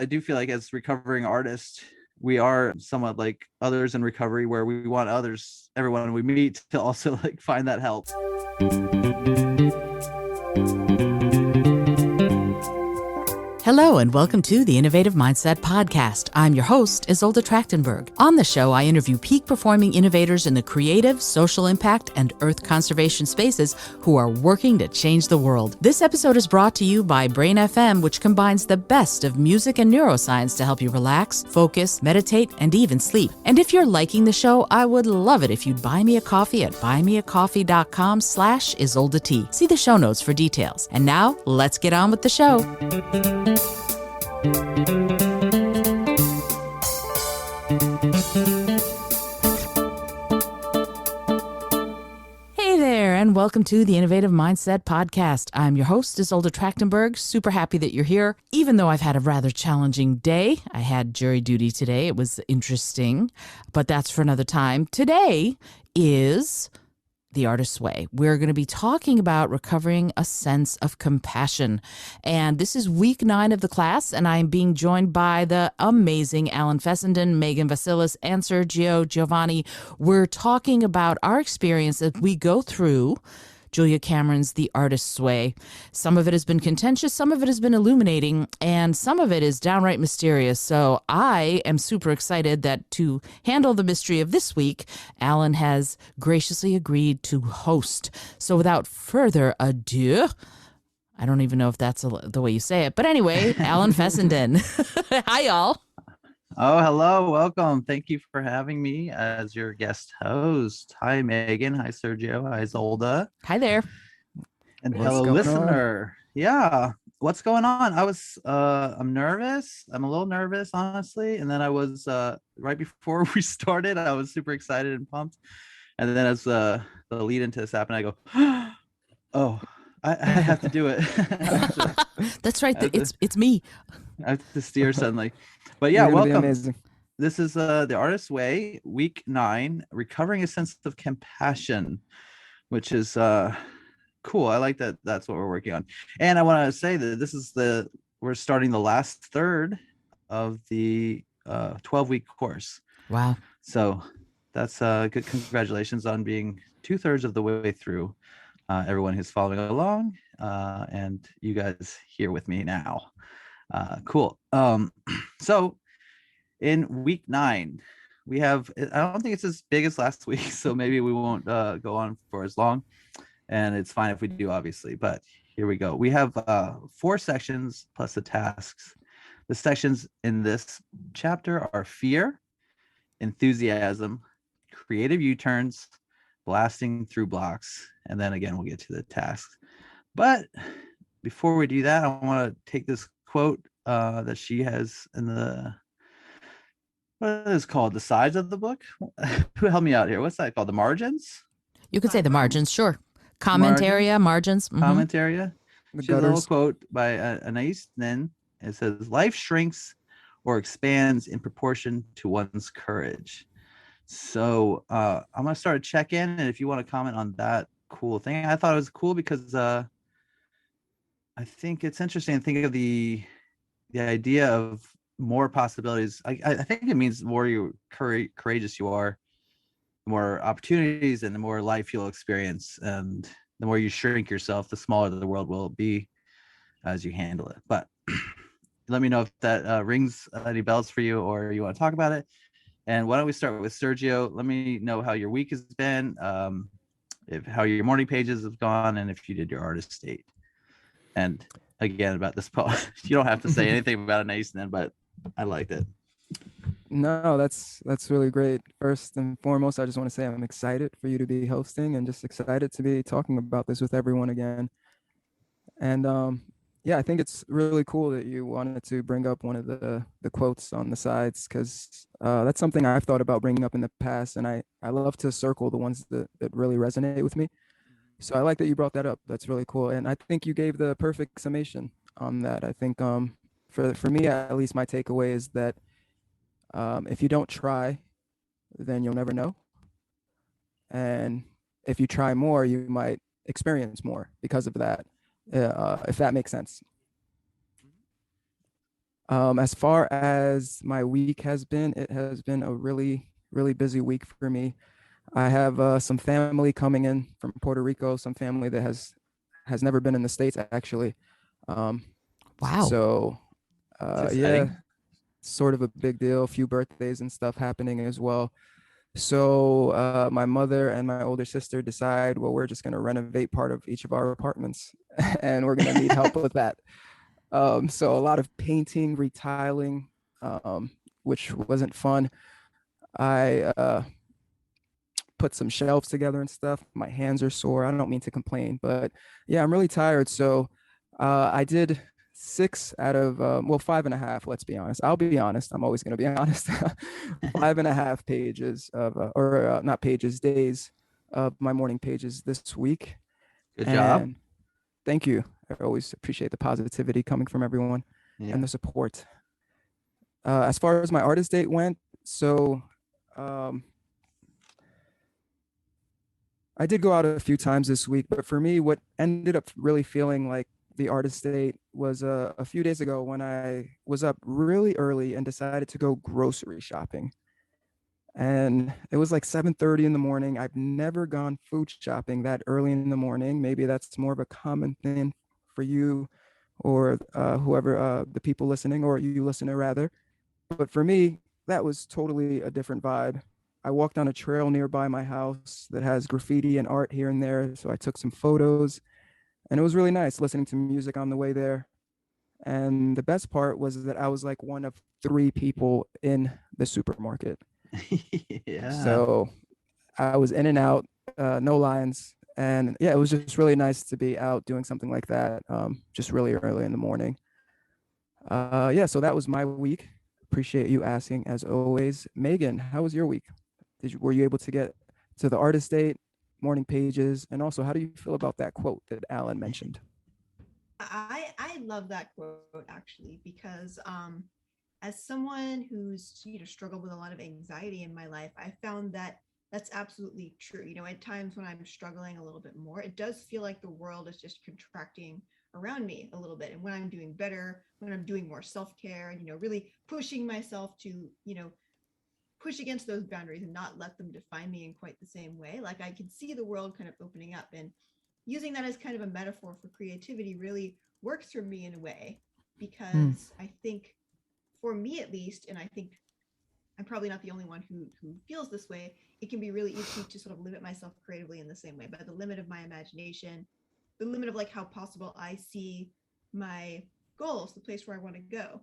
I do feel like as recovering artists, we are somewhat like others in recovery, where we want everyone we meet, to also like find that help. Hello and welcome to the Innovative Mindset Podcast. I'm your host, Isolde Trachtenberg. On the show, I interview peak performing innovators in the creative, social impact, and earth conservation spaces who are working to change the world. This episode is brought to you by Brain FM, which combines the best of music and neuroscience to help you relax, focus, meditate, and even sleep. And if you're liking the show, I would love it if you'd buy me a coffee at buymeacoffee.com/IsoldeT. See the show notes for details. And now, let's get on with the show. Hey there, and welcome to the Innovative Mindset Podcast. I'm your host, Isolde Trachtenberg. Super happy that you're here. Even though I've had a rather challenging day, I had jury duty today. It was interesting, but that's for another time. Today is The Artist's Way. We're going to be talking about recovering a sense of compassion. And this is week 9 of the class, and I'm being joined by the amazing Alan Fessenden, Megan Vasilis, and Sergio Giovanni. We're talking about our experience as we go through Julia Cameron's The Artist's Way. Some of it has been contentious, some of it has been illuminating, and some of it is downright mysterious. So I am super excited that to handle the mystery of this week, Alan has graciously agreed to host. So without further ado, I don't even know if that's the way you say it, but anyway, Alan Fessenden. Hi, y'all. Oh, hello. Welcome. Thank you for having me as your guest host. Hi, Megan. Hi, Sergio. Hi, Isolde. Hi there. And hello, listener. Yeah. What's going on? I'm nervous. I'm a little nervous, honestly. And then I was, right before we started, I was super excited and pumped. And then as the lead into this happened, I go, oh, I have to do it. That's right. It's me. I have to steer suddenly. But yeah, welcome. This is The Artist's Way, week 9, recovering a sense of compassion, which is cool. I like that. That's what we're working on. And I want to say that we're starting the last third of the 12-week course. Wow. So that's good. Congratulations on being 2/3 of the way through. Everyone who's following along, and you guys here with me now. Cool. So in week 9, we have, I don't think it's as big as last week, so maybe we won't go on for as long, and it's fine if we do, obviously, but here we go. We have 4 sections plus the tasks. The sections in this chapter are fear, enthusiasm, creative U-turns, blasting through blocks, and then again we'll get to the tasks. But before we do that, I want to take this quote that she has in what is called the sides of the book. Who helped me out here? What's that called? The margins? You could say the margins, sure. Comment area, margins. Mm-hmm. Comment area. She's a little quote by Anais Nin. It says, "Life shrinks or expands in proportion to one's courage." So I'm going to start a check-in, and if you want to comment on that cool thing. I thought it was cool because I think it's interesting to think of the idea of more possibilities. I think it means the more courageous you are, the more opportunities and the more life you'll experience, and the more you shrink yourself, the smaller the world will be as you handle it. But let me know if that rings any bells for you, or you want to talk about it. And why don't we start with Sergio? Let me know how your week has been, how your morning pages have gone, and if you did your artist date. And again, about this poem, you don't have to say anything about an ace then, but I liked it. No, that's really great. First and foremost, I just want to say I'm excited for you to be hosting, and just excited to be talking about this with everyone again. And yeah, I think it's really cool that you wanted to bring up one of the quotes on the sides, because that's something I've thought about bringing up in the past, and I love to circle the ones that really resonate with me. So I like that you brought that up. That's really cool. And I think you gave the perfect summation on that. I think for me, at least, my takeaway is that if you don't try, then you'll never know. And if you try more, you might experience more because of that, if that makes sense. As far as my week has been, it has been a really, really busy week for me. I have some family coming in from Puerto Rico, some family that has never been in the States actually. Um, Wow. so It's yeah, exciting. sort of a big deal. A few birthdays and stuff happening as well. So my mother and my older sister decide, well, we're just going to renovate part of each of our apartments, and we're going to need help with that. So a lot of painting, retiling, which wasn't fun. I put some shelves together and stuff. My hands are sore. I don't mean to complain, but yeah, I'm really tired. So I did 6 out of, well, 5.5, let's be honest. I'll be honest. I'm always going to be honest. 5.5 pages of, not pages, days of my morning pages this week. Good job. And thank you. I always appreciate the positivity coming from everyone Yeah. and the support. As far as my artist date went, so um, I did go out a few times this week, but for me, what ended up really feeling like the artist date was a few days ago when I was up really early and decided to go grocery shopping. And it was like 7:30 in the morning. I've never gone food shopping that early in the morning. Maybe that's more of a common thing for you or whoever, the people listening, or you listener rather. But for me, that was totally a different vibe. I walked on a trail nearby my house that has graffiti and art here and there. So I took some photos, and it was really nice listening to music on the way there. And the best part was that I was like one of 3 people in the supermarket. Yeah. So I was in and out, no lines. And yeah, it was just really nice to be out doing something like that, just really early in the morning. Yeah, so that was my week. Appreciate you asking as always. Megan, how was your week? Were you able to get to the artist date, morning pages, and also how do you feel about that quote that Alan mentioned? I love that quote actually because as someone who's struggled with a lot of anxiety in my life, I found that that's absolutely true. At times when I'm struggling a little bit more, it does feel like the world is just contracting around me a little bit. And when I'm doing better, when I'm doing more self-care, really pushing myself to, push against those boundaries and not let them define me in quite the same way. Like I can see the world kind of opening up, and using that as kind of a metaphor for creativity really works for me in a way, because I think for me at least, and I think I'm probably not the only one who feels this way, it can be really easy to sort of limit myself creatively in the same way, by the limit of my imagination, the limit of like how possible I see my goals, the place where I want to go.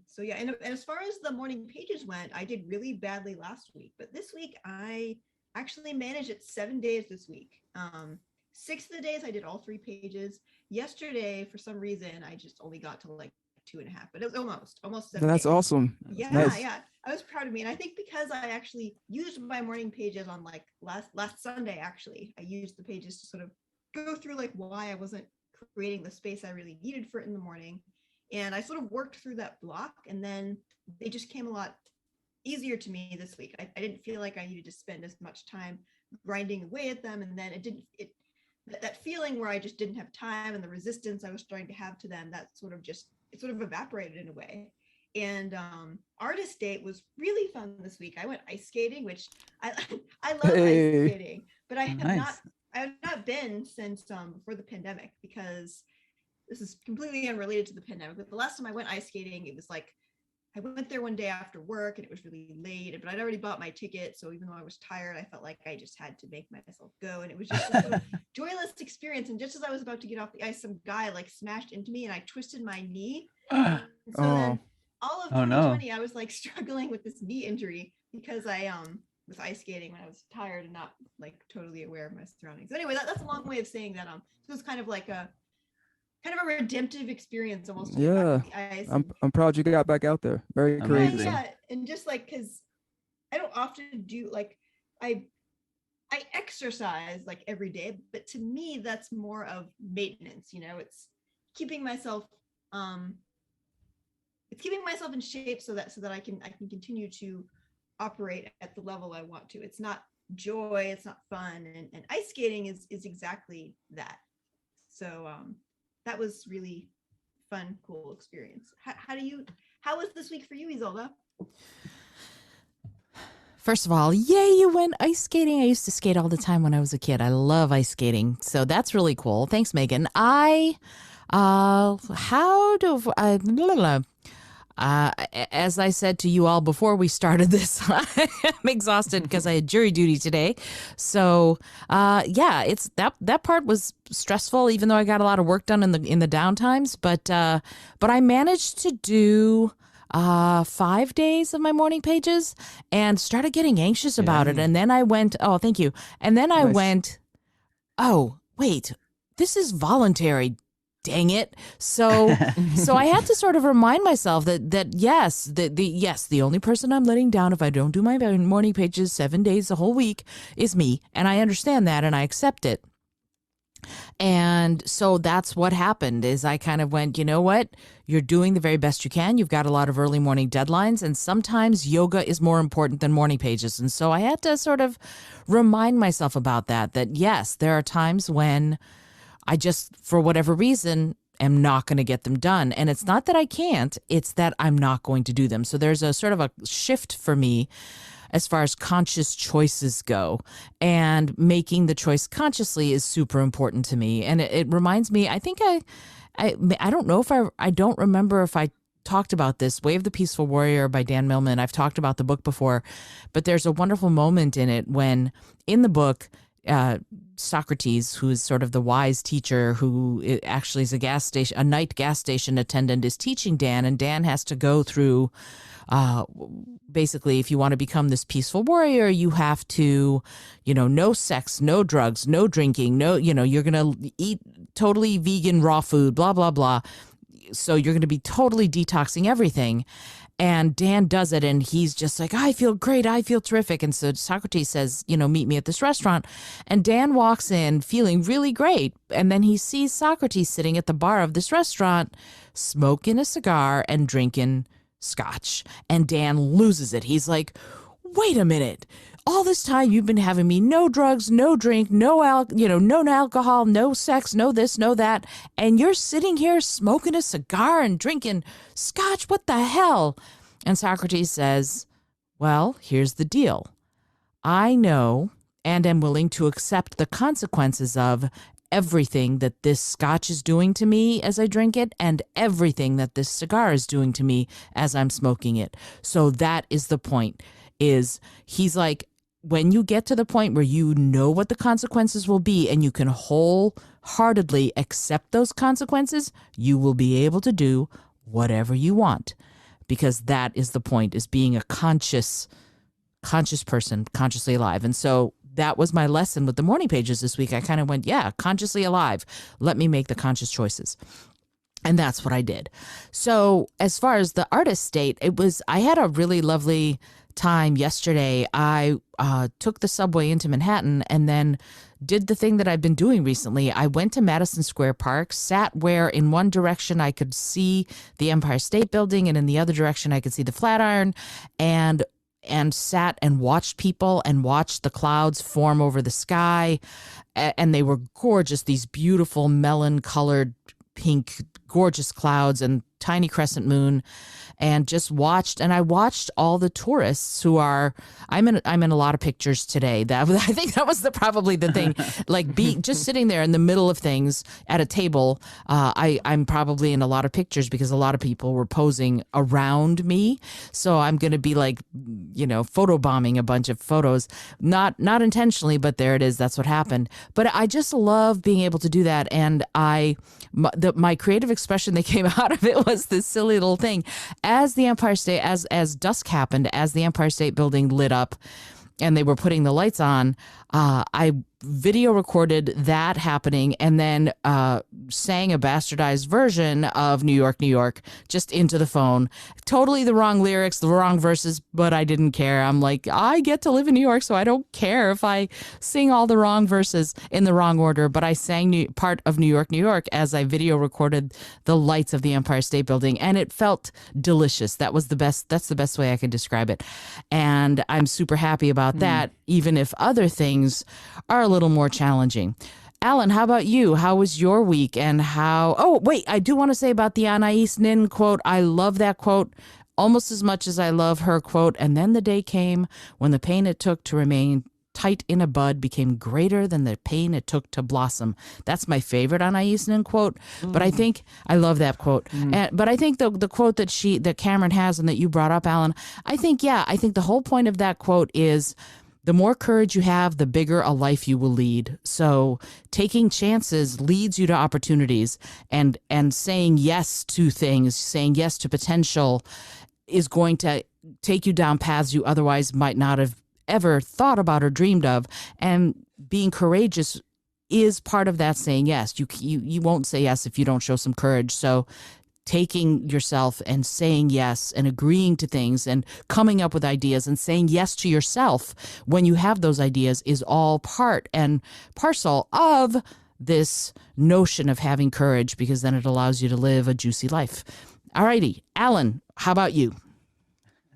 So yeah, and as far as the morning pages went, I did really badly last week, but this week I actually managed it 7 days this week. 6 of the days I did all 3 pages. Yesterday, for some reason, I just only got to like 2.5, but it was almost 7 days. That's awesome. Yeah, Nice. yeah. I was proud of me. And I think because I actually used my morning pages on like last Sunday, actually, I used the pages to sort of go through like why I wasn't creating the space I really needed for it in the morning. And I sort of worked through that block, and then they just came a lot easier to me this week. I didn't feel like I needed to spend as much time grinding away at them. And then that feeling where I just didn't have time, and the resistance I was starting to have to them, that sort of evaporated in a way. And artist date was really fun this week. I went ice skating, which I I love Hey. ice skating, but I Nice. have not been since before the pandemic, because this is completely unrelated to the pandemic. But the last time I went ice skating, it was like I went there one day after work and it was really late, but I'd already bought my ticket. So even though I was tired, I felt like I just had to make myself go. And it was just a sort of joyless experience. And just as I was about to get off the ice, some guy like smashed into me and I twisted my knee. And so Oh, then all of Oh no. 2020, I was like struggling with this knee injury because I was ice skating when I was tired and not like totally aware of my surroundings. So anyway, that's a long way of saying that. So it's kind of like a redemptive experience almost to get back yeah. on the ice. I'm proud you got back out there. Very courageous. Amazing. Yeah, and just like because I don't often do like I exercise like every day, but to me that's more of maintenance. It's keeping myself in shape so that I can continue to operate at the level I want to. It's not joy, it's not fun, and ice skating is exactly that. So that was really fun, cool experience. How was this week for you, Isolde? First of all, yay, you went ice skating. I used to skate all the time when I was a kid. I love ice skating. So that's really cool. Thanks, Megan. As I said to you all before we started this, I'm exhausted because I had jury duty today. So, it's that part was stressful, even though I got a lot of work done in the downtimes. But I managed to do 5 days of my morning pages and started getting anxious about it. And then I went, oh, thank you. And then I went, oh, wait, this is voluntary. Dang it. So I had to sort of remind myself that yes, the only person I'm letting down if I don't do my morning pages 7 days a whole week is me. And I understand that and I accept it. And so that's what happened is I kind of went, you know what? You're doing the very best you can. You've got a lot of early morning deadlines, and sometimes yoga is more important than morning pages. And so I had to sort of remind myself about that yes, there are times when I just, for whatever reason, am not going to get them done. And it's not that I can't, it's that I'm not going to do them. So there's a sort of a shift for me as far as conscious choices go. And making the choice consciously is super important to me. And it reminds me, I think I don't know if I don't remember if I talked about this, Way of the Peaceful Warrior by Dan Millman. I've talked about the book before, but there's a wonderful moment in it when in the book, Socrates, who is sort of the wise teacher who actually is a night gas station attendant, is teaching Dan, and Dan has to go through basically, if you want to become this peaceful warrior, you have to, no sex, no drugs, no drinking, you're going to eat totally vegan raw food, blah, blah, blah. So you're going to be totally detoxing everything. And Dan does it, and he's just like, I feel great. I feel terrific. And so Socrates says, meet me at this restaurant. And Dan walks in feeling really great. And then he sees Socrates sitting at the bar of this restaurant, smoking a cigar and drinking scotch. And Dan loses it. He's like, wait a minute. All this time you've been having me no drugs, no drink, no alcohol, no sex, no this, no that. And you're sitting here smoking a cigar and drinking scotch. What the hell? And Socrates says, well, here's the deal. I know and am willing to accept the consequences of everything that this scotch is doing to me as I drink it and everything that this cigar is doing to me as I'm smoking it. So that is the point. He's like, when you get to the point where you know what the consequences will be and you can wholeheartedly accept those consequences, you will be able to do whatever you want, because that is the point, is being a conscious person, consciously alive. And so that was my lesson with the morning pages this week. I kind of went, consciously alive. Let me make the conscious choices. And that's what I did. So as far as the artist state, I had a really lovely time yesterday. I took the subway into Manhattan and then did the thing that I've been doing recently. I went to Madison Square Park, sat where in one direction I could see the Empire State Building and in the other direction I could see the Flatiron, and sat and watched people and watched the clouds form over the sky. And they were gorgeous, these beautiful melon-colored pink, gorgeous clouds and tiny crescent moon, and just watched. And I watched all the tourists who are, I'm in a lot of pictures today. I think that was probably the thing, like just sitting there in the middle of things at a table. I'm probably in a lot of pictures because a lot of people were posing around me. So I'm going to be like, photobombing a bunch of photos, not intentionally, but there it is. That's what happened. But I just love being able to do that. And my creative expression that came out of it was this silly little thing. As the Empire State, as dusk happened, as the Empire State Building lit up and they were putting the lights on, I video recorded that happening and then sang a bastardized version of New York, New York, just into the phone. Totally the wrong lyrics, the wrong verses, but I didn't care. I'm like, I get to live in New York, so I don't care if I sing all the wrong verses in the wrong order. But I sang part of New York, New York as I video recorded the lights of the Empire State Building, and it felt delicious. That's the best way I could describe it. And I'm super happy about that, even if other things are a little more challenging. Alan, how about you? How was your week and how? Oh, wait, I do want to say about the Anais Nin quote. I love that quote almost as much as I love her quote. And then the day came when the pain it took to remain tight in a bud became greater than the pain it took to blossom. That's my favorite Anais Nin quote. But I think I love that quote. But I think the quote that Cameron has and that you brought up, Alan, I think the whole point of that quote is the more courage you have, the bigger a life you will lead. So taking chances leads you to opportunities, and saying yes to things, saying yes to potential is going to take you down paths you otherwise might not have ever thought about or dreamed of. And being courageous is part of that saying yes. You won't say yes if you don't show some courage. So taking yourself and saying yes and agreeing to things and coming up with ideas and saying yes to yourself when you have those ideas is all part and parcel of this notion of having courage, because then it allows you to live a juicy life. All righty. Alan, how about you?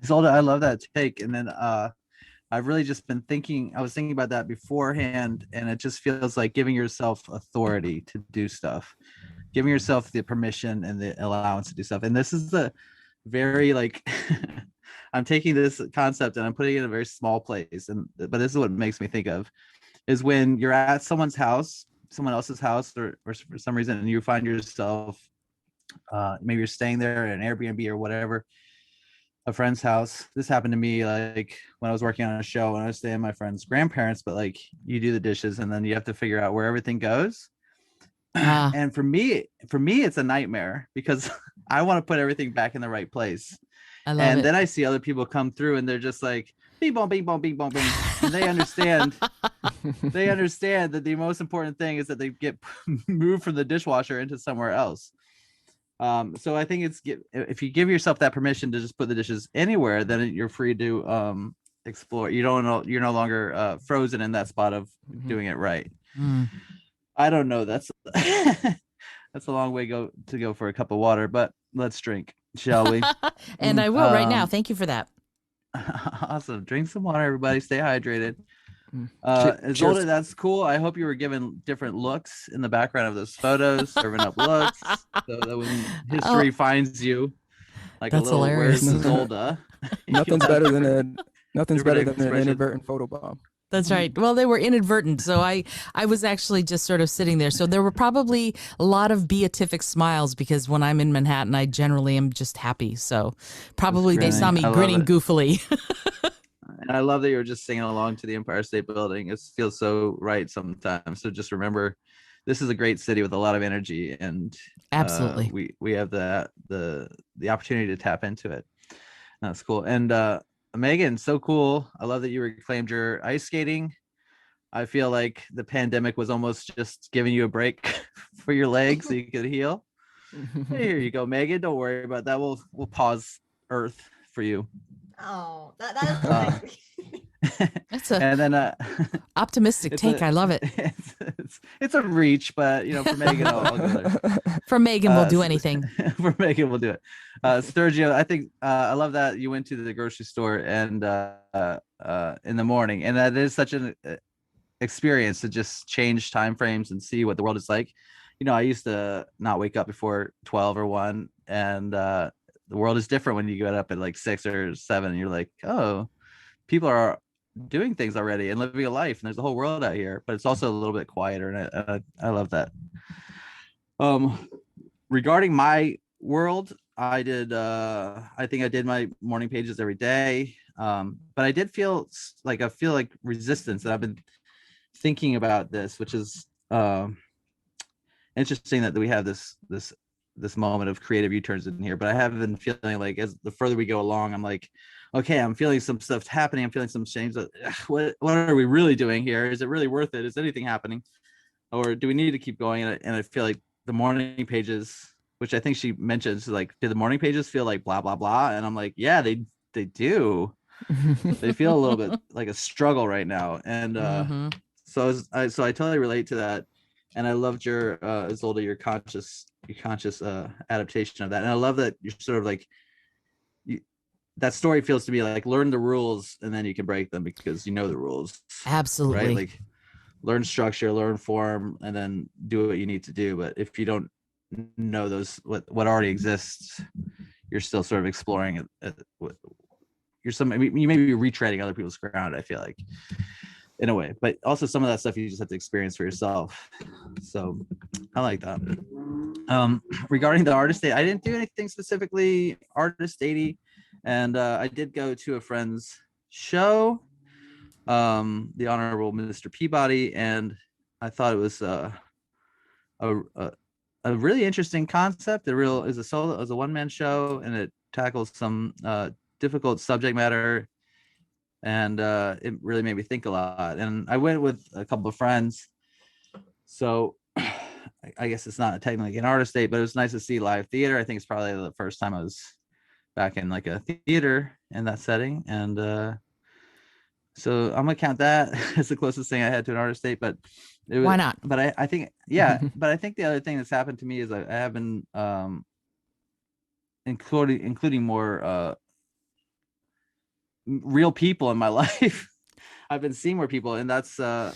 Isolde, I love that take. And then I've really just been I was thinking about that beforehand, and it just feels like giving yourself authority to do stuff, giving yourself the permission and the allowance to do stuff. And this is the very I'm taking this concept and I'm putting it in a very small place. But this is what it makes me think of, is when you're at someone else's house, or for some reason, and you find yourself, maybe you're staying there at an Airbnb or whatever, a friend's house. This happened to me like when I was working on a show and I was staying at my friend's grandparents, but like you do the dishes and then you have to figure out where everything goes. And for me, it's a nightmare because I want to put everything back in the right place. Then I see other people come through and they're just like, bing bong, bing bong, bing bong, bing. And they understand that the most important thing is that they get moved from the dishwasher into somewhere else. So I think if you give yourself that permission to just put the dishes anywhere, then you're free to explore. You're no longer frozen in that spot of doing it right. I don't know. That's a long way to go for a cup of water, but let's drink, shall we? And I will right now. Thank you for that. Awesome. Drink some water, everybody. Stay hydrated. Isolde, that's cool. I hope you were given different looks in the background of those photos, serving up looks, so that when history finds you, like that's a little hilarious. Where's Isolde? Nothing's better than an inadvertent photobomb. That's right. Well, they were inadvertent. So I was actually just sort of sitting there. So there were probably a lot of beatific smiles because when I'm in Manhattan, I generally am just happy. So probably they saw me grinning goofily. And I love that you were just singing along to the Empire State Building. It feels so right sometimes. So just remember, this is a great city with a lot of energy, and absolutely, we have the opportunity to tap into it. That's cool. And Megan, so cool. I love that you reclaimed your ice skating. I feel like the pandemic was almost just giving you a break for your legs so you could heal. Here you go, Megan. Don't worry about that. We'll pause Earth for you. Oh, that is nice. That's a optimistic take. I love it. It's a reach, but for Megan, I'll go there. For Megan, we'll do anything. For Megan, we'll do it. Sergio, I think I love that you went to the grocery store and in the morning, and that is such an experience to just change time frames and see what the world is like. I used to not wake up before 12 or 1, and the world is different when you get up at like 6 or 7 and you're like, oh, people are doing things already and living a life, and there's a whole world out here, but it's also a little bit quieter, and I love that. Regarding my world, I think I did my morning pages every day, but I did feel like resistance, and I've been thinking about this, which is interesting that we have this moment of creative U-turns in here, but I have been feeling like as the further we go along, I'm like, okay, I'm feeling some stuff happening. I'm feeling some change. What are we really doing here? Is it really worth it? Is anything happening? Or do we need to keep going? And I feel like the morning pages, which I think she mentions, like, do the morning pages feel like blah, blah, blah? And I'm like, yeah, they do. They feel a little bit like a struggle right now. And so I totally relate to that. And I loved your Isolde, your conscious adaptation of that. And I love that you're sort of like, that story feels to me like learn the rules and then you can break them because you know the rules. Absolutely. Right? learn structure, learn form, and then do what you need to do. But if you don't know what already exists, you're still sort of exploring it. You may be retreading other people's ground, I feel like, in a way. But also some of that stuff you just have to experience for yourself. So I like that. Regarding the artist date, I didn't do anything specifically artist datey, and I did go to a friend's show, the Honorable Mr. Peabody, and I thought it was a really interesting concept. It is a one-man show, and it tackles some difficult subject matter, and it really made me think a lot. And I went with a couple of friends, so I guess it's not technically an artist date, but it was nice to see live theater. I think it's probably the first time I was back in like a theater in that setting, and so I'm gonna count that as the closest thing I had to an artist date. But why not? But I think, yeah. But I think the other thing that's happened to me is I have been including more real people in my life. I've been seeing more people, and that's so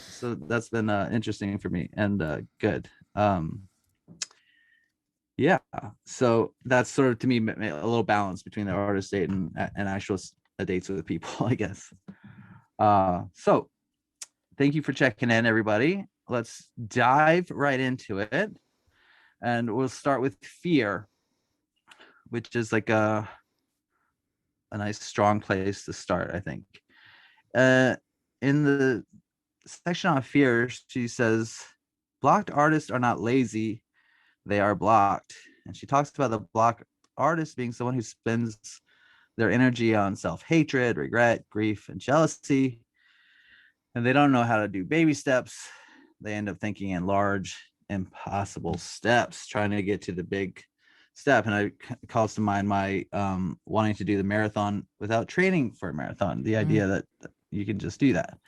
that's been interesting for me and good. Yeah, so that's sort of, to me, a little balance between the artist date and actual dates with people, I guess. So thank you for checking in, everybody. Let's dive right into it, and we'll start with fear, which is like a nice strong place to start, I think. In the section on fear, she says, blocked artists are not lazy, they are blocked. And she talks about the blocked artist being someone who spends their energy on self-hatred, regret, grief, and jealousy, and they don't know how to do baby steps. They end up thinking in large, impossible steps, trying to get to the big step. And it calls to mind my wanting to do the marathon without training for a marathon, the idea that you can just do that.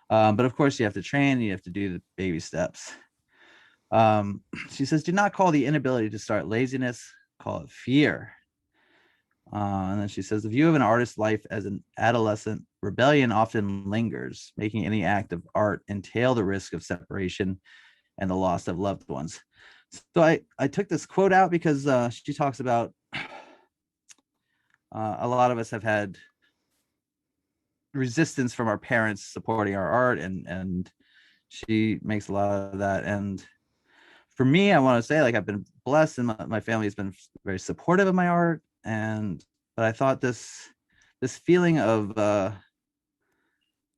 But of course you have to train, you have to do the baby steps. She says, do not call the inability to start laziness, call it fear. And then she says, the view of an artist's life as an adolescent rebellion often lingers, making any act of art entail the risk of separation and the loss of loved ones. So I took this quote out because she talks about a lot of us have had resistance from our parents supporting our art, and she makes a lot of that. And for me, I want to say, like, I've been blessed, and my family has been very supportive of my art. But I thought this feeling of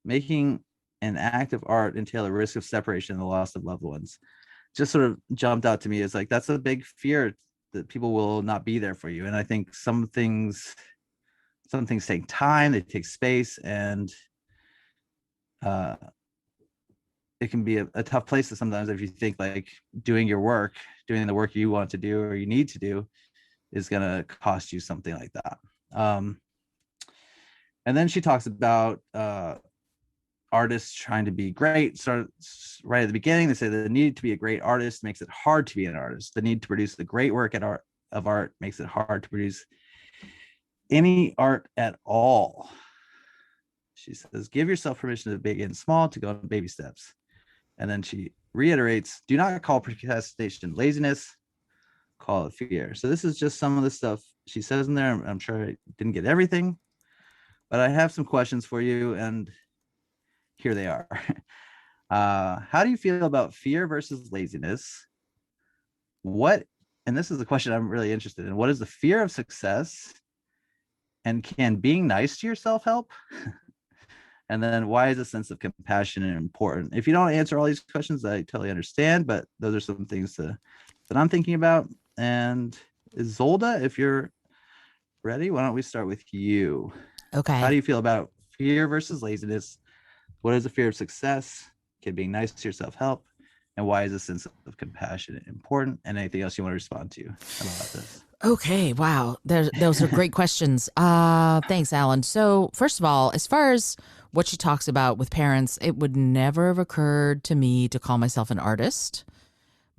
making an act of art entail a risk of separation and the loss of loved ones just sort of jumped out to me as like, that's a big fear, that people will not be there for you. And I think some things take time, they take space, and it can be a tough place to sometimes, if you think like doing the work you want to do or you need to do is going to cost you something like that. And then she talks about artists trying to be great. So right at the beginning, they say the need to be a great artist makes it hard to be an artist. The need to produce the great work of art makes it hard to produce any art at all. She says, give yourself permission to begin small, to go on baby steps. And then she reiterates, do not call procrastination laziness, call it fear. So this is just some of the stuff she says in there. I'm sure I didn't get everything, but I have some questions for you, and here they are. How do you feel about fear versus laziness? And this is the question I'm really interested in. What is the fear of success? And can being nice to yourself help? And then why is a sense of compassion important? If you don't answer all these questions, I totally understand, but those are some things that I'm thinking about. And Izolda, if you're ready, why don't we start with you? Okay. How do you feel about fear versus laziness? What is the fear of success? Can being nice to yourself help? And why is a sense of compassion important? And anything else you want to respond to about this? Okay, wow. Those are great questions. Thanks, Alan. So first of all, as far as what she talks about with parents, it would never have occurred to me to call myself an artist.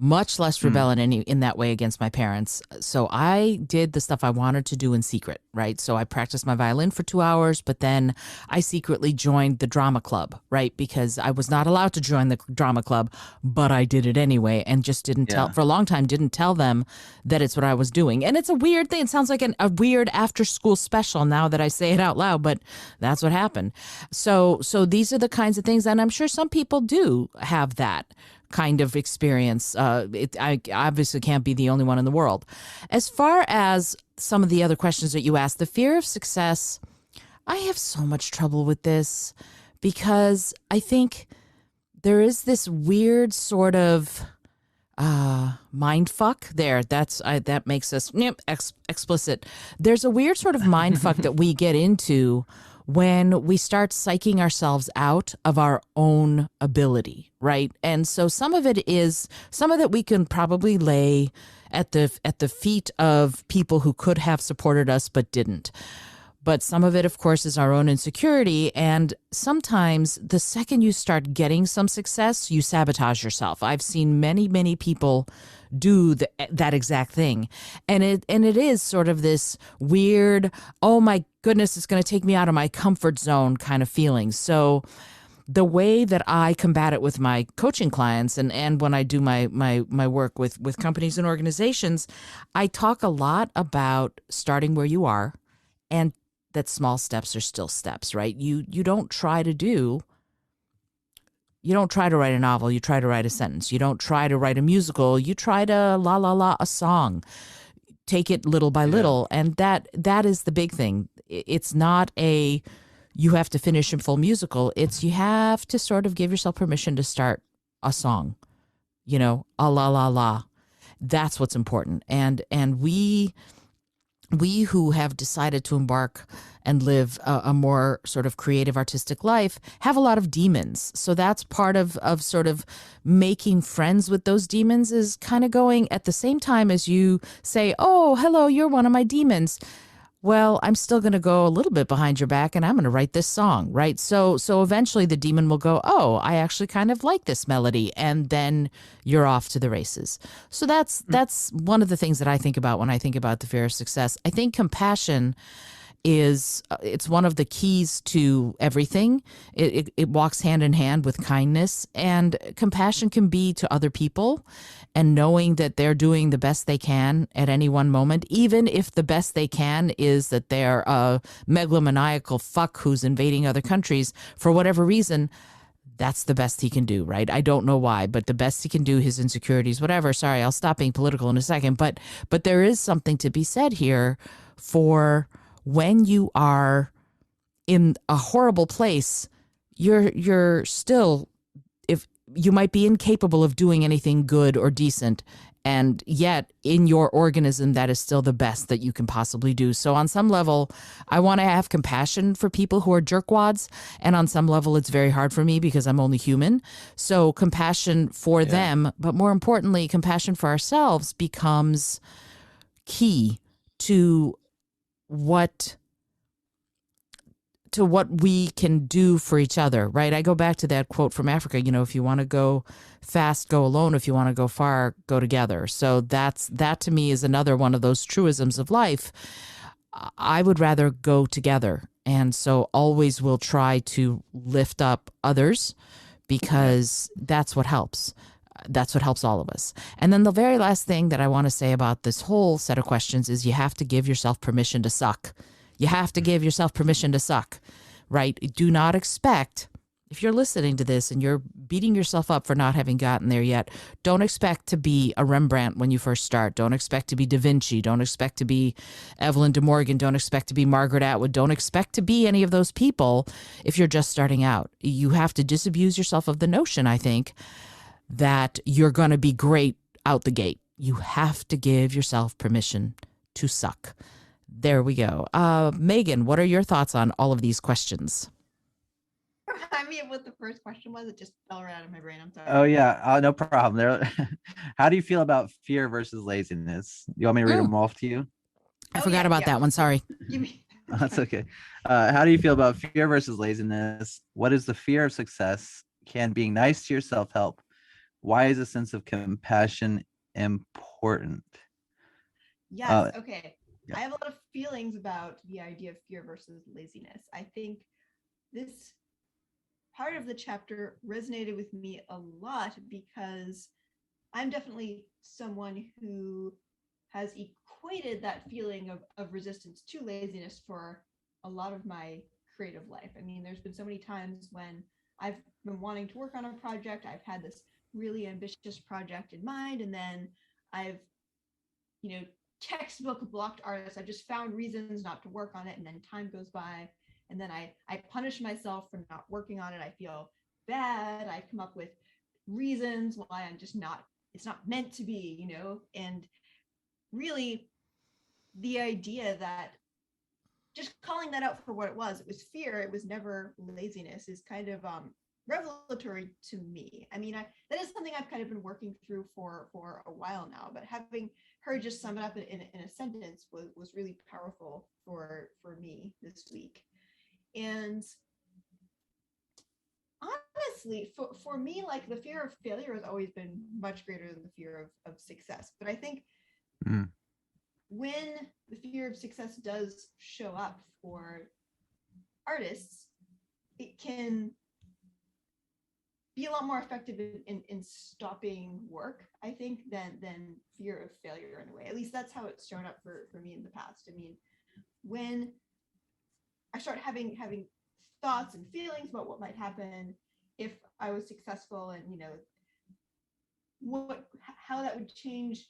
much less rebel in that way against my parents. So I did the stuff I wanted to do in secret, right? So I practiced my violin for 2 hours, but then I secretly joined the drama club, right? Because I was not allowed to join the drama club, but I did it anyway and just didn't tell, for a long time, didn't tell them that it's what I was doing. And it's a weird thing. It sounds like a weird after school special now that I say it out loud, but that's what happened. So these are the kinds of things, and I'm sure some people do have that kind of experience. I obviously can't be the only one in the world. As far as some of the other questions that you asked, the fear of success, I have so much trouble with this because I think there is this weird sort of mind fuck there. That makes us explicit. There's a weird sort of mind fuck that we get into when we start psyching ourselves out of our own ability, right? And so some of it we can probably lay at the feet of people who could have supported us but didn't. But some of it, of course, is our own insecurity. And sometimes the second you start getting some success, you sabotage yourself. I've seen many, many people do that exact thing. And it is sort of this weird, oh my goodness, it's going to take me out of my comfort zone kind of feeling. So the way that I combat it with my coaching clients and when I do my work with companies and organizations, I talk a lot about starting where you are and that small steps are still steps, right? You don't try to write a novel, you try to write a sentence. You don't try to write a musical, you try to la a song. Take it little by little, and that is the big thing. It's not you have to finish a full musical. It's you have to sort of give yourself permission to start a song, a la. That's what's important. And we who have decided to embark and live a more sort of creative, artistic life have a lot of demons. So that's part of sort of making friends with those demons is kind of going at the same time as you say, oh, hello, you're one of my demons. Well, I'm still going to go a little bit behind your back and I'm going to write this song, right? So eventually the demon will go, oh, I actually kind of like this melody. And then you're off to the races. So that's one of the things that I think about when I think about the fear of success. I think compassion it's one of the keys to everything. It walks hand in hand with kindness, and compassion can be to other people and knowing that they're doing the best they can at any one moment, even if the best they can is that they're a megalomaniacal fuck who's invading other countries for whatever reason. That's the best he can do, right? I don't know why, but the best he can do, his insecurities, whatever. Sorry, I'll stop being political in a second. But there is something to be said here for when you are in a horrible place, you're still, if you might be incapable of doing anything good or decent, and yet in your organism, that is still the best that you can possibly do. So on some level, I want to have compassion for people who are jerkwads. And on some level, it's very hard for me because I'm only human. So compassion for them, but more importantly, compassion for ourselves becomes key to what we can do for each other, right? I go back to that quote from Africa, if you want to go fast, go alone. If you want to go far, go together. So that to me is another one of those truisms of life. I would rather go together. And so always will try to lift up others because that's what helps. That's what helps all of us. And then the very last thing that I want to say about this whole set of questions is you have to give yourself permission to suck. You have to give yourself permission to suck, right? Do not expect, if you're listening to this and you're beating yourself up for not having gotten there yet, don't expect to be a Rembrandt when you first start. Don't expect to be Da Vinci. Don't expect to be Evelyn de Morgan. Don't expect to be Margaret Atwood. Don't expect to be any of those people if you're just starting out. You have to disabuse yourself of the notion, I think, that you're going to be great out the gate. You have to give yourself permission to suck. There we go. Megan, what are your thoughts on all of these questions? I mean, what the first question was, it just fell right out of my brain. I'm sorry. Oh yeah, no problem. How do you feel about fear versus laziness? You want me to read them off to you? I forgot about that one. Sorry. That's okay. How do you feel about fear versus laziness? What is the fear of success? Can being nice to yourself help? why is a sense of compassion important? Yes. Okay. yeah. I have a lot of feelings about the idea of fear versus laziness. I think this part of the chapter resonated with me a lot because I'm definitely someone who has equated that feeling of resistance to laziness for a lot of my creative life. I mean, there's been so many times when I've been wanting to work on a project, I've had this really ambitious project in mind, and then I've, textbook blocked artists. I've just found reasons not to work on it, and then time goes by, and then I punish myself for not working on it. I feel bad. I come up with reasons why I'm just not, it's not meant to be, and really the idea that just calling that out for what it was fear, it was never laziness, is kind of revelatory to me. I mean, that is something I've kind of been working through for a while now, but having her just sum it up in a sentence was really powerful for me this week. And honestly, for me, like, the fear of failure has always been much greater than the fear of success. But I think when the fear of success does show up for artists, it can be a lot more effective in stopping work, I think, than fear of failure in a way. At least that's how it's shown up for me in the past. I mean, when I start having thoughts and feelings about what might happen if I was successful, and how that would change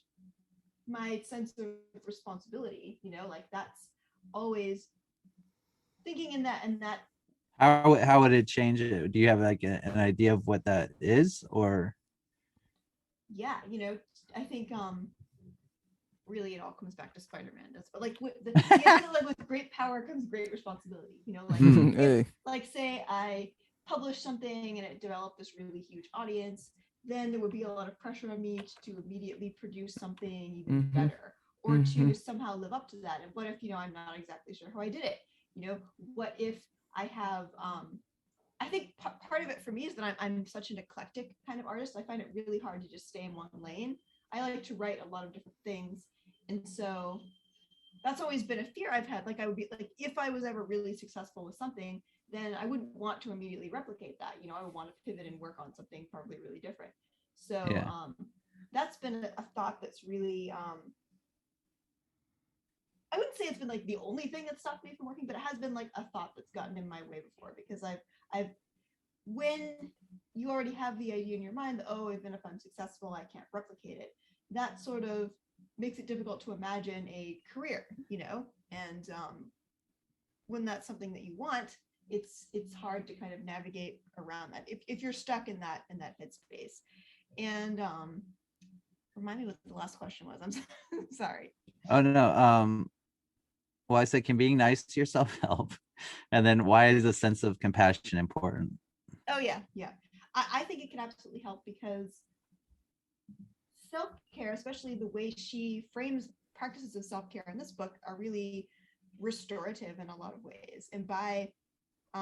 my sense of responsibility, like, that's always thinking in that How would it change it? Do you have like an idea of what that is, or? Yeah, I think really it all comes back to Spider-Man. But like with the idea, like, with great power comes great responsibility. Like, Hey. like, say I publish something and it developed this really huge audience, then there would be a lot of pressure on me to immediately produce something even better, or to somehow live up to that. And what if, I'm not exactly sure how I did it? What if I have I think part of it for me is that I'm such an eclectic kind of artist. I find it really hard to just stay in one lane. I like to write a lot of different things. And so that's always been a fear I've had. Like, I would be like, if I was ever really successful with something, then I wouldn't want to immediately replicate that. I would want to pivot and work on something probably really different. So that's been a thought that's really, I wouldn't say it's been like the only thing that stopped me from working, but it has been like a thought that's gotten in my way before, because I've when you already have the idea in your mind that, oh, even if I'm successful, I can't replicate it, that sort of makes it difficult to imagine a career, and when that's something that you want, it's hard to kind of navigate around that if you're stuck in that headspace. And remind me what the last question was. I'm sorry. Oh no. Well, I said, can being nice to yourself help? And then why is a sense of compassion important? Oh yeah. I think it can absolutely help, because self-care, especially the way she frames practices of self-care in this book, are really restorative in a lot of ways. And by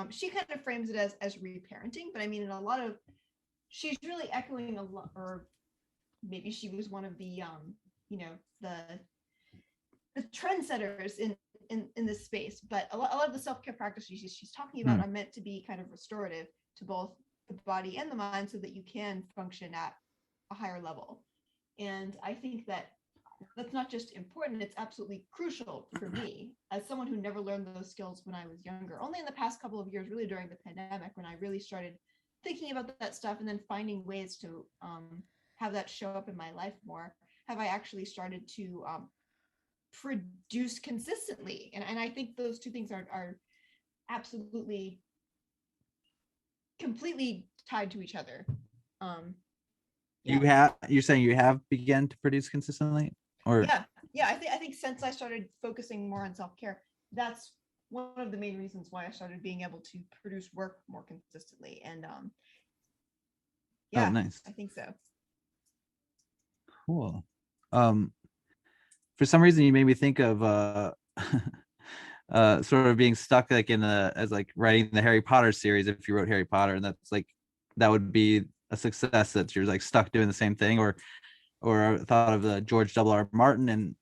she kind of frames it as reparenting, but I mean, in a lot of, she's really echoing a lot, or maybe she was one of the the trendsetters in this space. But a lot of the self-care practices she's talking about are meant to be kind of restorative to both the body and the mind, so that you can function at a higher level. And I think that that's not just important, it's absolutely crucial for me as someone who never learned those skills when I was younger. Only in the past couple of years, really during the pandemic, when I really started thinking about that stuff and then finding ways to have that show up in my life more, have I actually started to produce consistently. And I think those two things are absolutely completely tied to each other. You're saying you have begun to produce consistently, or? Yeah. I think since I started focusing more on self-care, that's one of the main reasons why I started being able to produce work more consistently. And Oh, nice. I think so. Cool. For some reason you made me think of sort of being stuck like as like writing the Harry Potter series, if you wrote Harry Potter, and that's like, that would be a success that you're like stuck doing the same thing, or thought of George W.R. Martin, and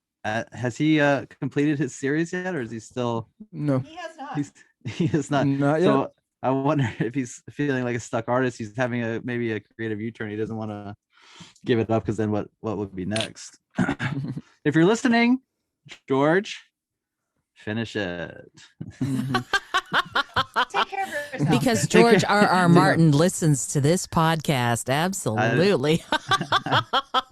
has he completed his series yet, or is he still? No, He has not. He is not. not yet. So I wonder if he's feeling like a stuck artist. He's having maybe a creative U-turn. He doesn't want to give it up, because then what would be next? If you're listening, George, finish it. Take care of yourself. Because George R.R. Martin listens to this podcast. Absolutely.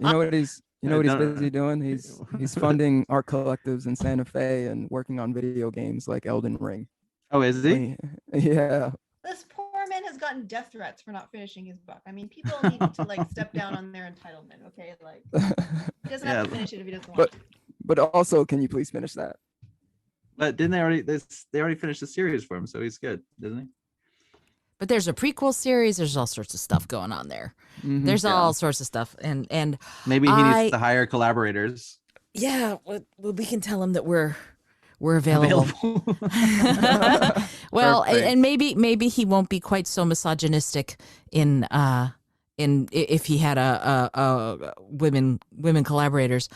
You know what he's Don't- busy doing? He's funding art collectives in Santa Fe and working on video games like Elden Ring. Oh, is he? Yeah. This poor man has gotten death threats for not finishing his book. I mean, people need to like step down on their entitlement, okay? Like, he doesn't have to finish it if he doesn't want to. But also, can you please finish that? But didn't they already finished the series for him, so he's good, doesn't he? But there's a prequel series. There's all sorts of stuff going on there. Mhm. There's Yeah. all sorts of stuff. And Maybe he needs to hire collaborators. yeah, we can tell him that we're available. Well, Perfect. and maybe he won't be quite so misogynistic in if he had a women collaborators.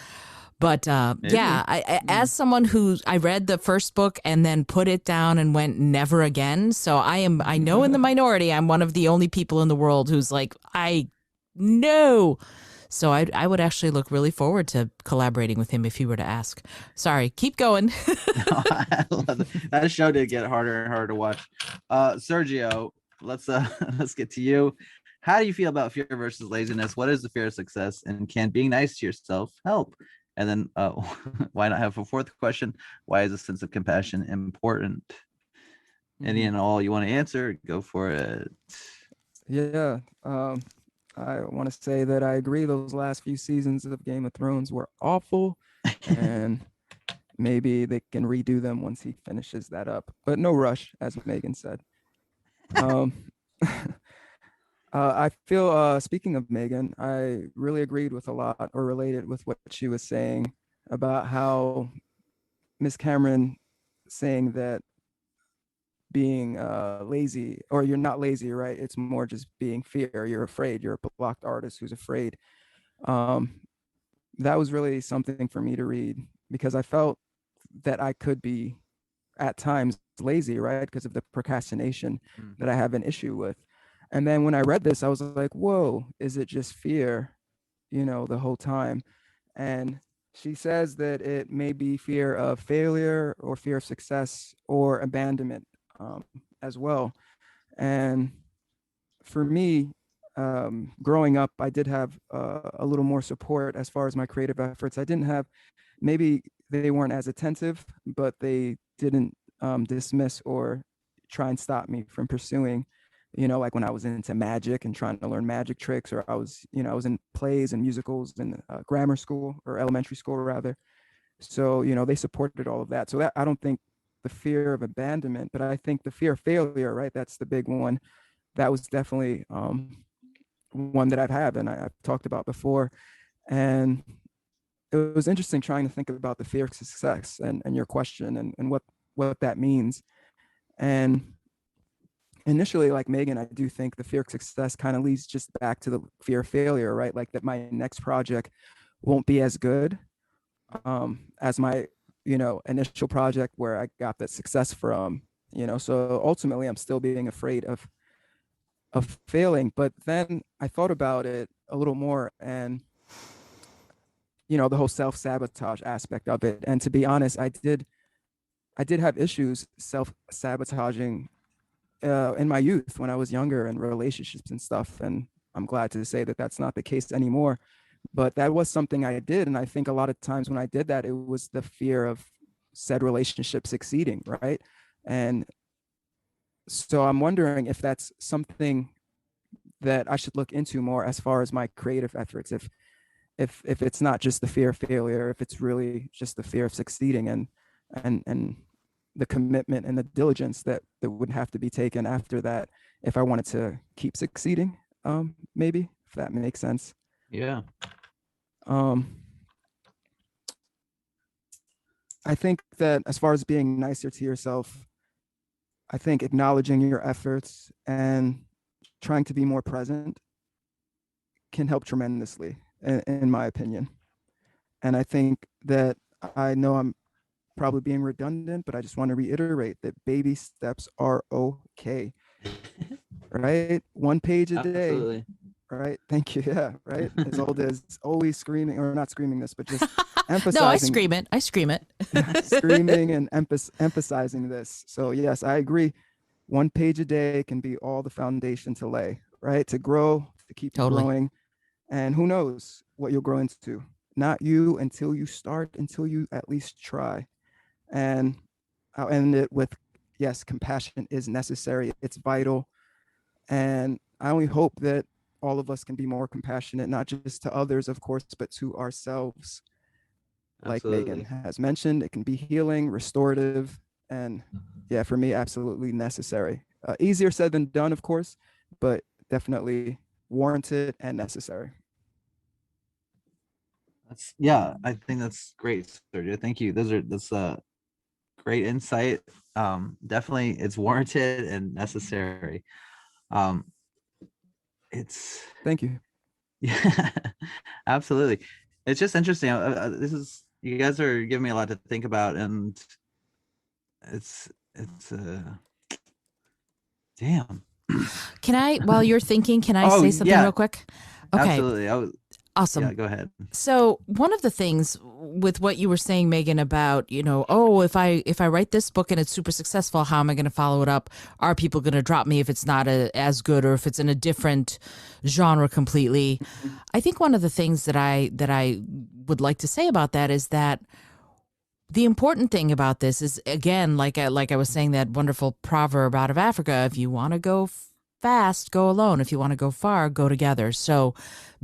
But yeah, as someone who I read the first book and then put it down and went never again. So I know in the minority. I'm one of the only people in the world who's like, I know. So I would actually look really forward to collaborating with him if he were to ask. Sorry, keep going. I love it. That show did get harder and harder to watch. Sergio, let's get to you. How do you feel about fear versus laziness? What is the fear of success, and can being nice to yourself help? And then why not have a fourth question? Why is a sense of compassion important? Any and all you want to answer, go for it. Yeah. I want to say that I agree. Those last few seasons of Game of Thrones were awful, and maybe they can redo them once he finishes that up. But no rush, as Megan said. I feel, speaking of Megan, I really agreed with a lot, or related with what she was saying about how Miss Cameron saying that being lazy, or you're not lazy, right? It's more just being fear. You're afraid. You're a blocked artist who's afraid. That was really something for me to read, because I felt that I could be at times lazy, right? Because of the procrastination that I have an issue with. And then when I read this, I was like, whoa, is it just fear, the whole time? And she says that it may be fear of failure or fear of success or abandonment as well. And for me, growing up, I did have a little more support as far as my creative efforts. I didn't have, maybe they weren't as attentive, but they didn't dismiss or try and stop me from pursuing, like when I was into magic and trying to learn magic tricks, or I was in plays and musicals in grammar school, or elementary school rather. So, they supported all of that. So that, I don't think the fear of abandonment, but I think the fear of failure, right? That's the big one. That was definitely one that I've had and I've talked about before. And it was interesting trying to think about the fear of success and your question and what that means. And initially, like Megan, I do think the fear of success kind of leads just back to the fear of failure, right? Like that my next project won't be as good as my, initial project where I got that success from, so ultimately I'm still being afraid of failing. But then I thought about it a little more, and the whole self-sabotage aspect of it. And to be honest, I did have issues self-sabotaging in my youth when I was younger, and relationships and stuff. And I'm glad to say that that's not the case anymore. But that was something I did. And I think a lot of times when I did that, it was the fear of said relationship succeeding, right? And so I'm wondering if that's something that I should look into more as far as my creative efforts. If it's not just the fear of failure, if it's really just the fear of succeeding, and the commitment and the diligence that would have to be taken after that if I wanted to keep succeeding, maybe, if that makes sense. Yeah. I think that as far as being nicer to yourself, I think acknowledging your efforts and trying to be more present can help tremendously, in my opinion. And I think that, I know I'm probably being redundant, but I just want to reiterate that baby steps are okay, right? 1 page a day, Absolutely. right? Thank you. Yeah, right. As old as always screaming, or not screaming this, but just No, I emphasizing, scream it. I scream it. screaming and emphasizing this. So yes, I agree. 1 page a day can be all the foundation to lay, right? To grow, to keep you Totally. growing. And who knows what you'll grow into? Not you until you start, until you at least try. And I'll end it with, yes, compassion is necessary. It's vital. And I only hope that all of us can be more compassionate, not just to others, of course, but to ourselves. Like Megan Absolutely. has mentioned, it can be healing, restorative, and yeah, for me, absolutely necessary. Easier said than done, of course, but definitely warranted and necessary. Yeah, I think that's great, Sergio. Thank you. That's a great insight. Definitely it's warranted and necessary. Um, it's Thank you. Yeah, absolutely. It's just interesting. This is you guys are giving me a lot to think about, and it's damn. Can I, while you're thinking, can I Oh say something yeah, real quick? Okay, absolutely. awesome. Yeah, go ahead. So one of the things with what you were saying, Megan, about, oh, if I write this book and it's super successful, how am I going to follow it up? Are people going to drop me if it's not as good, or if it's in a different genre completely? I think one of the things that I would like to say about that is that the important thing about this is, again, like I was saying, that wonderful proverb out of Africa: if you want to go fast, go alone. If you want to go far, go together. So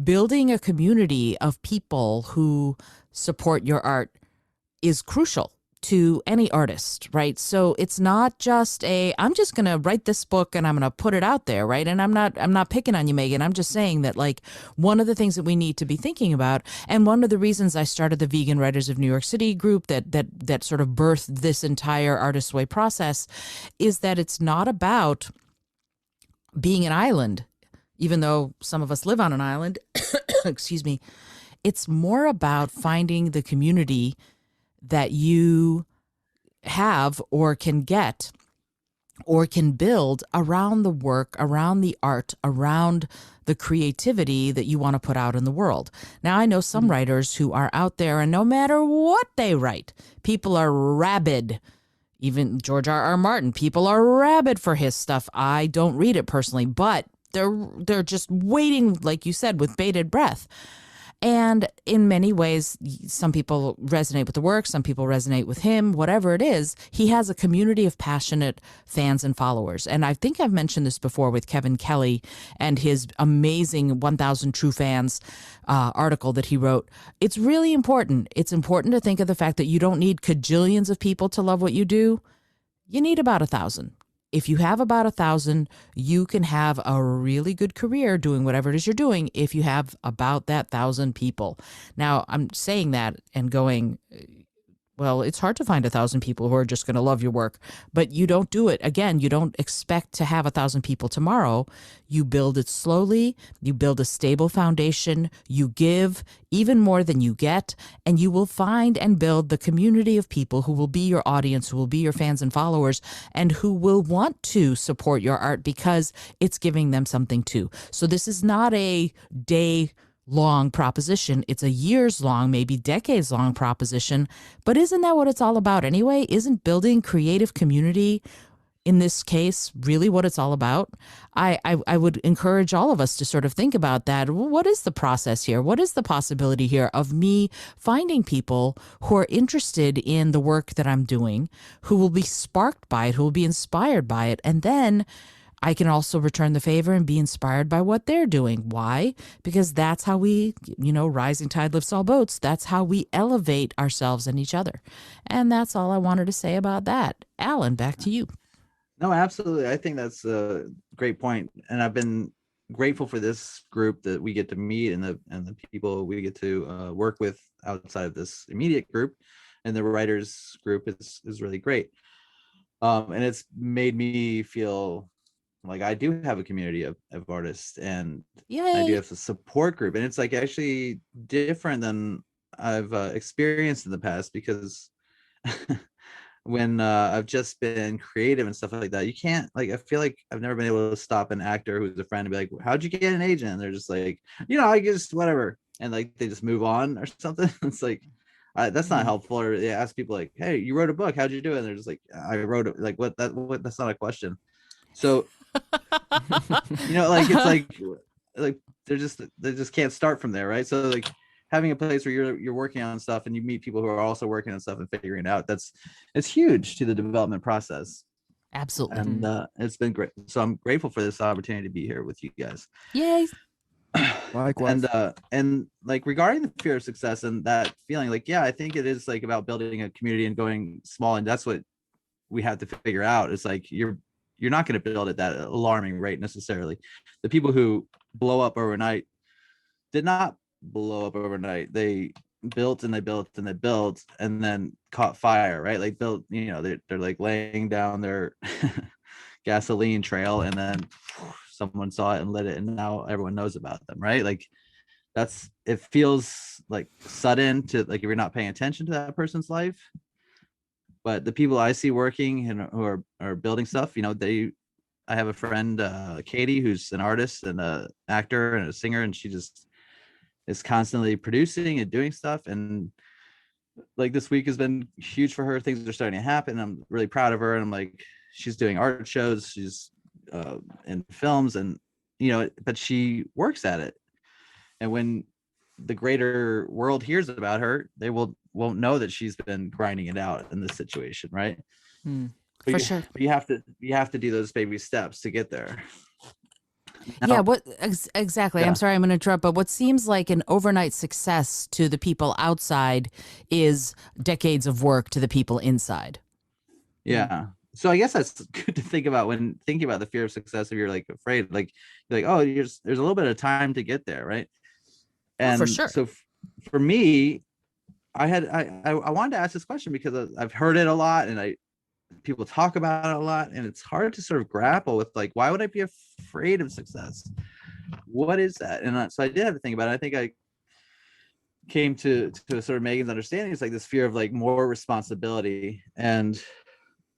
building a community of people who support your art is crucial to any artist, right? So it's not just I'm just going to write this book and I'm going to put it out there, right? And I'm not picking on you, Megan. I'm just saying that, like, one of the things that we need to be thinking about, and one of the reasons I started the Vegan Writers of New York City group that sort of birthed this entire Artist's Way process, is that it's not about being an island, even though some of us live on an island. Excuse me. It's more about finding the community that you have or can get or can build around the work, around the art, around the creativity that you want to put out in the world. Now, I know some writers who are out there, and no matter what they write, people are rabid. Even George R.R. Martin, people are rabid for his stuff. I don't read it personally, but they're just waiting, like you said, with bated breath. And in many ways, some people resonate with the work, some people resonate with him, whatever it is. He has a community of passionate fans and followers. And I think I've mentioned this before with Kevin Kelly and his amazing 1,000 True Fans article that he wrote. It's really important. It's important to think of the fact that you don't need cajillions of people to love what you do. You need about 1,000. If you have about 1,000, you can have a really good career doing whatever it is you're doing if you have about that 1,000 people. Now, I'm saying that and going, well, it's hard to find 1,000 people who are just going to love your work, but you don't do it. Again, you don't expect to have 1,000 people tomorrow. You build it slowly. You build a stable foundation. You give even more than you get, and you will find and build the community of people who will be your audience, who will be your fans and followers, and who will want to support your art because it's giving them something too. So this is not a day long proposition. It's a years long, maybe decades long proposition. But isn't that what it's all about anyway? Isn't building creative community, in this case, really what it's all about? I would encourage all of us to sort of think about that. What is the process here? What is the possibility here of me finding people who are interested in the work that I'm doing, who will be sparked by it, who will be inspired by it, and then I can also return the favor and be inspired by what they're doing. Why? Because that's how we, rising tide lifts all boats. That's how we elevate ourselves and each other. And that's all I wanted to say about that. Alan, back to you. No, absolutely. I think that's a great point. And I've been grateful for this group that we get to meet, and the people we get to work with outside of this immediate group, and the writers group is really great. And it's made me feel like I do have a community of artists, and Yay. I do have a support group, and it's like actually different than I've experienced in the past, because when I've just been creative and stuff like that, you can't, like, I feel like I've never been able to stop an actor who's a friend and be like, how'd you get an agent? And they're just like, I just whatever, and like they just move on or something. It's like that's not helpful. Or they ask people like, hey, you wrote a book, how'd you do it? And they're just like, I wrote it. Like, what, that's not a question. So like it's like they just can't start from there, right? So like having a place where you're working on stuff and you meet people who are also working on stuff and figuring it out, it's huge to the development process. Absolutely. And it's been great. So I'm grateful for this opportunity to be here with you guys. Yay. Likewise. And like regarding the fear of success and that feeling, like, yeah, I think it is like about building a community and going small, and that's what we have to figure out. It's like you're not going to build at that alarming rate necessarily. The people who blow up overnight did not blow up overnight. They built and they built and they built and then caught fire, right? Like built, they're like laying down their gasoline trail, and then someone saw it and lit it, and now everyone knows about them, right? Like it feels like sudden to, like, if you're not paying attention to that person's life. But the people I see working and who are building stuff, I have a friend, Katie, who's an artist and an actor and a singer, and she just is constantly producing and doing stuff. And like this week has been huge for her. Things are starting to happen. I'm really proud of her. And I'm like, she's doing art shows, she's in films, and but she works at it. And when the greater world hears about her, they won't know that she's been grinding it out in this situation, right? For sure. But you have to do those baby steps to get there. Now, exactly. Yeah. I'm sorry, I'm going to interrupt, but what seems like an overnight success to the people outside is decades of work to the people inside. Yeah. So I guess that's good to think about when thinking about the fear of success. If you're like afraid, like oh, there's a little bit of time to get there, right? And for sure. So for me, I wanted to ask this question because I've heard it a lot, and people talk about it a lot, and it's hard to sort of grapple with, like, why would I be afraid of success? What is that? And so I did have to think about it. I think I came to sort of Megan's understanding. It's like this fear of like more responsibility, and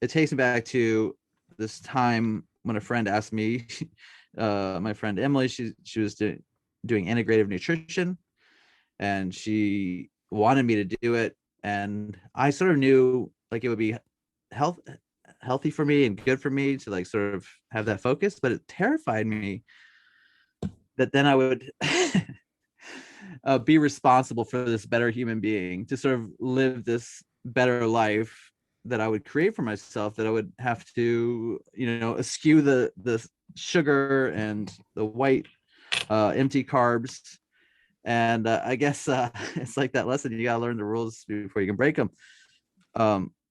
it takes me back to this time when a friend asked me, my friend Emily, she was doing integrative nutrition, and she wanted me to do it, and I sort of knew like it would be healthy for me and good for me to like sort of have that focus, but it terrified me that then I would be responsible for this better human being, to sort of live this better life that I would create for myself, that I would have to eschew the sugar and the white empty carbs. And I guess it's like that lesson, you gotta learn the rules before you can break them.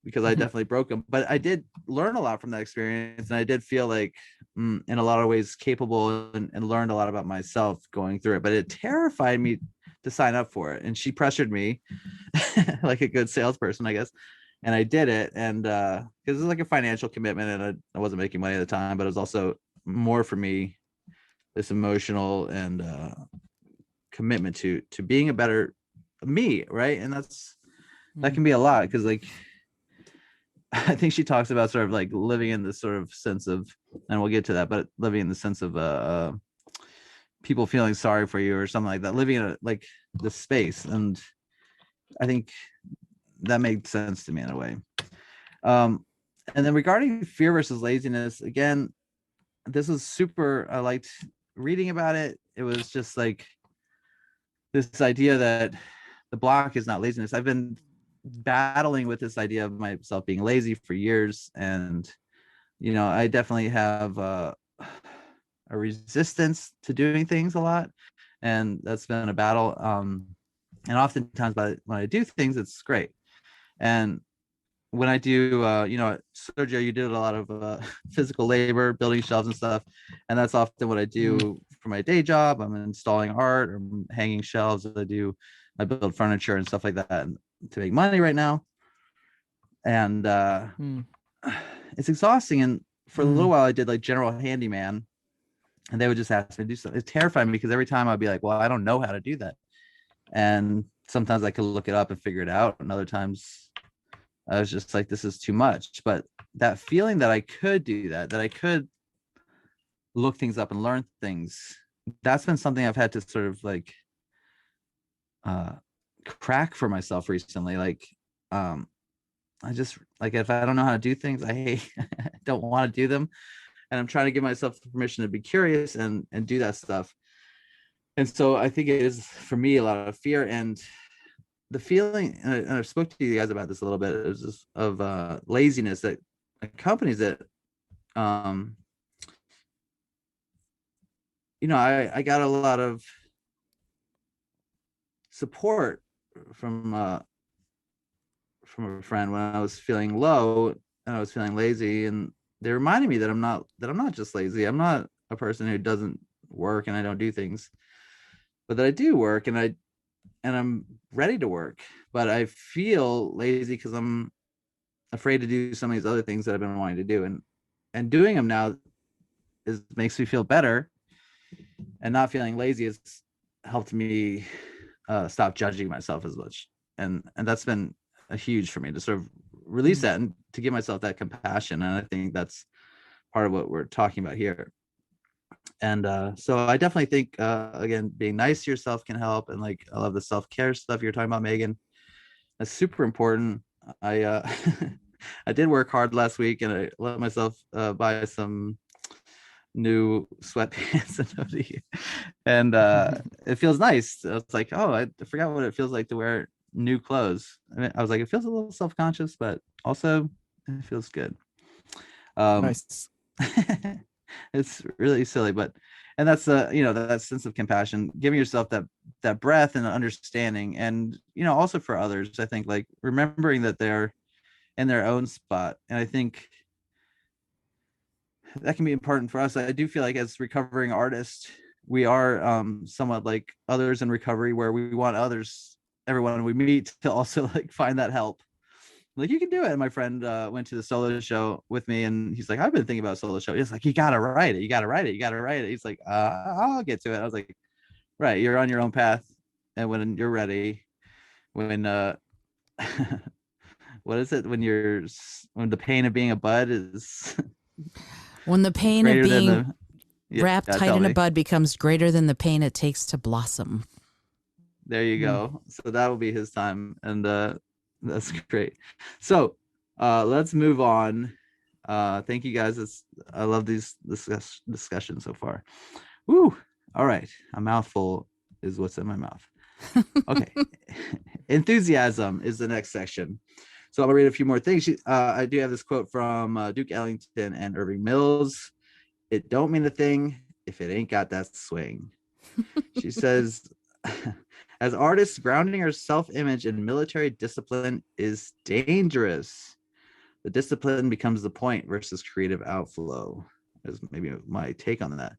Because I definitely broke them, but I did learn a lot from that experience, and I did feel like in a lot of ways capable, and learned a lot about myself going through it. But it terrified me to sign up for it, and she pressured me like a good salesperson, I guess, and I did it. And because it was like a financial commitment, and I wasn't making money at the time, but it was also more for me, this emotional and commitment to being a better me, right? And that can be a lot, because like I think she talks about sort of like living in this sort of sense of, and we'll get to that, but living in the sense of people feeling sorry for you or something like that, living in like this space. And I think that made sense to me in a way. And then regarding fear versus laziness, again, this was super, I liked reading about it. It was just like this idea that the block is not laziness. I've been battling with this idea of myself being lazy for years, and I definitely have a resistance to doing things a lot, and that's been a battle. And oftentimes when I do things, it's great. And when I do Sergio, you did a lot of physical labor, building shelves and stuff, and that's often what I do for my day job. I'm installing art or hanging shelves. I build furniture and stuff like that to make money right now. And it's exhausting. And for a little while I did like general handyman, and they would just ask me to do something. It's terrifying because every time I'd be like, well, I don't know how to do that. And sometimes I could look it up and figure it out. And other times I was just like, this is too much. But that feeling that I could do that I could look things up and learn things, that's been something I've had to sort of like crack for myself recently. Like, I just like, if I don't know how to do things, I don't want to do them. And I'm trying to give myself the permission to be curious and do that stuff. And so I think it is for me a lot of fear and the feeling, and I spoke to you guys about this a little bit, is just of laziness that accompanies it. You know, I got a lot of support from a friend when I was feeling low and I was feeling lazy, and they reminded me that I'm not just lazy. I'm not a person who doesn't work and I don't do things, but that I do work and I'm ready to work, but I feel lazy because I'm afraid to do some of these other things that I've been wanting to do, and doing them now makes me feel better, and not feeling lazy has helped me stop judging myself as much, and that's been a huge for me to sort of release that and to give myself that compassion. And I think that's part of what we're talking about here. And so I definitely think again, being nice to yourself can help. And like, I love the self-care stuff you're talking about, Megan. That's super important. I I did work hard last week, and I let myself buy some new sweatpants and hoodie, and it feels nice. I was like, oh, I forgot what it feels like to wear new clothes. I mean, I was like, it feels a little self-conscious, but also it feels good. Nice. It's really silly, but and that's you know, that sense of compassion, giving yourself that breath and understanding, and you know, also for others, I think, like remembering that they're in their own spot. And I think that can be important for us. I do feel like as recovering artists, we are somewhat like others in recovery, where we want everyone we meet to also like find that help. Like, you can do it. And my friend went to the solo show with me, and he's like, I've been thinking about a solo show. He's like, you gotta write it. You gotta write it. You gotta write it. He's like, I'll get to it. I was like, right, you're on your own path, and when you're ready, when what is it, when the pain of being a bud is when the pain of being yeah, wrapped tight in a bud becomes greater than the pain it takes to blossom. There you go. So that will be his time, and that's great. So let's move on. Thank you guys. I love these discussions so far. Woo. All right, a mouthful is what's in my mouth. Okay. Enthusiasm is the next section. So I'm gonna read a few more things. I do have this quote from Duke Ellington and Irving Mills. It don't mean a thing if it ain't got that swing. She says, as artists, grounding our self-image in military discipline is dangerous. The discipline becomes the point versus creative outflow, is maybe my take on that.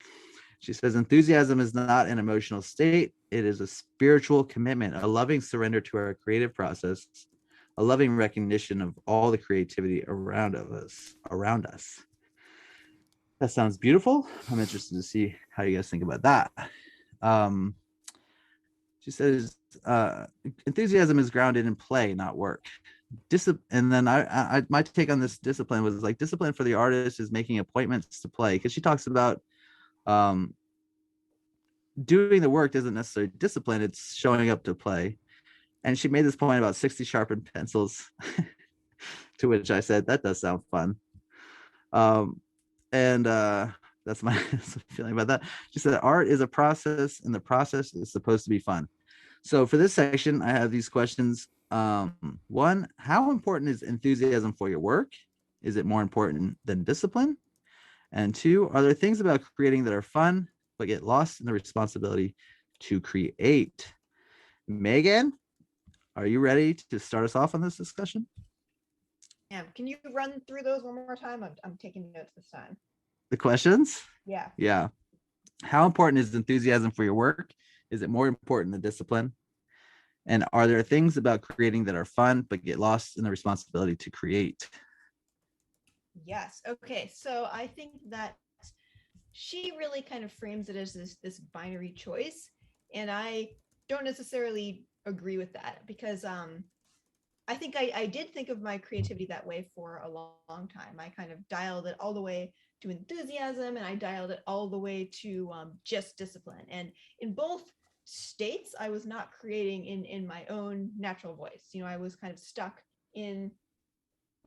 She says, enthusiasm is not an emotional state. It is a spiritual commitment, a loving surrender to our creative process, a loving recognition of all the creativity around us. That sounds beautiful. I'm interested to see how you guys think about that. She says, enthusiasm is grounded in play, not work. And then I my take on this discipline was like, discipline for the artist is making appointments to play, because she talks about doing the work isn't necessarily discipline, it's showing up to play. And she made this point about 60 sharpened pencils, to which I said, that does sound fun. And that's my feeling about that. She said, art is a process, and the process is supposed to be fun. So for this section, I have these questions. One, how important is enthusiasm for your work? Is it more important than discipline? And two, are there things about creating that are fun, but get lost in the responsibility to create? Megan, are you ready to start us off on this discussion? Yeah, can you run through those one more time? I'm taking notes this time. The questions? Yeah. Yeah. How important is enthusiasm for your work? Is it more important than discipline? And are there things about creating that are fun, but get lost in the responsibility to create? Yes. Okay. So I think that she really kind of frames it as this binary choice, and I don't necessarily agree with that because I think I did think of my creativity that way for a long time. I kind of dialed it all the way to enthusiasm, and I dialed it all the way to just discipline. And in both states, I was not creating in my own natural voice. You know, I was kind of stuck in,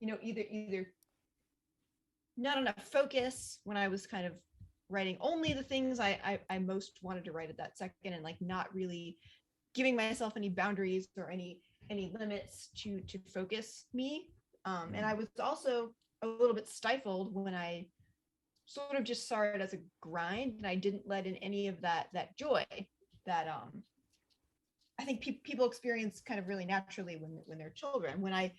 you know, either not enough focus when I was kind of writing only the things I most wanted to write at that second, and like not really giving myself any boundaries or any limits to focus me. And I was also a little bit stifled when I sort of just saw it as a grind, and I didn't let in any of that joy that I think people experience kind of really naturally when they're children. When I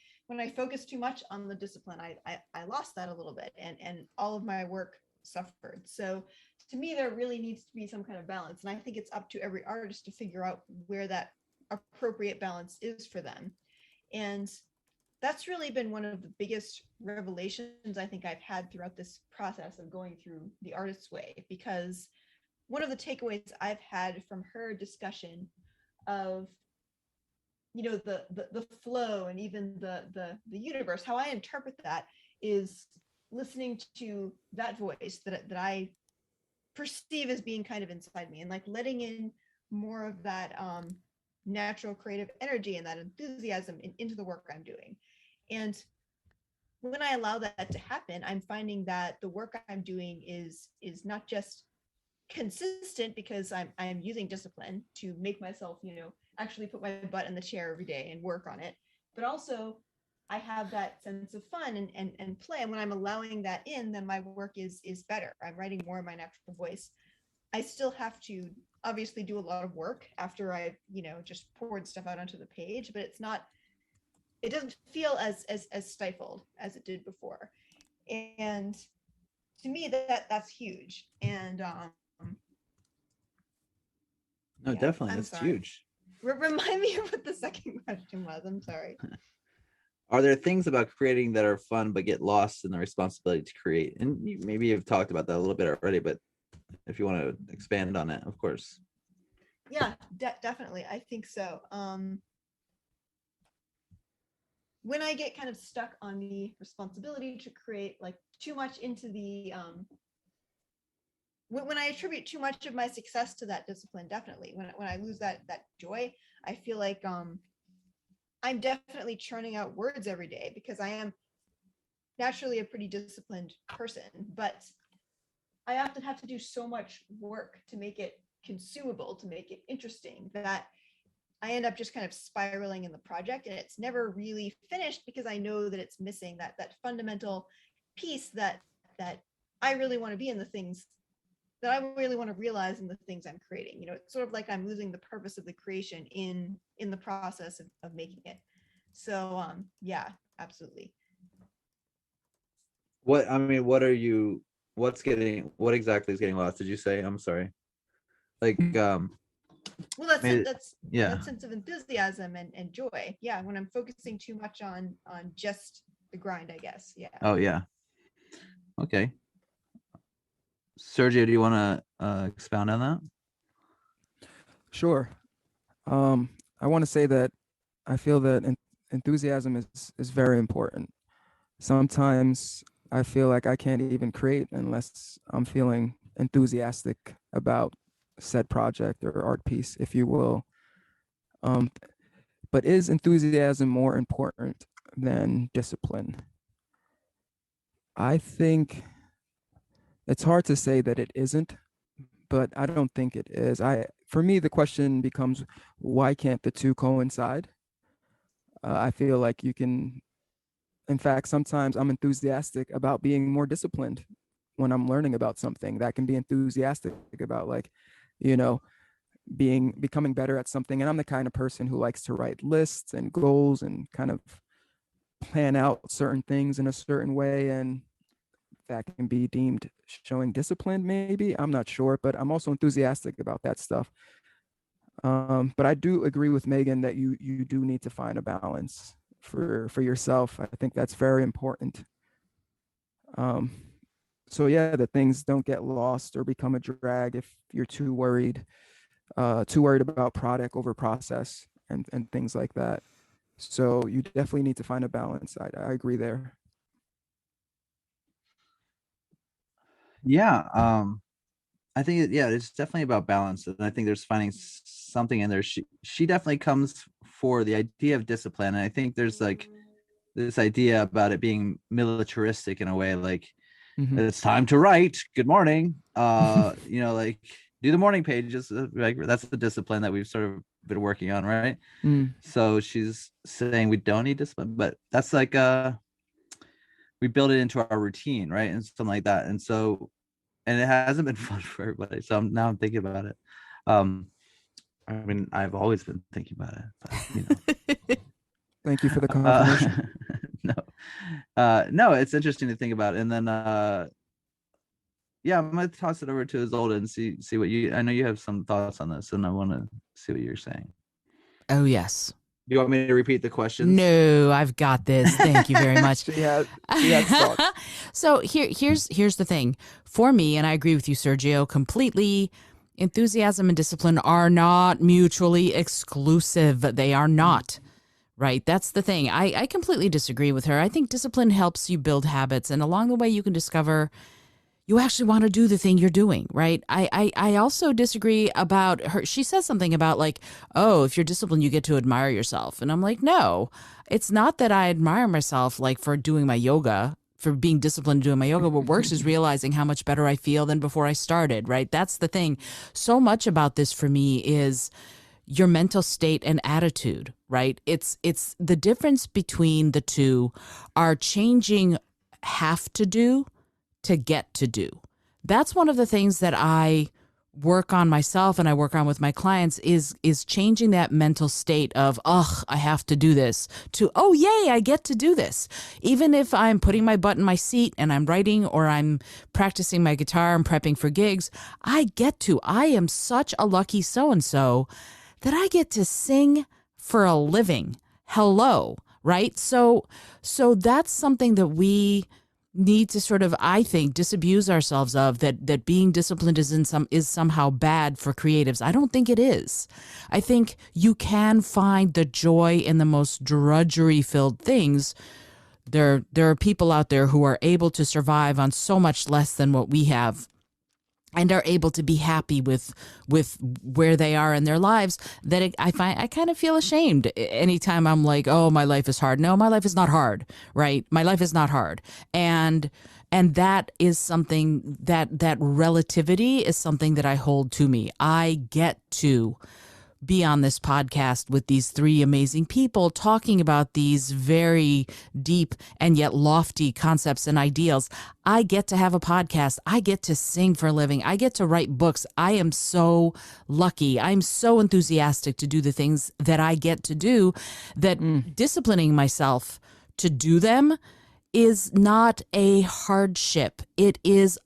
focused too much on the discipline, I lost that a little bit, and all of my work suffered. So to me, there really needs to be some kind of balance, and I think it's up to every artist to figure out where that appropriate balance is for them. And that's really been one of the biggest revelations I think I've had throughout this process of going through the artist's way, because one of the takeaways I've had from her discussion of, you know, the flow and even the universe, how I interpret that is listening to that voice that I perceive as being kind of inside me, and like letting in more of that natural creative energy and that enthusiasm into the work I'm doing. And when I allow that to happen, I'm finding that the work I'm doing is not just consistent because I'm using discipline to make myself, you know, actually put my butt in the chair every day and work on it, but also I have that sense of fun and play. And when I'm allowing that in, then my work is better. I'm writing more in my natural voice. I still have to obviously do a lot of work after I, you know, just poured stuff out onto the page, but it doesn't feel as stifled as it did before. And to me that's huge. And No, yeah, definitely, I'm that's sorry. huge. Remind me of what the second question was. I'm sorry. Are there things about creating that are fun but get lost in the responsibility to create? And maybe you've talked about that a little bit already, but if you want to expand on it, of course. Yeah, definitely. I think so. When I get kind of stuck on the responsibility to create, like too much into the when I attribute too much of my success to that discipline, definitely. When I lose that joy, I feel like I'm definitely churning out words every day because I am naturally a pretty disciplined person, but I often have to do so much work to make it consumable, to make it interesting, that I end up just kind of spiraling in the project, and it's never really finished because I know that it's missing that fundamental piece that I really want to be in the things that I really want to realize in the things I'm creating. You know, it's sort of like I'm losing the purpose of the creation in the process of making it. So yeah, absolutely. What exactly is getting lost? Did you say? I'm sorry. Like Well, that's yeah. that sense of enthusiasm and joy. Yeah, when I'm focusing too much on just the grind, I guess. Yeah. Oh yeah. Okay. Sergio, do you want to expound on that? Sure. I want to say that I feel that enthusiasm is very important. Sometimes I feel like I can't even create unless I'm feeling enthusiastic about said project or art piece, if you will. But is enthusiasm more important than discipline? I think it's hard to say that it isn't, but I don't think it is. For me, the question becomes, why can't the two coincide? I feel like you can, in fact, sometimes I'm enthusiastic about being more disciplined when I'm learning about something. That can be enthusiastic about, like, you know, becoming better at something. And I'm the kind of person who likes to write lists and goals and kind of plan out certain things in a certain way. And that can be deemed showing discipline, maybe. I'm not sure, but I'm also enthusiastic about that stuff. But I do agree with Megan that you do need to find a balance for yourself. I think that's very important. Um, so yeah, that things don't get lost or become a drag if you're too worried about product over process and things like that. So you definitely need to find a balance. I agree there. Yeah. I think yeah, it's definitely about balance, and I think there's finding something in there. She definitely comes for the idea of discipline, and I think there's like this idea about it being militaristic in a way, like Mm-hmm. it's time to write. Good morning. Like do the morning pages. Like that's the discipline that we've sort of been working on, right? Mm. So she's saying we don't need discipline, but that's like we build it into our routine, right? And something like that. And so, and it hasn't been fun for everybody. So now I'm thinking about it. I mean, I've always been thinking about it, but Thank you for the confirmation. no, it's interesting to think about. And then, yeah, I'm gonna toss it over to Isolde and see what you. I know you have some thoughts on this, and I want to see what you're saying. Oh, yes. Do you want me to repeat the questions? No, I've got this. Thank you very much. She had thoughts. So here's the thing. For me, and I agree with you, Sergio, completely, enthusiasm and discipline are not mutually exclusive. They are not. Right. That's the thing. I completely disagree with her. I think discipline helps you build habits, and along the way you can discover you actually want to do the thing you're doing, right? I also disagree about her. She says something about like, oh, if you're disciplined, you get to admire yourself. And I'm like, no, it's not that I admire myself like for doing my yoga, for being disciplined doing my yoga. What works is realizing how much better I feel than before I started, right? That's the thing. So much about this for me is your mental state and attitude, right? It's the difference between the two are changing have to do to get to do. That's one of the things that I work on myself and I work on with my clients is changing that mental state of, ugh, I have to do this, to, oh, yay, I get to do this. Even if I'm putting my butt in my seat and I'm writing or I'm practicing my guitar and prepping for gigs, I am such a lucky so-and-so that I get to sing for a living. Hello, right? So that's something that we need to sort of, I think, disabuse ourselves of, that being disciplined is somehow bad for creatives. I don't think it is. I think you can find the joy in the most drudgery filled things. There are people out there who are able to survive on so much less than what we have and are able to be happy with where they are in their lives, that I kind of feel ashamed anytime I'm like, oh, my life is hard. No, my life is not hard, right? My life is not hard. And that is something that relativity is something that I hold to me. I get to be on this podcast with these three amazing people talking about these very deep and yet lofty concepts and ideals. I get to have a podcast. I get to sing for a living. I get to write books. I am so lucky. I'm so enthusiastic to do the things that I get to do, that disciplining myself to do them is not a hardship. It is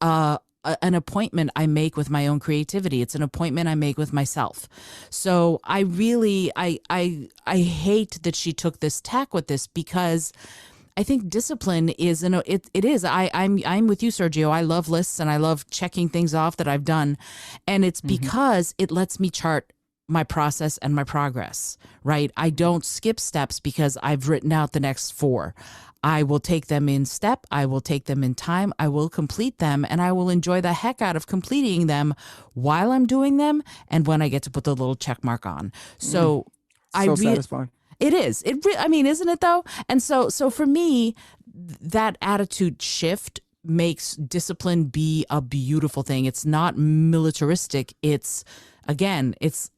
an appointment I make with my own creativity. It's an appointment I make with myself. So I really, I hate that she took this tack with this, because I think discipline is, it is. I'm with you, Sergio. I love lists and I love checking things off that I've done. And it's because it lets me chart my process and my progress, right? I don't skip steps because I've written out the next 4. I will take them in step. I will take them in time. I will complete them, and I will enjoy the heck out of completing them while I'm doing them and when I get to put the little check mark on. So Satisfying. It is. I mean, isn't it though? And so for me, that attitude shift makes discipline be a beautiful thing. It's not militaristic. It's, again, it's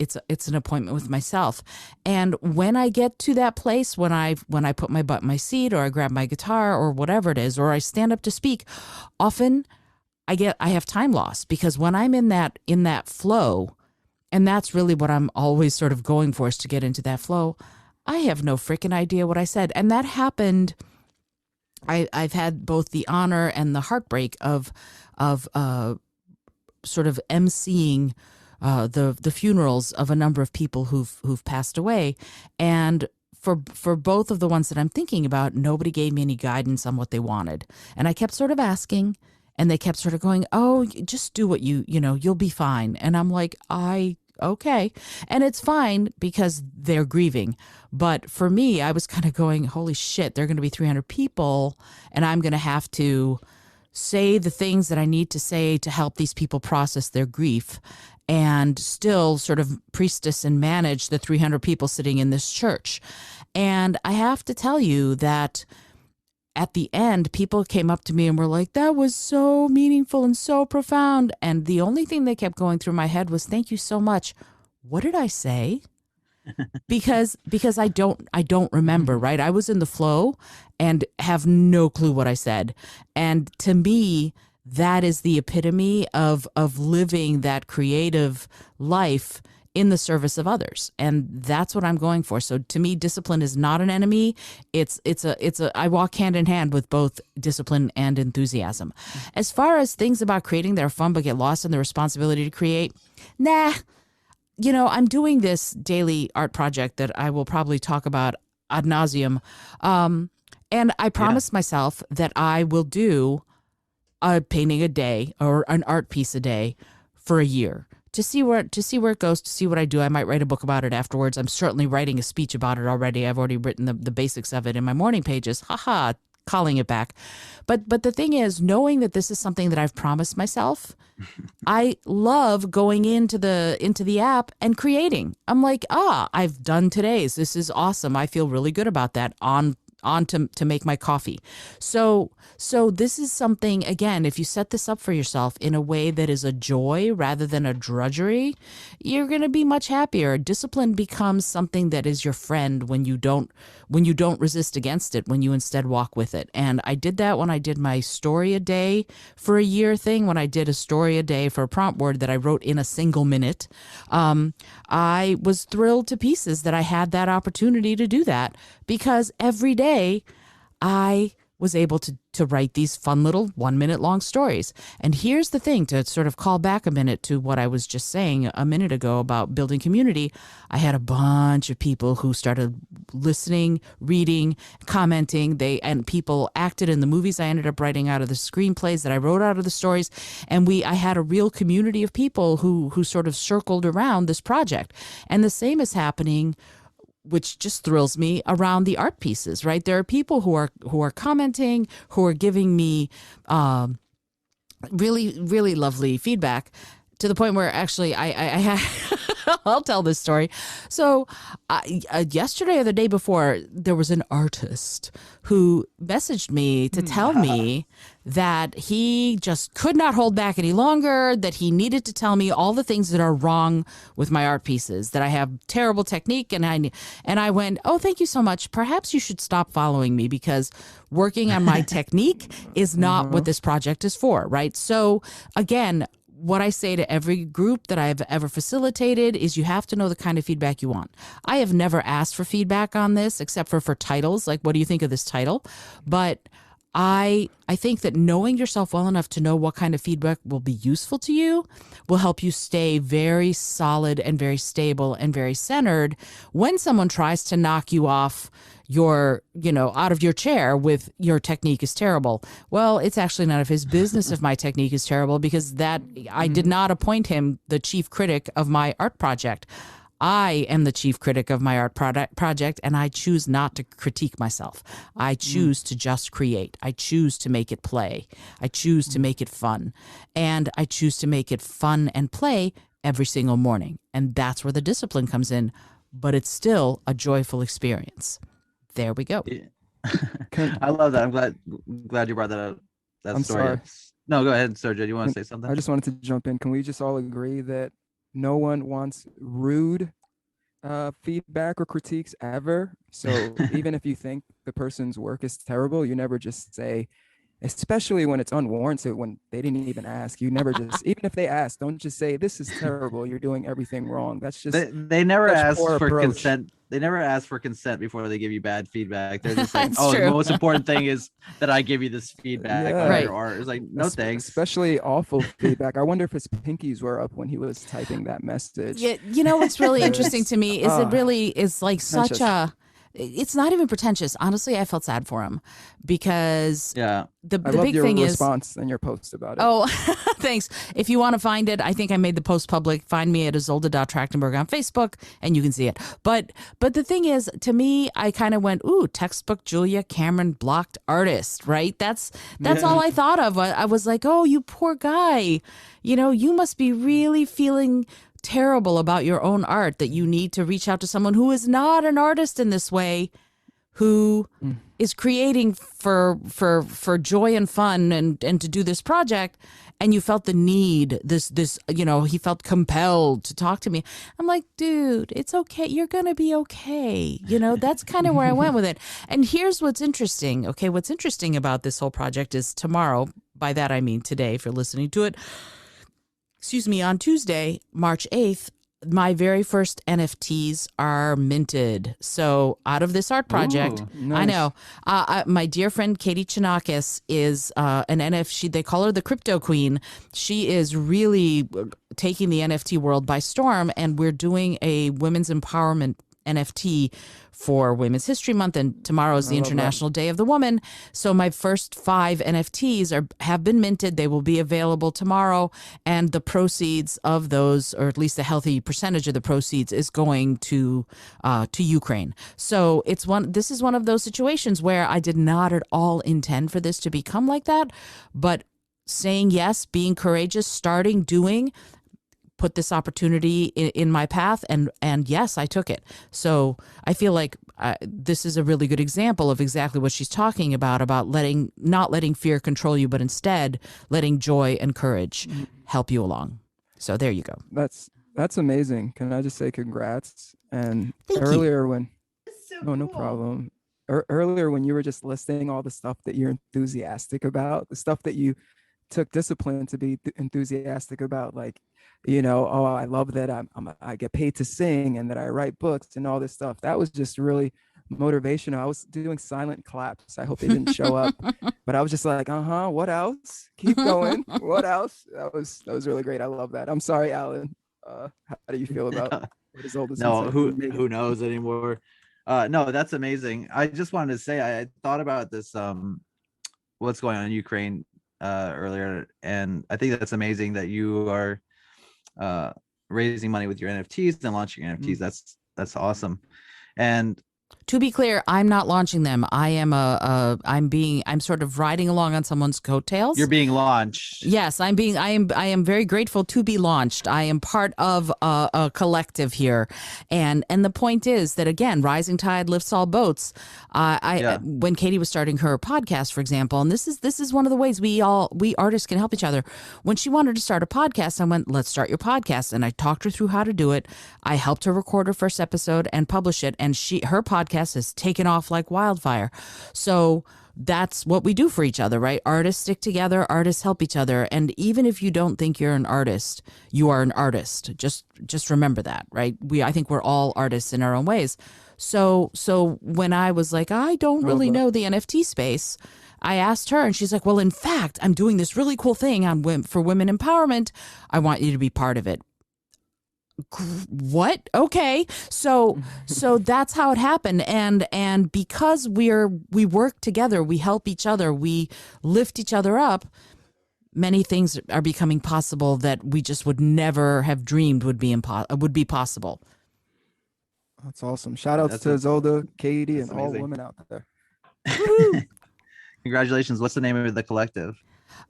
an appointment with myself. And when I get to that place, when I put my butt in my seat, or I grab my guitar, or whatever it is, or I stand up to speak, often I have time loss, because when I'm in that flow, and that's really what I'm always sort of going for, is to get into that flow, I have no freaking idea what I said. And that happened. I've had both the honor and the heartbreak of sort of emceeing the funerals of a number of people who've passed away, and for both of the ones that I'm thinking about, nobody gave me any guidance on what they wanted. And I kept sort of asking, and they kept sort of going, "Oh, just do what you'll be fine." And I'm like, okay. And it's fine because they're grieving. But for me, I was kind of going, holy shit, there are going to be 300 people, and I'm going to have to say the things that I need to say to help these people process their grief, and still sort of priestess and manage the 300 people sitting in this church. And I have to tell you that at the end, people came up to me and were like, that was so meaningful and so profound. And the only thing that kept going through my head was, thank you so much. What did I say? Because I don't remember, right? I was in the flow and have no clue what I said. And to me, that is the epitome of living that creative life in the service of others. And that's what I'm going for. So to me, discipline is not an enemy. I walk hand in hand with both discipline and enthusiasm. As far as things about creating that are fun but get lost in the responsibility to create, nah. I'm doing this daily art project that I will probably talk about ad nauseum. And I promised myself that I will do a painting a day or an art piece a day for a year to see where it goes, to see what I do. I might write a book about it afterwards. I'm certainly writing a speech about it already. I've already written the basics of it in my morning pages. Haha, calling it back. But the thing is, knowing that this is something that I've promised myself, I love going into the app and creating. I'm like, I've done today's. This is awesome. I feel really good about that on to make my coffee. So this is something, again, if you set this up for yourself in a way that is a joy rather than a drudgery, you're going to be much happier. Discipline becomes something that is your friend when you don't resist against it, when you instead walk with it. And I did that when I did my story a day for a year thing, when I did a story a day for a prompt word that I wrote in a single minute. I was thrilled to pieces that I had that opportunity to do that, because every day I was able to write these fun little 1 minute long stories. And here's the thing, to sort of call back a minute to what I was just saying a minute ago about building community. I had a bunch of people who started listening, reading, commenting. And people acted in the movies I ended up writing out of the screenplays that I wrote out of the stories. And I had a real community of people who sort of circled around this project. And the same is happening, which just thrills me, around the art pieces, right? There are people who are commenting, who are giving me really, really lovely feedback, to the point where actually I had, I'll tell this story. So yesterday or the day before, there was an artist who messaged me to tell me that he just could not hold back any longer, that he needed to tell me all the things that are wrong with my art pieces, that I have terrible technique. And I went, oh, thank you so much. Perhaps you should stop following me, because working on my technique is not what this project is for, right? So again, what I say to every group that I've ever facilitated is, you have to know the kind of feedback you want. I have never asked for feedback on this, except for titles, like, what do you think of this title? But I think that knowing yourself well enough to know what kind of feedback will be useful to you will help you stay very solid and very stable and very centered when someone tries to knock you off out of your chair with, your technique is terrible. Well, it's actually none of his business if my technique is terrible, because I did not appoint him the chief critic of my art project. I am the chief critic of my art project, and I choose not to critique myself. I choose to just create. I choose to make it play. I choose to make it fun. And I choose to make it fun and play every single morning. And that's where the discipline comes in. But it's still a joyful experience. There we go. Yeah. I love that. I'm glad you brought that up. I'm story. sorry. No, go ahead, Sergio. Do you want to say something? I just wanted to jump in. Can we just all agree that no one wants rude feedback or critiques ever? So even if you think the person's work is terrible, you never just say, especially when it's unwarranted, when they didn't even ask. You never just, even if they ask, don't just say, this is terrible, you're doing everything wrong. That's just, they never ask for approach. consent. They never ask for consent before they give you bad feedback. They're just like, That's true. The most important thing is that I give you this feedback on Right. your art. It's like, no thanks. Especially awful feedback. I wonder if his pinkies were up when he was typing that message. Yeah, what's really interesting to me is it really is like Not such a, it's not even pretentious. Honestly, I felt sad for him because Yeah. the I loved big your thing is, response and your post about it. oh, thanks. If you want to find it, I think I made the post public. Find me at Isolde.Trachtenberg on Facebook and you can see it. But the thing is, to me, I kind of went, ooh, textbook Julia Cameron blocked artist, right? That's all I thought of. I was like, oh, you poor guy. You know, you must be really feeling terrible about your own art that you need to reach out to someone who is not an artist in this way, who is creating for joy and fun and to do this project, and you felt the need, this you know, he felt compelled to talk to me. I'm like, dude, it's okay, you're gonna be okay. You know, that's kind of where I went with it. And here's what's interesting. Okay, what's interesting about this whole project is tomorrow, by that I mean today, if you're listening to it, excuse me, on Tuesday, March 8th, my very first NFTs are minted. So out of this art project, Ooh, I nice. know, my dear friend Katie Chinakis is an NFT. They call her the crypto queen. She is really taking the NFT world by storm, and we're doing a women's empowerment NFT for Women's History Month, and tomorrow is the I love that. International Day of the Woman. So my first 5 NFTs have been minted. They will be available tomorrow, and the proceeds of those, or at least a healthy percentage of the proceeds, is going to Ukraine. So this is one of those situations where I did not at all intend for this to become like that, but saying yes, being courageous, starting doing, put this opportunity in my path, and yes, I took it. So I feel like this is a really good example of exactly what she's talking about not letting fear control you, but instead letting joy and courage help you along. So there you go. That's amazing. Can I just say congrats? And Thank you. earlier when That's so no cool. problem. Earlier when you were just listing all the stuff that you're enthusiastic about, the stuff that you took discipline to be enthusiastic about, like, you know, oh, I love that I get paid to sing and that I write books and all this stuff. That was just really motivational. I was doing silent claps. I hope they didn't show up, but I was just like, what else? Keep going. What else? That was really great. I love that. I'm sorry, Alan. How do you feel about what is older? No, who knows anymore? No, that's amazing. I just wanted to say I thought about this what's going on in Ukraine earlier, and I think that's amazing that you are raising money with your NFTs and launching NFTs. That's awesome. And to be clear, I'm not launching them. I'm sort of riding along on someone's coattails. you're being launched. Yes, I am very grateful to be launched. I am part of a collective here, and the point is that, again, rising tide lifts all boats. When Katie was starting her podcast, for example, and this is one of the ways we artists can help each other. When she wanted to start a podcast, I went, let's start your podcast, and I talked her through how to do it. I helped her record her first episode and publish it, and her podcast has taken off like wildfire. So that's what we do for each other, right? Artists stick together, artists help each other. And even if you don't think you're an artist, you are an artist. Just remember that, right? I think we're all artists in our own ways. So when I was like, I don't really know the NFT space, I asked her, and she's like, well, in fact, I'm doing this really cool thing for women empowerment. I want you to be part of it. What? Okay. So that's how it happened. And because we work together, we help each other, we lift each other up, many things are becoming possible that we just would never have dreamed would be possible. That's awesome. Shout outs to Isolde, Katie, and all amazing. women out there. Congratulations. What's the name of the collective?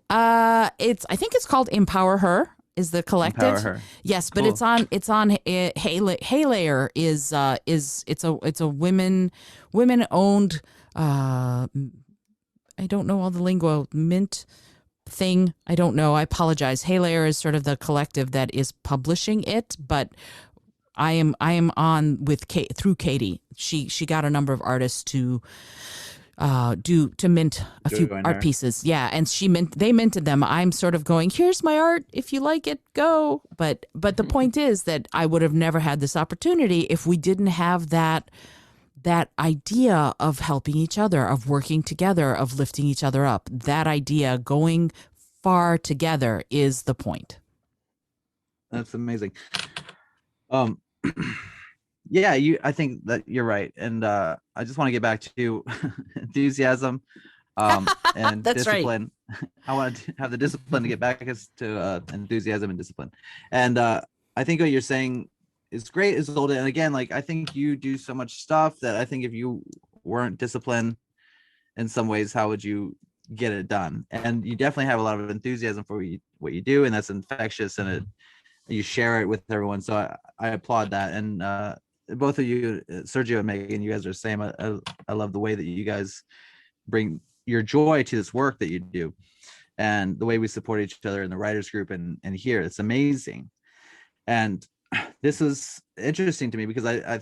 I think it's called Empower Her. Is the collective? Empower Her. Yes, but Cool. it's on Haylayer is it's a women owned I don't know all the lingo, mint thing. I don't know. I apologize. Haylayer is sort of the collective that is publishing it, but I am on with through Katie. She got a number of artists to mint a few art pieces. Yeah, and they minted them. I'm sort of going, here's my art, if you like it, go. But the point is that I would have never had this opportunity if we didn't have that idea of helping each other, of working together, of lifting each other up. That idea, going far together, is the point. That's amazing. yeah, I think that you're right. And I just want to get back to enthusiasm and That's right. discipline. I want to have the discipline to get back us to enthusiasm and discipline. And I think what you're saying is great, Isolde. And again, like I think you do so much stuff that I think if you weren't disciplined in some ways, how would you get it done? And you definitely have a lot of enthusiasm for what you do, and that's infectious, and you share it with everyone. So I applaud that. And both of you, Sergio and Megan, you guys are the same. I love the way that you guys bring your joy to this work that you do, and the way we support each other in the writers group and here. It's amazing. And this is interesting to me because I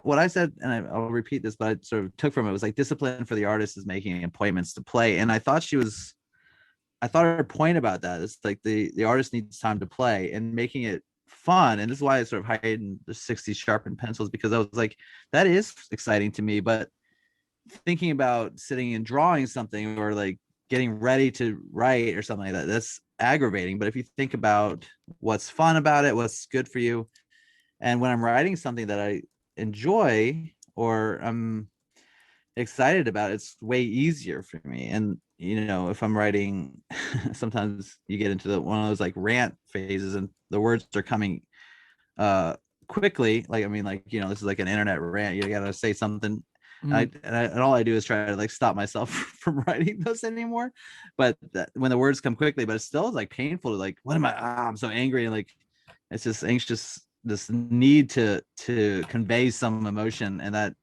what I said, and I'll repeat this, but I sort of took from it was like discipline for the artist is making appointments to play. And I thought her point about that is like the artist needs time to play and making it fun. And this is why I sort of hide in the 60s sharpened pencils, because I was like, that is exciting to me. But thinking about sitting and drawing something or like getting ready to write or something like that, that's aggravating. But if you think about what's fun about it, what's good for you, and when I'm writing something that I enjoy or I'm excited about, it's way easier for me. And if I'm writing, sometimes you get into one of those like rant phases and the words are coming quickly. Like, I mean, like, this is like an internet rant. You gotta say something. And all I do is try to like stop myself from writing those anymore. But when the words come quickly, but it's still like painful to like, what am I? I'm so angry. And like, it's just anxious, this need to convey some emotion, and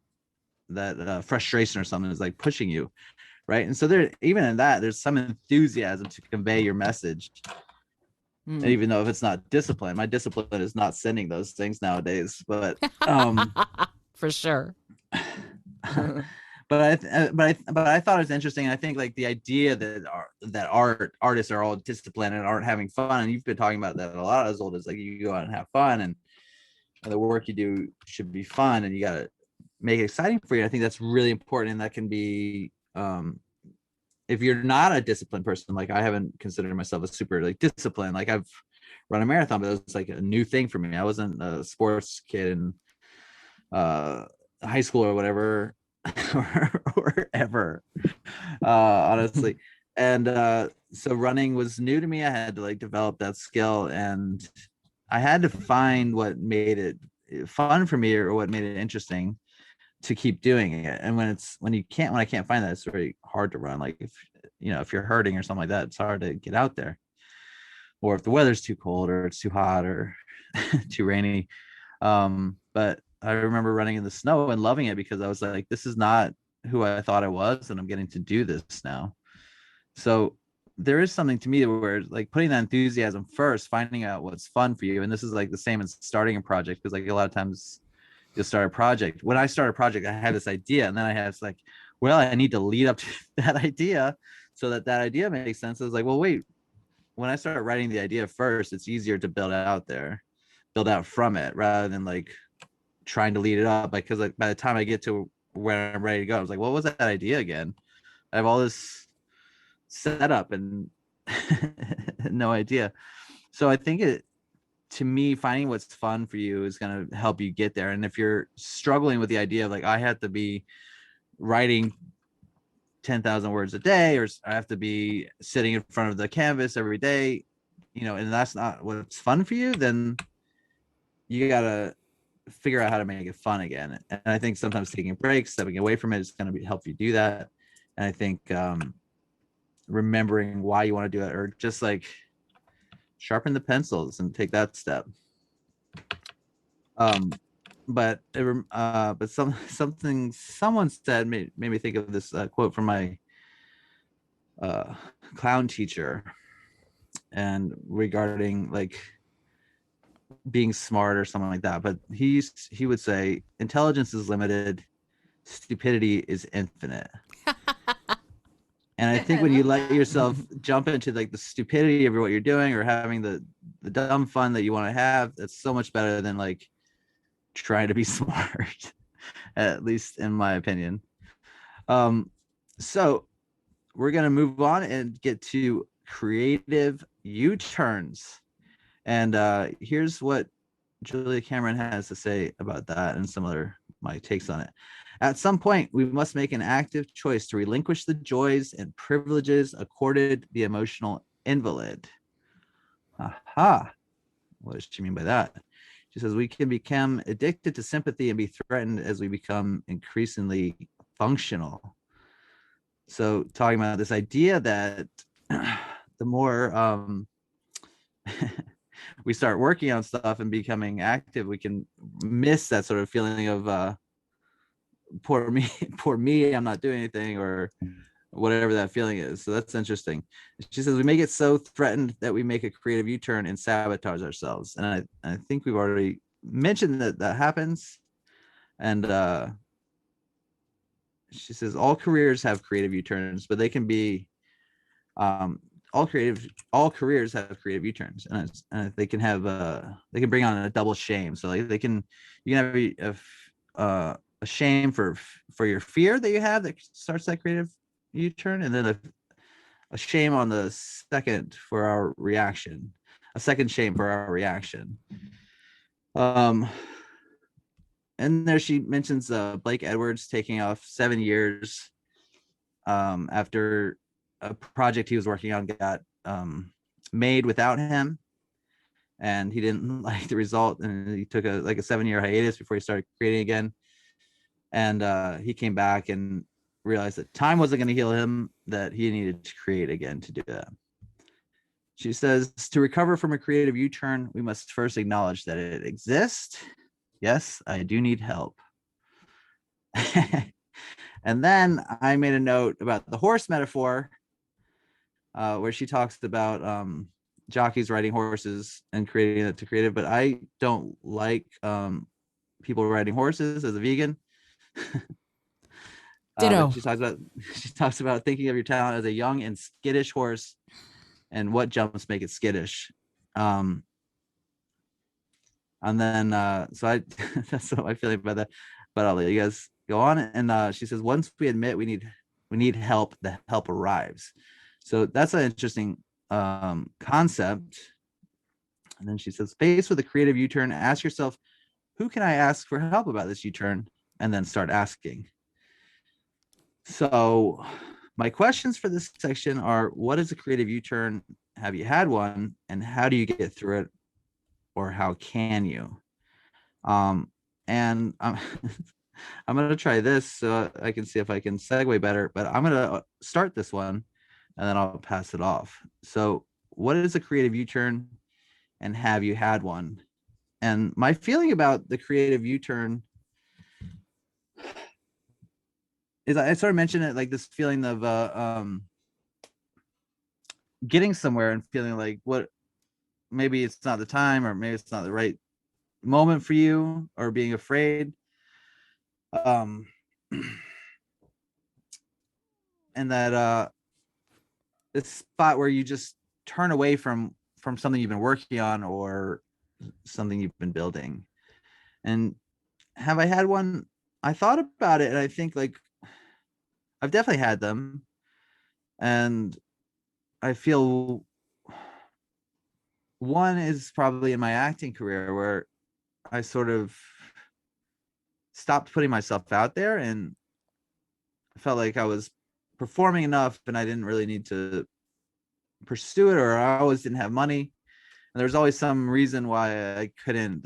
that frustration or something is like pushing you, right? And so there, even in that, there's some enthusiasm to convey your message. And even though if it's not discipline, my discipline is not sending those things nowadays, but for sure. but I thought it was interesting. I think like the idea that artists are all disciplined and aren't having fun, and you've been talking about that a lot as old as like you go out and have fun, and the work you do should be fun, and you got to make it exciting for you. I think that's really important, and that can be if you're not a disciplined person, like I haven't considered myself a super like disciplined. Like I've run a marathon, but it was like a new thing for me. I wasn't a sports kid in high school or whatever or ever, honestly. And so running was new to me. I had to like develop that skill, and I had to find what made it fun for me or what made it interesting to keep doing it. And when I can't find that, it's very hard to run. Like if you're hurting or something like that, it's hard to get out there. Or if the weather's too cold or it's too hot or too rainy. But I remember running in the snow and loving it because I was like, this is not who I thought I was, and I'm getting to do this now. So there is something to me where like putting that enthusiasm first, finding out what's fun for you. And this is like the same as starting a project, because like a lot of times you'll start a project. When I start a project, I have this idea, and then I have this like, well, I need to lead up to that idea so that idea makes sense. I was like, well, wait, when I start writing the idea first, it's easier to build out from it rather than like trying to lead it up. Because like by the time I get to where I'm ready to go, I was like, what was that idea again? I have all this setup and no idea. So I think to me, finding what's fun for you is going to help you get there. And if you're struggling with the idea of like, I have to be writing 10,000 words a day, or I have to be sitting in front of the canvas every day, and that's not what's fun for you, then you got to figure out how to make it fun again. And I think sometimes taking breaks, stepping away from it is going to help you do that. And I think remembering why you want to do it, or just like sharpen the pencils and take that step. But something someone said made me think of this quote from my clown teacher, and regarding like being smart or something like that. But he would say, intelligence is limited, stupidity is infinite. And I think when you let yourself jump into like the stupidity of what you're doing, or having the dumb fun that you want to have, that's so much better than like trying to be smart, at least in my opinion. So we're going to move on and get to creative U-turns. And here's what Julia Cameron has to say about that and similar my takes on it. At some point, we must make an active choice to relinquish the joys and privileges accorded the emotional invalid. Aha. What does she mean by that? She says we can become addicted to sympathy and be threatened as we become increasingly functional. So talking about this idea that the more we start working on stuff and becoming active, we can miss that sort of feeling of poor me, I'm not doing anything, or whatever that feeling is. So that's interesting. She says we may get so threatened that we make a creative U-turn and sabotage ourselves. And I think we've already mentioned that happens. And she says all careers have creative U-turns, but they can be all careers have creative U-turns, and they can have they can bring on a double shame. So like you can have a shame for your fear that you have that starts that creative U-turn, and then a shame on the second for our reaction, a second shame for our reaction. And there she mentions Blake Edwards taking off 7 years after a project he was working on got made without him, and he didn't like the result, and he took a 7-year hiatus before he started creating again. And he came back and realized that time wasn't going to heal him, that he needed to create again to do that. She says, to recover from a creative U-turn, we must first acknowledge that it exists. Yes, I do need help. And then I made a note about the horse metaphor, where she talks about jockeys riding horses and creating it to creative, but I don't like people riding horses as a vegan. Ditto. She talks about thinking of your talent as a young and skittish horse, and what jumps make it skittish. And then so I that's what my feeling about that. But I'll let you guys go on. And she says, once we admit we need help, the help arrives. So that's an interesting concept. And then she says, faced with a creative U-turn, ask yourself, who can I ask for help about this U-turn? And then start asking. So my questions for this section are, what is a creative U-turn? Have you had one? And how do you get through it? Or how can you? And I'm I'm going to try this so I can see if I can segue better, but I'm going to start this one and then I'll pass it off. So what is a creative U-turn, and have you had one? And my feeling about the creative U-turn is I sort of mentioned it like this feeling of getting somewhere and feeling like what maybe it's not the time, or maybe it's not the right moment for you, or being afraid. And that this spot where you just turn away from something you've been working on or something you've been building. And have I had one? I thought about it, and I think like I've definitely had them. And I feel one is probably in my acting career, where I sort of stopped putting myself out there, and I felt like I was performing enough and I didn't really need to pursue it, or I always didn't have money. And there's always some reason why I couldn't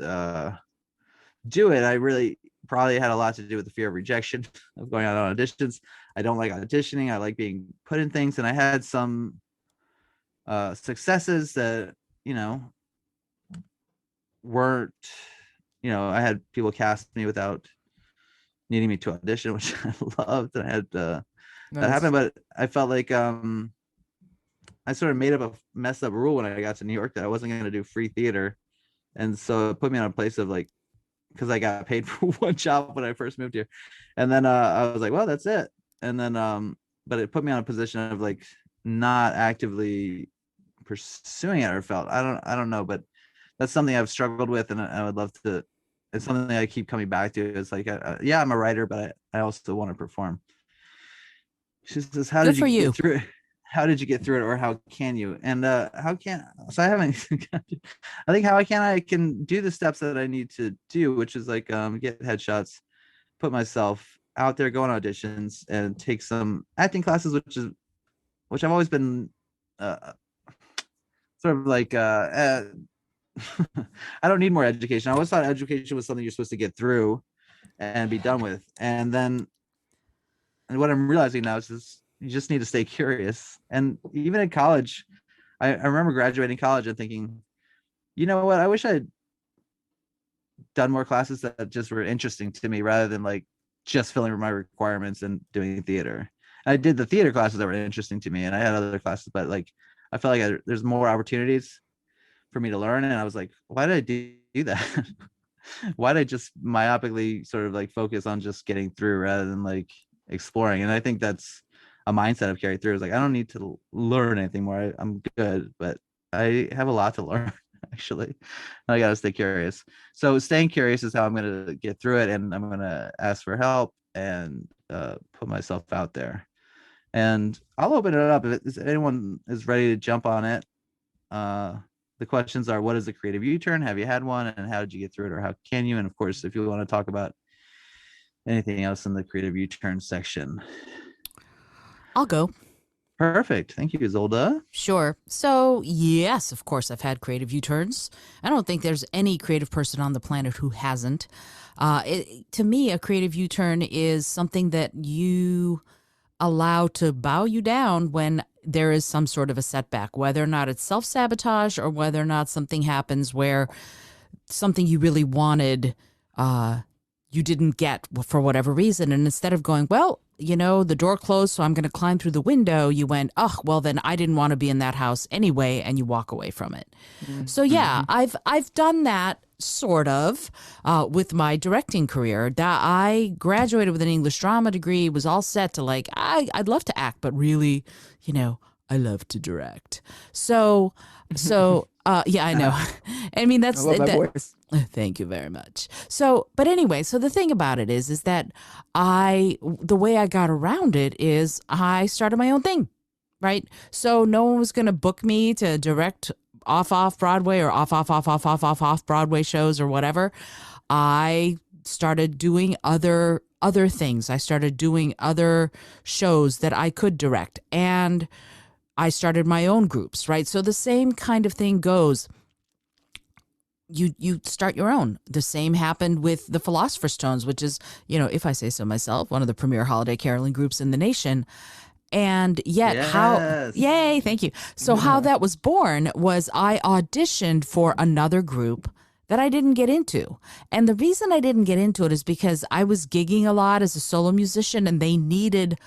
do it. I really probably had a lot to do with the fear of rejection of going out on auditions. I don't like auditioning. I like being put in things. And I had some successes that, weren't, I had people cast me without needing me to audition, which I loved. And I had that happened, but I felt like I sort of made up a messed up rule when I got to New York that I wasn't going to do free theater. And so it put me on a place of like, because I got paid for one job when I first moved here. And then I was like, well, that's it. And then, but it put me on a position of like not actively pursuing it, or felt, I don't know, but that's something I've struggled with. And I would love to, it's something I keep coming back to. It's like, yeah, I'm a writer, but I also want to perform. She says, how did you get through it? how did you get through it, or how can you? And how can so I haven't I think how I can do the steps that I need to do, which is like get headshots, put myself out there, go on auditions, and take some acting classes, which I've always been sort of like I don't need more education. I always thought education was something you're supposed to get through and be done with. And what I'm realizing now is you just need to stay curious. And even in college, I remember graduating college and thinking, you know what, I wish I had done more classes that just were interesting to me rather than like just filling my requirements and doing theater. I did the theater classes that were interesting to me, and I had other classes, but like I felt like there's more opportunities for me to learn. And I was like, why did I do that? Why did I just myopically sort of like focus on just getting through rather than like exploring? And I think that's a mindset I've carried through. Is like, I don't need to learn anything more. I'm good, but I have a lot to learn actually. I got to stay curious. So staying curious is how I'm going to get through it. And I'm going to ask for help and put myself out there. And I'll open it up if anyone is ready to jump on it. The questions are, what is a creative U-turn? Have you had one? And how did you get through it, or how can you? And of course, if you want to talk about anything else in the creative U-turn section. I'll go. Perfect. Thank you, Isolde. Sure. So, yes, of course, I've had creative U-turns. I don't think there's any creative person on the planet who hasn't. To me, a creative U-turn is something that you allow to bow you down when there is some sort of a setback, whether or not it's self-sabotage or whether or not something happens where something you really wanted, you didn't get for whatever reason. And instead of going, well, you know, the door closed, so I'm going to climb through the window, you went, oh, well, then I didn't want to be in that house anyway, and you walk away from it. Mm-hmm. So, yeah, I've done that sort of with my directing career. That I graduated with an English drama degree, was all set to like, I'd love to act, but really, you know, I love to direct. So yeah, I know. I mean, that's I love that voice. Thank you very much. So, but anyway, so the thing about it is that the way I got around it is I started my own thing, right? So no one was going to book me to direct off Broadway or off Broadway shows or whatever. I started doing other things. I started doing other shows that I could direct, and I started my own groups, right? So the same kind of thing goes. You start your own. The same happened with the Philosopher's Tones, which is, you know, if I say so myself, one of the premier holiday caroling groups in the nation. And yet yay, thank you. So how that was born was I auditioned for another group that I didn't get into. And the reason I didn't get into it is because I was gigging a lot as a solo musician, and they needed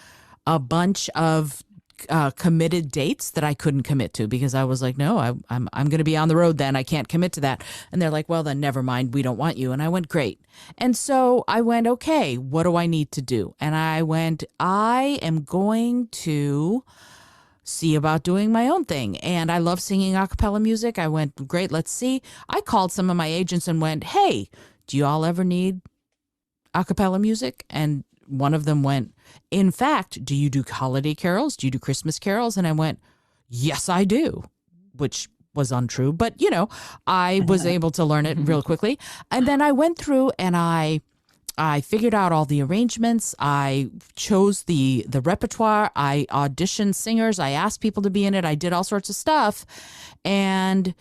a bunch of committed dates that I couldn't commit to because I was like, no, I'm going to be on the road then. I can't commit to that. And they're like, well, then never mind. We don't want you. And I went, great. And so I went, okay, what do I need to do? And I went, I am going to see about doing my own thing. And I love singing a cappella music. I went, great, let's see. I called some of my agents and went, hey, do you all ever need a cappella music? And one of them went, in fact, do you do holiday carols? Do you do Christmas carols? And I went, yes, I do, which was untrue. But, you know, I was able to learn it real quickly. And then I went through and I figured out all the arrangements. I chose the repertoire. I auditioned singers. I asked people to be in it. I did all sorts of stuff. And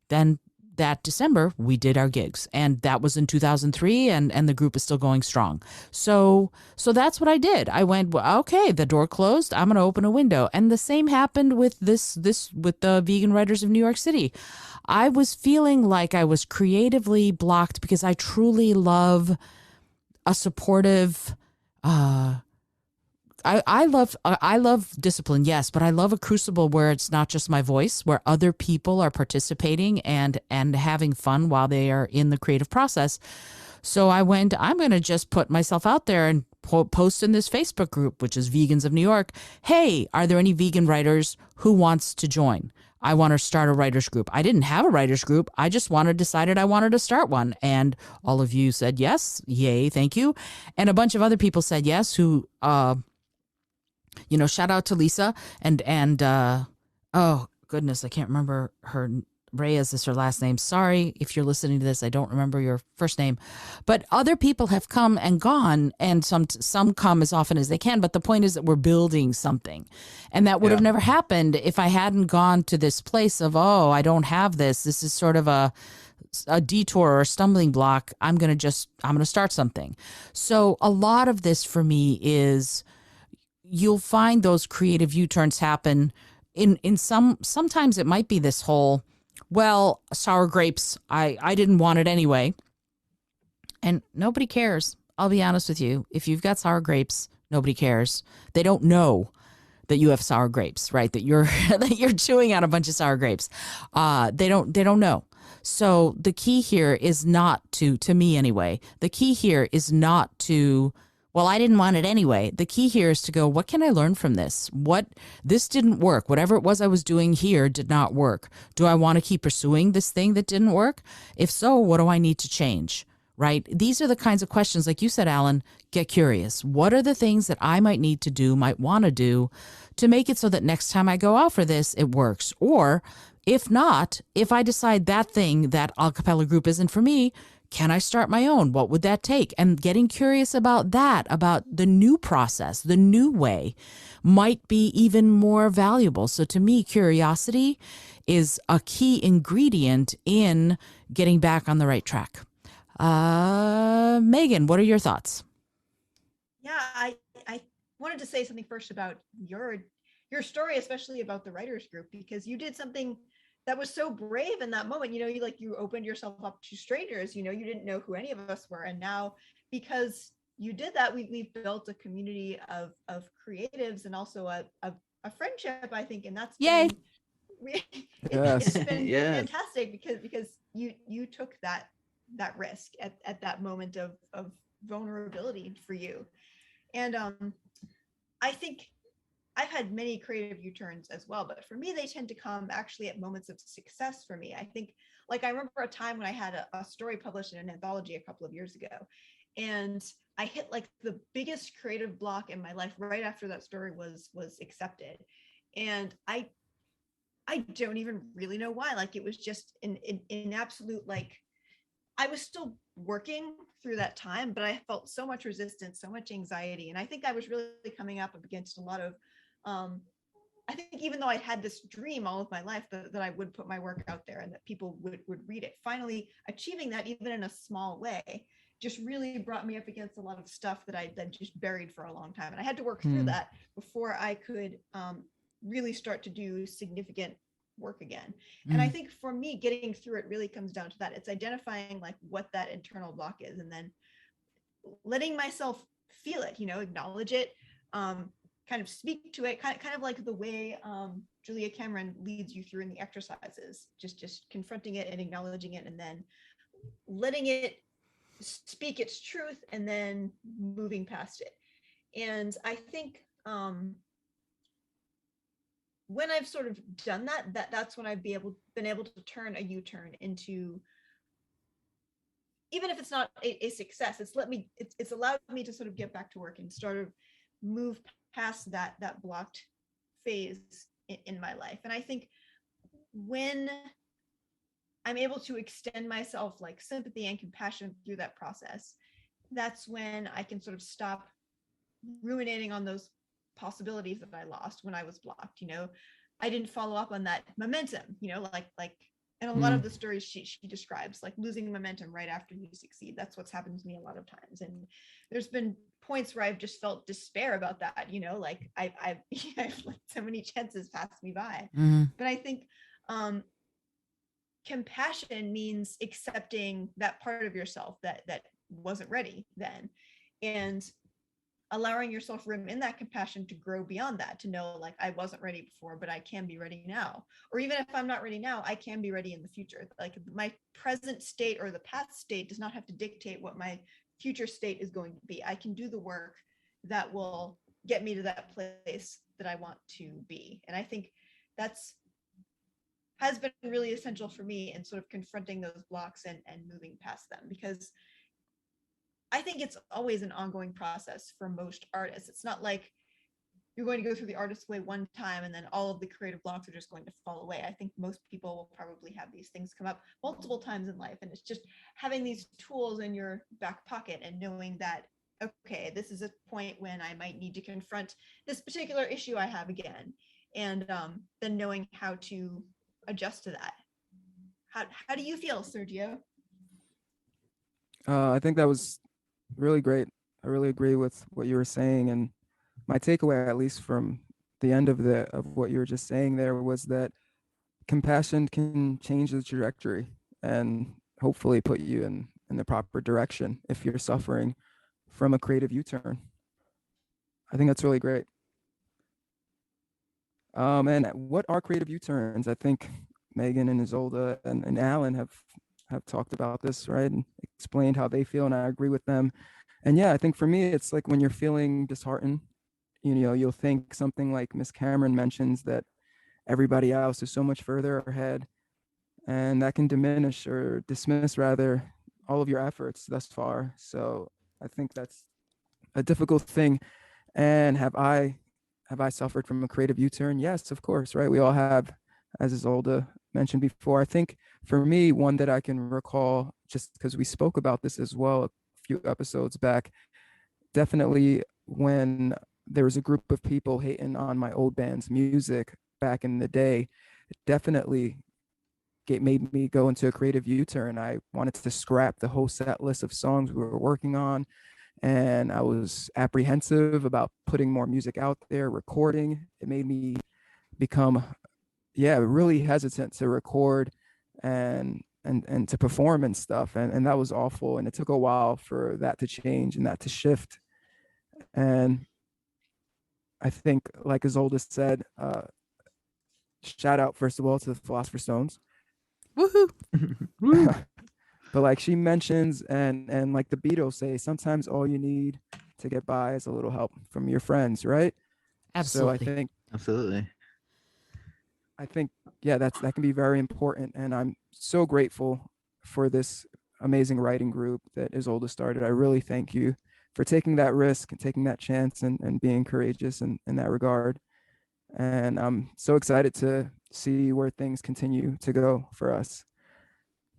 then that December, we did our gigs, and that was in 2003, and the group is still going strong. So that's what I did. I went, well, okay, the door closed, I'm going to open a window. And the same happened with this with the Vegan Writers of New York City. I was feeling like I was creatively blocked because I truly love a supportive, I love discipline, yes, but I love a crucible where it's not just my voice, where other people are participating and having fun while they are in the creative process. So I went, I'm going to just put myself out there and post in this Facebook group, which is Vegans of New York. Hey, are there any vegan writers who wants to join? I want to start a writers group. I didn't have a writers group. I just decided I wanted to start one. And all of you said yes. Yay. Thank you. And a bunch of other people said yes who Shout out to Lisa and oh goodness, I can't remember her. Reyes is her last name. Sorry if you're listening to this, I don't remember your first name. But other people have come and gone, and some come as often as they can. But the point is that we're building something, and that would have never happened if I hadn't gone to this place of, oh, I don't have this. This is sort of a detour or a stumbling block. I'm going to start something. So a lot of this for me is, you'll find those creative U-turns happen in sometimes it might be this whole, well, sour grapes, I didn't want it anyway. And nobody cares. I'll be honest with you. If you've got sour grapes, nobody cares. They don't know that you have sour grapes, right? That you're that you're chewing on a bunch of sour grapes. They don't know. So the key here is not to me anyway, the key here is not to, well, I didn't want it anyway. The key here is to go, what can I learn from this? This didn't work. Whatever it was I was doing here did not work. Do I want to keep pursuing this thing that didn't work? If so, what do I need to change? Right? These are the kinds of questions, like you said, Alan, get curious. What are the things that I might need to do, might want to do to make it so that next time I go out for this, it works? Or if not, if I decide that thing, that a cappella group isn't for me, can I start my own? What would that take? And getting curious about that, about the new process, the new way, might be even more valuable. So to me, curiosity is a key ingredient in getting back on the right track. Megan, what are your thoughts? Yeah, I wanted to say something first about your story, especially about the writers group, because you did something that was so brave in that moment. You opened yourself up to strangers. You didn't know who any of us were, and now, because you did that, we've built a community of creatives, and also a friendship, I think, and that's Yay. It's been fantastic because you took that risk at that moment of vulnerability for you. And I think I've had many creative U-turns as well, but for me, they tend to come actually at moments of success for me. I think, like, I remember a time when I had a story published in an anthology a couple of years ago, and I hit like the biggest creative block in my life right after that story was accepted. And I don't even really know why. Like, it was just an absolute, like, I was still working through that time, but I felt so much resistance, so much anxiety. And I think I was really coming up against a lot of, I think even though I'd had this dream all of my life that I would put my work out there and that people would read it, finally achieving that, even in a small way, just really brought me up against a lot of stuff that I then just buried for a long time. And I had to work through that before I could really start to do significant work again. And I think for me, getting through it really comes down to that. It's identifying like what that internal block is, and then letting myself feel it, acknowledge it, kind of speak to it, kind of like the way Julia Cameron leads you through in the exercises, just confronting it and acknowledging it, and then letting it speak its truth, and then moving past it. And I think when I've sort of done that's when I've been able to turn a U-turn into, even if it's not a success, it's allowed me to sort of get back to work and sort of move past that blocked phase in my life. And I think when I'm able to extend myself like sympathy and compassion through that process, that's when I can sort of stop ruminating on those possibilities that I lost when I was blocked. I didn't follow up on that momentum, like and a lot of the stories she describes, like losing momentum right after you succeed. That's what's happened to me a lot of times. And there's been points where I've just felt despair about that, like I've let so many chances pass me by. But I think compassion means accepting that part of yourself that wasn't ready then, and allowing yourself room in that compassion to grow beyond that, to know like I wasn't ready before, but I can be ready now. Or even if I'm not ready now, I can be ready in the future. Like my present state or the past state does not have to dictate what my future state is going to be. I can do the work that will get me to that place that I want to be. And I think has been really essential for me in sort of confronting those blocks and moving past them, because I think it's always an ongoing process for most artists. It's not like you're going to go through the artist's way one time and then all of the creative blocks are just going to fall away. I think most people will probably have these things come up multiple times in life. And it's just having these tools in your back pocket and knowing that, okay, this is a point when I might need to confront this particular issue I have again. And then knowing how to adjust to that. How do you feel, Sergio? I think that was really great. I really agree with what you were saying, and my takeaway, at least from the end of what you were just saying there, was that compassion can change the trajectory and hopefully put you in the proper direction if you're suffering from a creative U-turn. I think that's really great. And what are creative U-turns? I think Megan and Isolde and Alan have talked about this, right? And explained how they feel, and I agree with them. And yeah, I think for me, it's like when you're feeling disheartened, you'll think something like Miss Cameron mentions, that everybody else is so much further ahead, and that can diminish or dismiss rather all of your efforts thus far. So I think that's a difficult thing. And have I suffered from a creative U-turn? Yes, of course, right? We all have, as Isolde mentioned before. I think for me, one that I can recall, just because we spoke about this as well a few episodes back, definitely when there was a group of people hating on my old band's music back in the day, it definitely made me go into a creative U-turn. I wanted to scrap the whole set list of songs we were working on, and I was apprehensive about putting more music out there, recording. It made me become really hesitant to record and to perform and stuff, and that was awful. And it took a while for that to change and that to shift. And I think, like Isolde said, shout out first of all to the Philosopher's Stones. Woohoo! But like she mentions, and like the Beatles say, sometimes all you need to get by is a little help from your friends, right? Absolutely. So Absolutely. I think, yeah, that can be very important. And I'm so grateful for this amazing writing group that Isolde started. I really thank you for taking that risk and taking that chance and being courageous in that regard. And I'm so excited to see where things continue to go for us.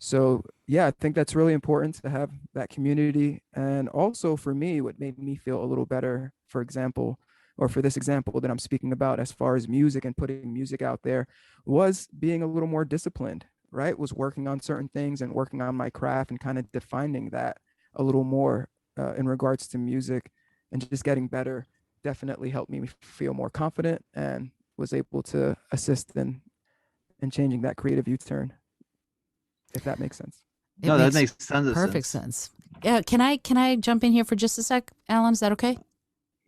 So yeah, I think that's really important to have that community. And also for me, what made me feel a little better, for example, or for this example that I'm speaking about as far as music and putting music out there, was being a little more disciplined, right? Was working on certain things and working on my craft and kind of defining that a little more in regards to music, and just getting better definitely helped me feel more confident and was able to assist in changing that creative U-turn, if that makes sense. No, that makes tons of perfect sense. Yeah, can I jump in here for just a sec, Alan? Is that okay?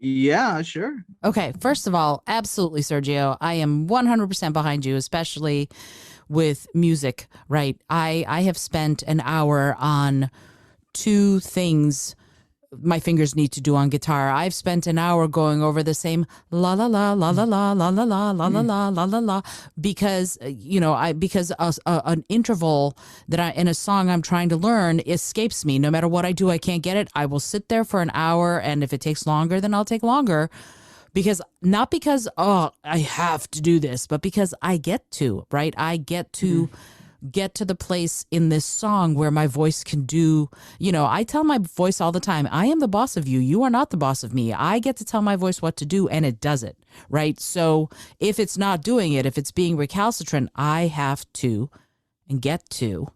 Yeah, sure. Okay, first of all, absolutely, Sergio. I am 100% behind you, especially with music, right? I have spent an hour on 2 things my fingers need to do on guitar. I've spent an hour going over the same la la la la la la la la la la la la la la la because because an interval that in a song I'm trying to learn escapes me. No matter what I do, I can't get it. I will sit there for an hour, and if it takes longer, then I'll take longer. Not because I have to do this, but because I get to, right? I get to get to the place in this song where my voice can do, I tell my voice all the time, I am the boss of you. You are not the boss of me. I get to tell my voice what to do, and it does it, right? So if it's not doing it, if it's being recalcitrant, I have to and get to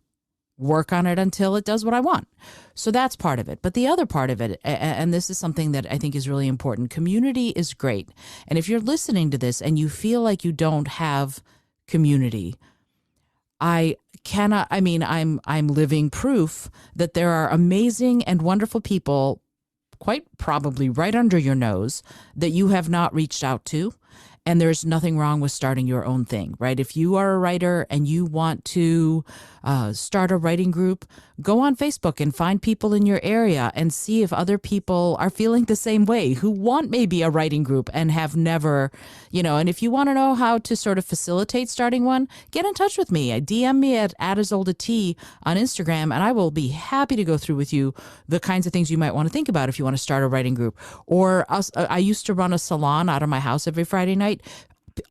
work on it until it does what I want. So that's part of it. But the other part of it, and this is something that I think is really important, community is great. And if you're listening to this and you feel like you don't have community, I'm living proof that there are amazing and wonderful people, quite probably right under your nose, that you have not reached out to. And there's nothing wrong with starting your own thing, right? If you are a writer and you want to start a writing group, go on Facebook and find people in your area and see if other people are feeling the same way, who want maybe a writing group and have never, and if you want to know how to sort of facilitate starting one, get in touch with me. DM me at @IsoldaT on Instagram, and I will be happy to go through with you the kinds of things you might want to think about if you want to start a writing group. Or I used to run a salon out of my house every Friday night.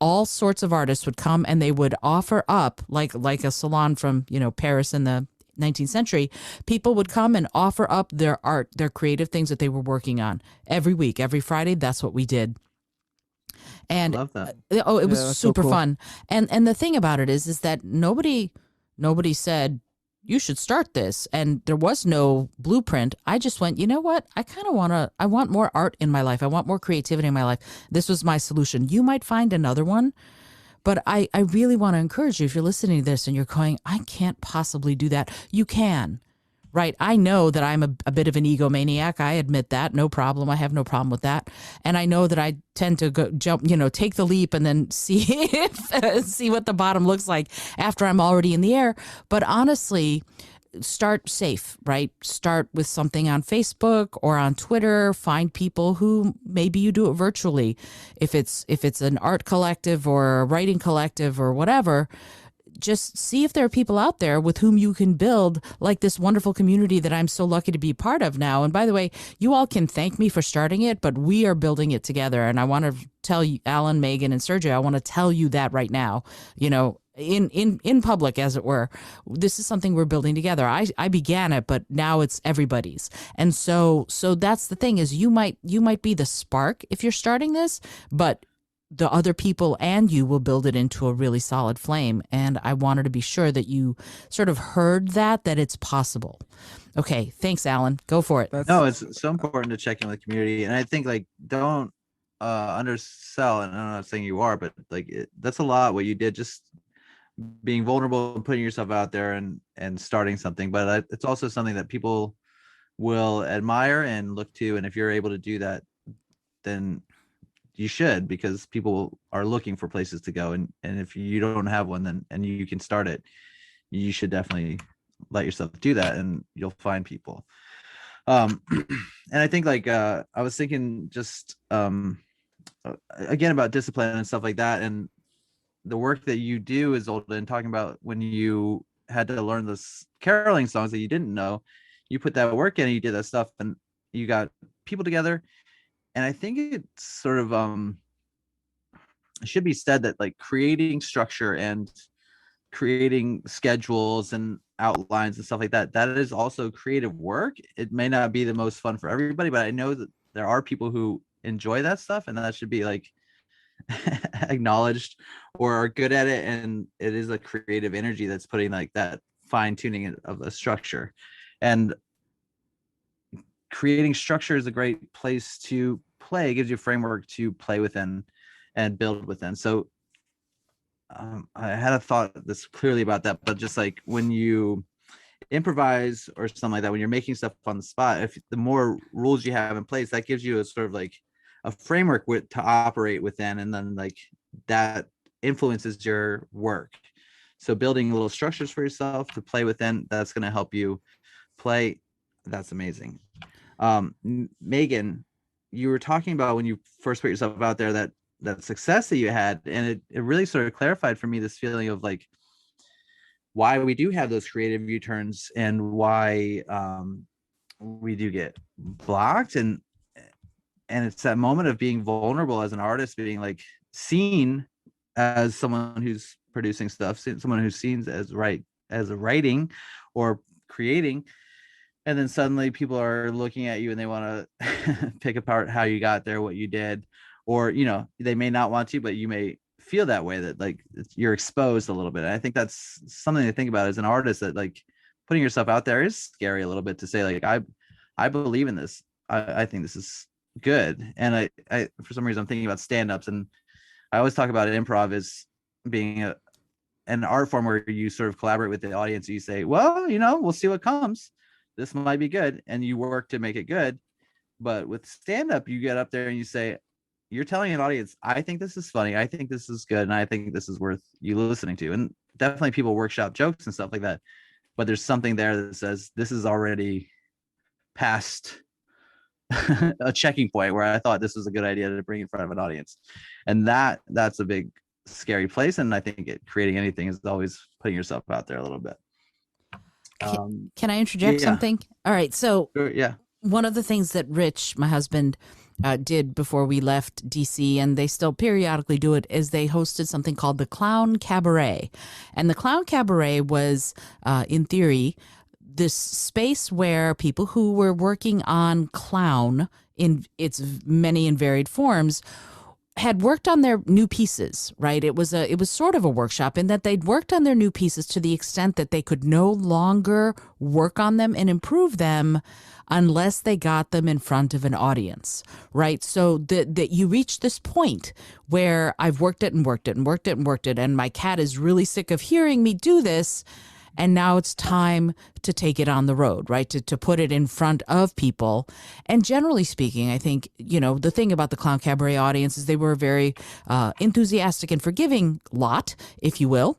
All sorts of artists would come and they would offer up, like a salon from Paris in the 19th century. People would come and offer up their art, their creative things that they were working on every week, every Friday. That's what we did. And Love that. it was that's so super cool. fun. And the thing about it is that nobody said you should start this, and there was no blueprint. I just went, you know what? I want more art in my life. I want more creativity in my life. This was my solution. You might find another one, but I really want to encourage you, if you're listening to this and you're going, I can't possibly do that. You can, right? I know that I'm a bit of an egomaniac. I admit that. No problem. I have no problem with that. And I know that I tend to take the leap and then see what the bottom looks like after I'm already in the air. But honestly, start safe, right? Start with something on Facebook or on Twitter. Find people who maybe you do it virtually. If it's an art collective or a writing collective or whatever, just see if there are people out there with whom you can build like this wonderful community that I'm so lucky to be part of now. And by the way, you all can thank me for starting it, but we are building it together. And I want to tell you, Alan, Megan, and Sergio, I want to tell you that right now, in public, as it were. This is something we're building together. I began it, but now it's everybody's. And so that's the thing, is you might be the spark if you're starting this, but the other people and you will build it into a really solid flame. And I wanted to be sure that you sort of heard that it's possible. Okay. Thanks, Alan. Go for it. No, it's so important to check in with the community. And I think don't undersell, and I'm not saying you are, but that's a lot what you did, just being vulnerable and putting yourself out there and starting something. But it's also something that people will admire and look to. And if you're able to do that, then you should, because people are looking for places to go. And if you don't have one, then, and you can start it, you should definitely let yourself do that, and you'll find people. And I think I was thinking just again about discipline and stuff like that, and the work that you do, Isolde, and talking about when you had to learn those caroling songs that you didn't know, you put that work in and you did that stuff, and you got people together. And I think it's sort of it should be said that creating structure and creating schedules and outlines and stuff like that, that is also creative work. It may not be the most fun for everybody, but I know that there are people who enjoy that stuff, and that should be acknowledged, or are good at it. And it is a creative energy that's putting that fine tuning of a structure, and creating structure is a great place to play. It gives you a framework to play within and build within. So I had a thought that's clearly about that, but just when you improvise or something like that, when you're making stuff on the spot, if the more rules you have in place, that gives you a sort of a framework to operate within, and then that influences your work. So building little structures for yourself to play within, that's going to help you play. That's amazing. Megan, you were talking about when you first put yourself out there, that success that you had, and it really sort of clarified for me this feeling of why we do have those creative U-turns, and why we do get blocked, and it's that moment of being vulnerable as an artist, being seen as someone who's producing stuff, someone who's seen as writing or creating. And then suddenly people are looking at you and they want to pick apart how you got there, what you did, or, they may not want to, but you may feel that way, that you're exposed a little bit. And I think that's something to think about as an artist, that putting yourself out there is scary a little bit, to say I believe in this. I think this is good. And I for some reason I'm thinking about stand-ups, and I always talk about improv as being an art form where you sort of collaborate with the audience. You say, well, we'll see what comes. This might be good, and you work to make it good. But with stand-up, you get up there and you say, you're telling an audience, I think this is funny, I think this is good, and I think this is worth you listening to. And definitely people workshop jokes and stuff like that, but there's something there that says this is already past a checking point where I thought this was a good idea to bring in front of an audience. And that's a big scary place. And I think creating anything is always putting yourself out there a little bit. Can I interject something? All right. So yeah, one of the things that Rich, my husband, did before we left DC, and they still periodically do it, is they hosted something called the Clown Cabaret. And the Clown Cabaret was, in theory, this space where people who were working on clown in its many and varied forms had worked on their new pieces, right? It was sort of a workshop in that they'd worked on their new pieces to the extent that they could no longer work on them and improve them unless they got them in front of an audience, right? So that you reach this point where I've worked it and worked it and worked it and worked it, and my cat is really sick of hearing me do this. And now it's time to take it on the road, right? To put it in front of people. And generally speaking, I think, the thing about the Clown Cabaret audience is they were a very enthusiastic and forgiving lot, if you will.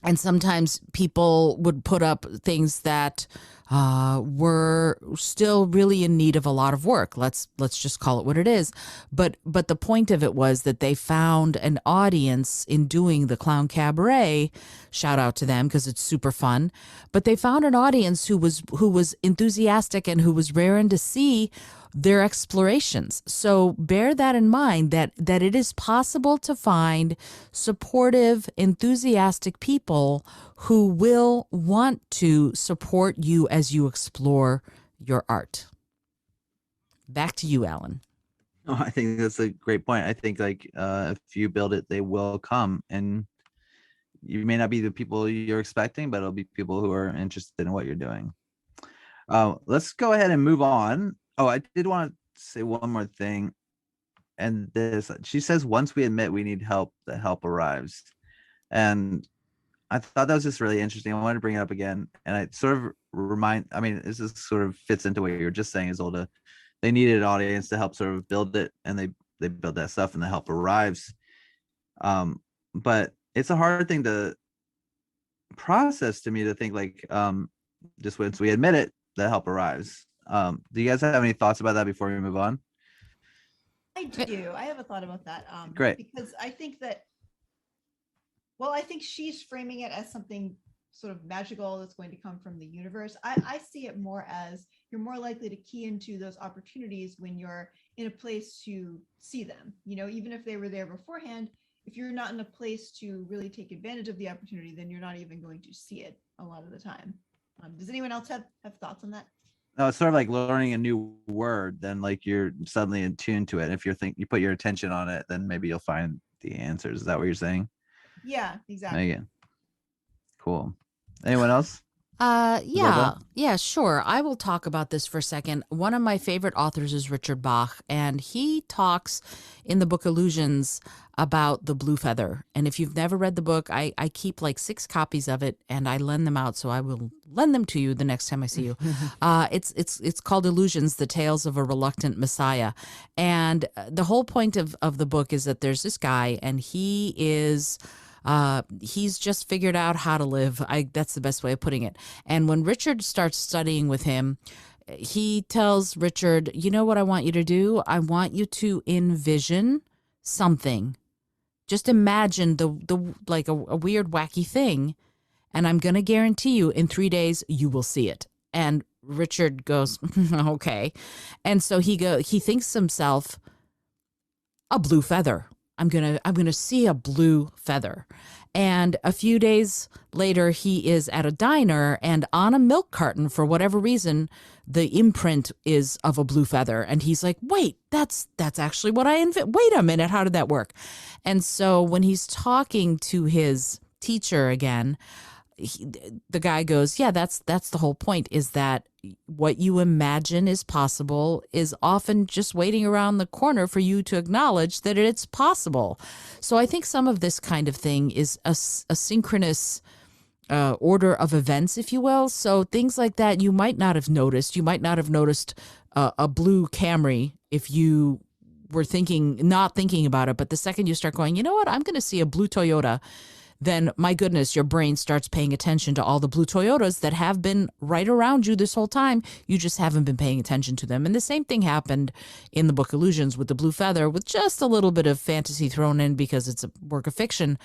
And sometimes people would put up things that were still really in need of a lot of work. Let's just call it what it is. But the point of it was that they found an audience in doing the Clown Cabaret. Shout out to them because it's super fun. But they found an audience who was enthusiastic and who was raring to see their explorations. So bear that in mind, that it is possible to find supportive, enthusiastic people who will want to support you as you explore your art. Back to you, Alan. Oh, I think that's a great point. I think if you build it, they will come, and you may not be the people you're expecting, but it'll be people who are interested in what you're doing. Let's go ahead and move on. Oh, I did want to say one more thing. And she says, once we admit we need help, the help arrives. And I thought that was just really interesting. I wanted to bring it up again. And I sort of this is sort of fits into what you were just saying, Isolde. They needed an audience to help sort of build it, and they build that stuff, and the help arrives. But it's a hard thing to process to me, to think just once we admit it, the help arrives. Do you guys have any thoughts about that before we move on? I do. I have a thought about that. Great. Because I think she's framing it as something sort of magical that's going to come from the universe. I see it more as you're more likely to key into those opportunities when you're in a place to see them. Even if they were there beforehand, if you're not in a place to really take advantage of the opportunity, then you're not even going to see it a lot of the time. Does anyone else have thoughts on that? No, it's sort of like learning a new word. Then you're suddenly in tune to it. If you put your attention on it, then maybe you'll find the answers. Is that what you're saying? Yeah, exactly. Megan. Cool. Anyone else? Yeah, sure. I will talk about this for a second. One of my favorite authors is Richard Bach, and he talks in the book Illusions about the blue feather. And if you've never read the book, I keep 6 copies of it, and I lend them out, so I will lend them to you the next time I see you. It's called Illusions, The Tales of a Reluctant Messiah. And the whole point of the book is that there's this guy, and he is... he's just figured out how to live. That's the best way of putting it. And when Richard starts studying with him, he tells Richard, you know what I want you to do? I want you to envision something. Just imagine the a weird, wacky thing. And I'm going to guarantee you in 3 days, you will see it. And Richard goes, okay. And so he thinks to himself, a blue feather. I'm gonna see a blue feather. And a few days later, he is at a diner, and on a milk carton, for whatever reason, the imprint is of a blue feather. And he's like, wait, that's actually what wait a minute, how did that work? And so when he's talking to his teacher again, the guy goes, yeah, that's the whole point, is that what you imagine is possible is often just waiting around the corner for you to acknowledge that it's possible. So I think some of this kind of thing is a synchronous order of events, if you will. So things like that you might not have noticed. You might not have noticed a blue Camry if you were not thinking about it, but the second you start going, you know what, I'm going to see a blue Toyota, then my goodness, your brain starts paying attention to all the blue Toyotas that have been right around you this whole time. You just haven't been paying attention to them. And the same thing happened in the book Illusions with the blue feather, with just a little bit of fantasy thrown in because it's a work of fiction.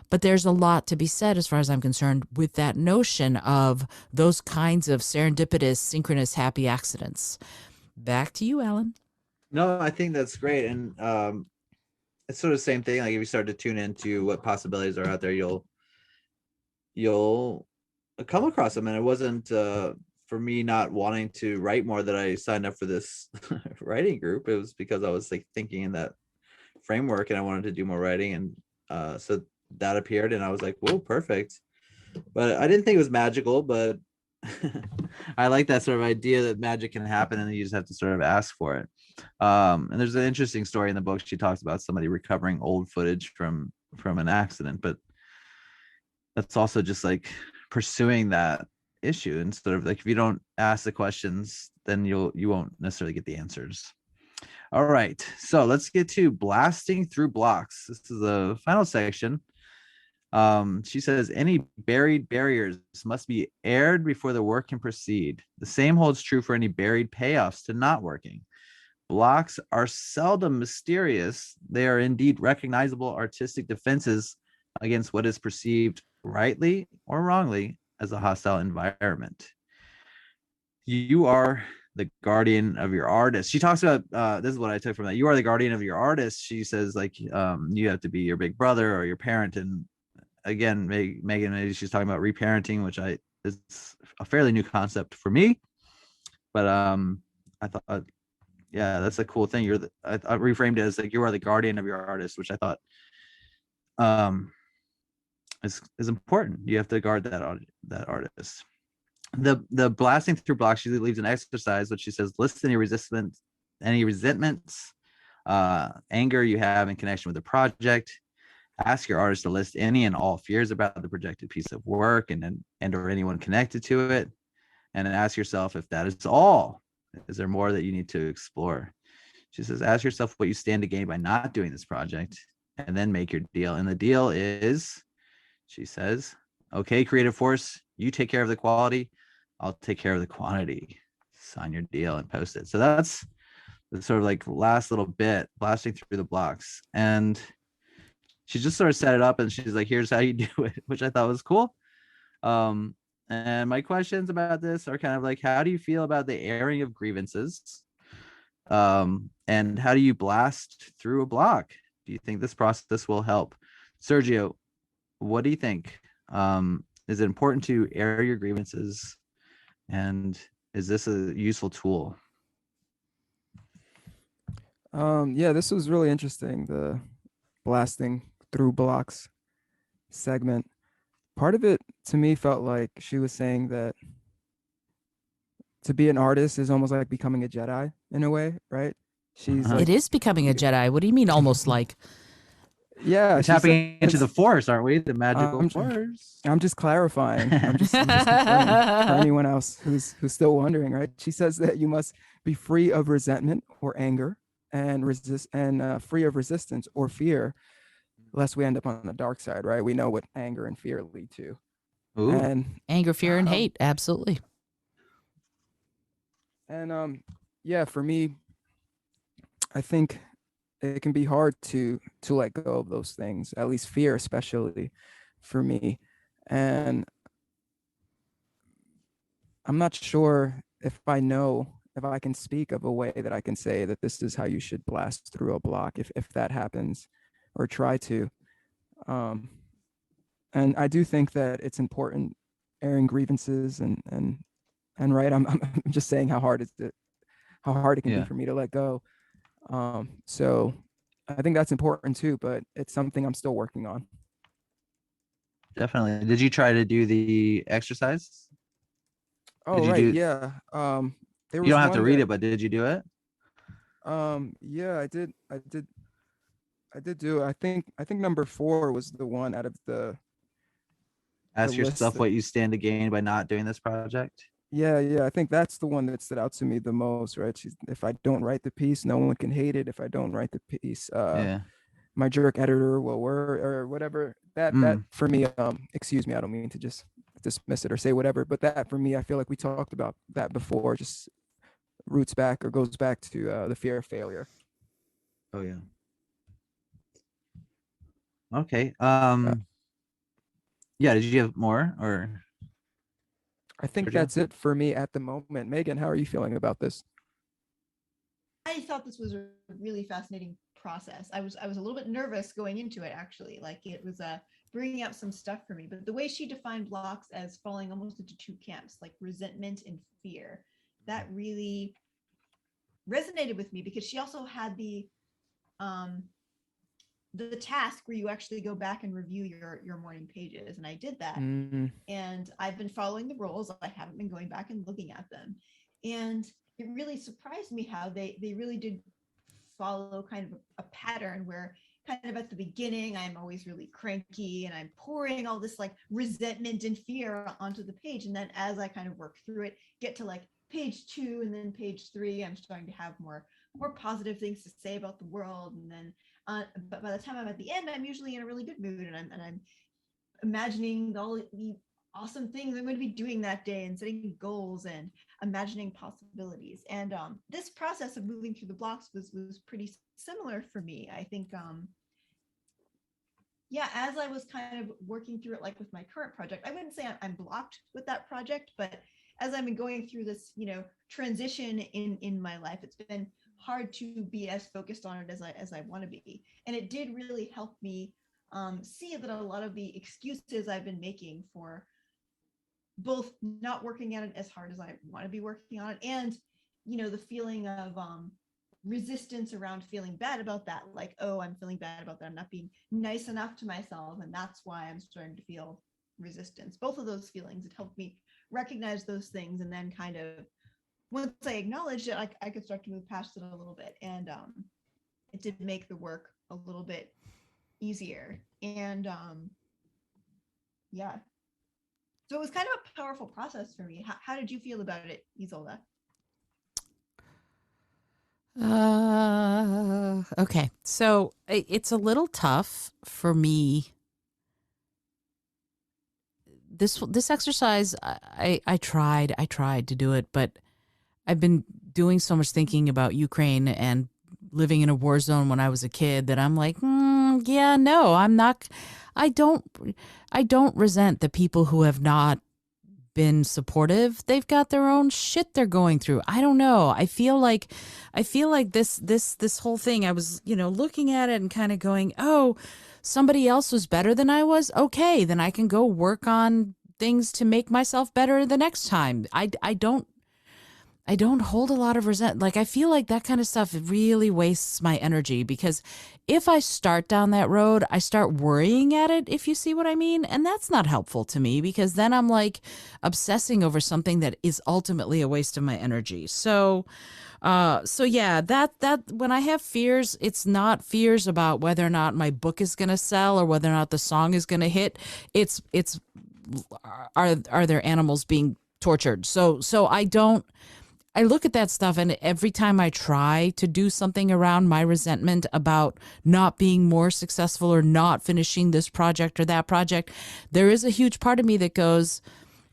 But there's a lot to be said, as far as I'm concerned, with that notion of those kinds of serendipitous, synchronous, happy accidents. Back to you, Alan. No, I think that's great. And it's sort of the same thing. Like if you start to tune into what possibilities are out there, you'll come across them. And it wasn't for me not wanting to write more that I signed up for this writing group. It was because I was like thinking in that framework and I wanted to do more writing. And so that appeared and I was like, whoa, perfect. But I didn't think it was magical, but I like that sort of idea that magic can happen and you just have to sort of ask for it. And there's an interesting story in the book. She talks about somebody recovering old footage from an accident, but that's also just like pursuing that issue and sort of like, if you don't ask the questions, then you won't necessarily get the answers. All right, so let's get to blasting through blocks. This is the final section. She says any buried barriers must be aired before the work can proceed. The same holds true for any buried payoffs to not working. Blocks are seldom mysterious. They are indeed recognizable artistic defenses against what is perceived rightly or wrongly as a hostile environment. You are the guardian of your artist. She talks about, this is what I took from that. You are the guardian of your artist. She says like, you have to be your big brother or your parent. And again, Megan, maybe she's talking about reparenting, which is a fairly new concept for me. But I thought, yeah, that's a cool thing. I reframed it as like you are the guardian of your artist, which I thought is important. You have to guard that artist. The blasting through blocks, she leaves an exercise, which she says list any resentments, anger you have in connection with the project. Ask your artist to list any and all fears about the projected piece of work and or anyone connected to it. And then ask yourself if that is all. Is there more that you need to explore? She says, ask yourself what you stand to gain by not doing this project and then make your deal. And the deal is, she says, okay, creative force, you take care of the quality. I'll take care of the quantity. Sign your deal and post it. So that's the sort of like last little bit, blasting through the blocks. And she just sort of set it up and she's like, here's how you do it, which I thought was cool. And my questions about this are kind of like, how do you feel about the airing of grievances? And how do you blast through a block? Do you think this process will help? Sergio, what do you think? Is it important to air your grievances? And is this a useful tool? Yeah, this was really interesting, the blasting through blocks segment. Part of it to me felt like she was saying that to be an artist is almost like becoming a Jedi in a way, right? She's like, it is becoming a Jedi. What do you mean almost like? Yeah, we're tapping into the force, aren't we? The magical force. I'm just clarifying. I'm just confirming for anyone else who's still wondering, right? She says that you must be free of resentment or anger and free of resistance or fear, lest we end up on the dark side, right? We know what anger and fear lead to. Ooh. And anger, fear, and hate. Absolutely. And yeah, for me, I think it can be hard to let go of those things, at least fear, especially for me. And I'm not sure if I can speak of a way that I can say that this is how you should blast through a block if that happens, or try to. And I do think that it's important airing grievances and right. I'm just saying how hard it can be for me to let go. So I think that's important too, but it's something I'm still working on. Definitely. Did you try to do the exercise? Oh, right. Yeah. You don't have to read it, but did you do it? Yeah, I did do it. I think number 4 was the one out of the ask yourself what you stand to gain by not doing this project. Yeah, I think that's the one that stood out to me the most, right? If I don't write the piece, no one can hate it. If I don't write the piece, Yeah. my jerk editor will work or whatever. That Mm. for me, excuse me, I don't mean to just dismiss it or say whatever, but that for me, I feel like we talked about that before, just roots back or goes back to the fear of failure. Oh yeah. Okay. Yeah, did you have more or I think Sergio? that's it for me at the moment. Megan, how are you feeling about this? I thought this was a really fascinating process. I was a little bit nervous going into it, actually. Like, it was bringing up some stuff for me. But the way she defined blocks as falling almost into two camps, like resentment and fear, that really resonated with me, because she also had um the task where you actually go back and review your morning pages, and I did that. Mm, And I've been following the rules. I haven't been going back and looking at them. And it really surprised me how they really did follow kind of a pattern where kind of at the beginning, I'm always really cranky and I'm pouring all this like resentment and fear onto the page. And then as I kind of work through it, get to like page 2 and then page 3, I'm starting to have more positive things to say about the world. And then but by the time I'm at the end, I'm usually in a really good mood, and I'm imagining all the awesome things I'm going to be doing that day and setting goals and imagining possibilities. And this process of moving through the blocks was pretty similar for me. I think yeah, as I was kind of working through it, like with my current project, I wouldn't say I'm blocked with that project, but as I've been going through this, transition in my life, it's been hard to be as focused on it as I want to be. And it did really help me see that a lot of the excuses I've been making for both not working at it as hard as I want to be working on it, and the feeling of resistance around feeling bad about that, like, oh, I'm feeling bad about that, I'm not being nice enough to myself, and that's why I'm starting to feel resistance. Both of those feelings, it helped me recognize those things, and then kind of once I acknowledged it, I could start to move past it a little bit. And it did make the work a little bit easier. And yeah, so it was kind of a powerful process for me. How did you feel about it, Isolda? Okay. So it's a little tough for me. This exercise, I tried to do it, but I've been doing so much thinking about Ukraine and living in a war zone when I was a kid that I'm like, yeah, no, I'm not. I don't resent the people who have not been supportive. They've got their own shit they're going through. I don't know. I feel like this whole thing, I was, looking at it and kind of going, oh, somebody else was better than I was. Okay, then I can go work on things to make myself better the next time. I don't hold a lot of resentment. Like, I feel like that kind of stuff really wastes my energy, because if I start down that road, I start worrying at it, if you see what I mean. And that's not helpful to me, because then I'm like obsessing over something that is ultimately a waste of my energy. So yeah, that when I have fears, it's not fears about whether or not my book is going to sell or whether or not the song is going to hit. It's are there animals being tortured? So I look at that stuff, and every time I try to do something around my resentment about not being more successful or not finishing this project or that project, there is a huge part of me that goes,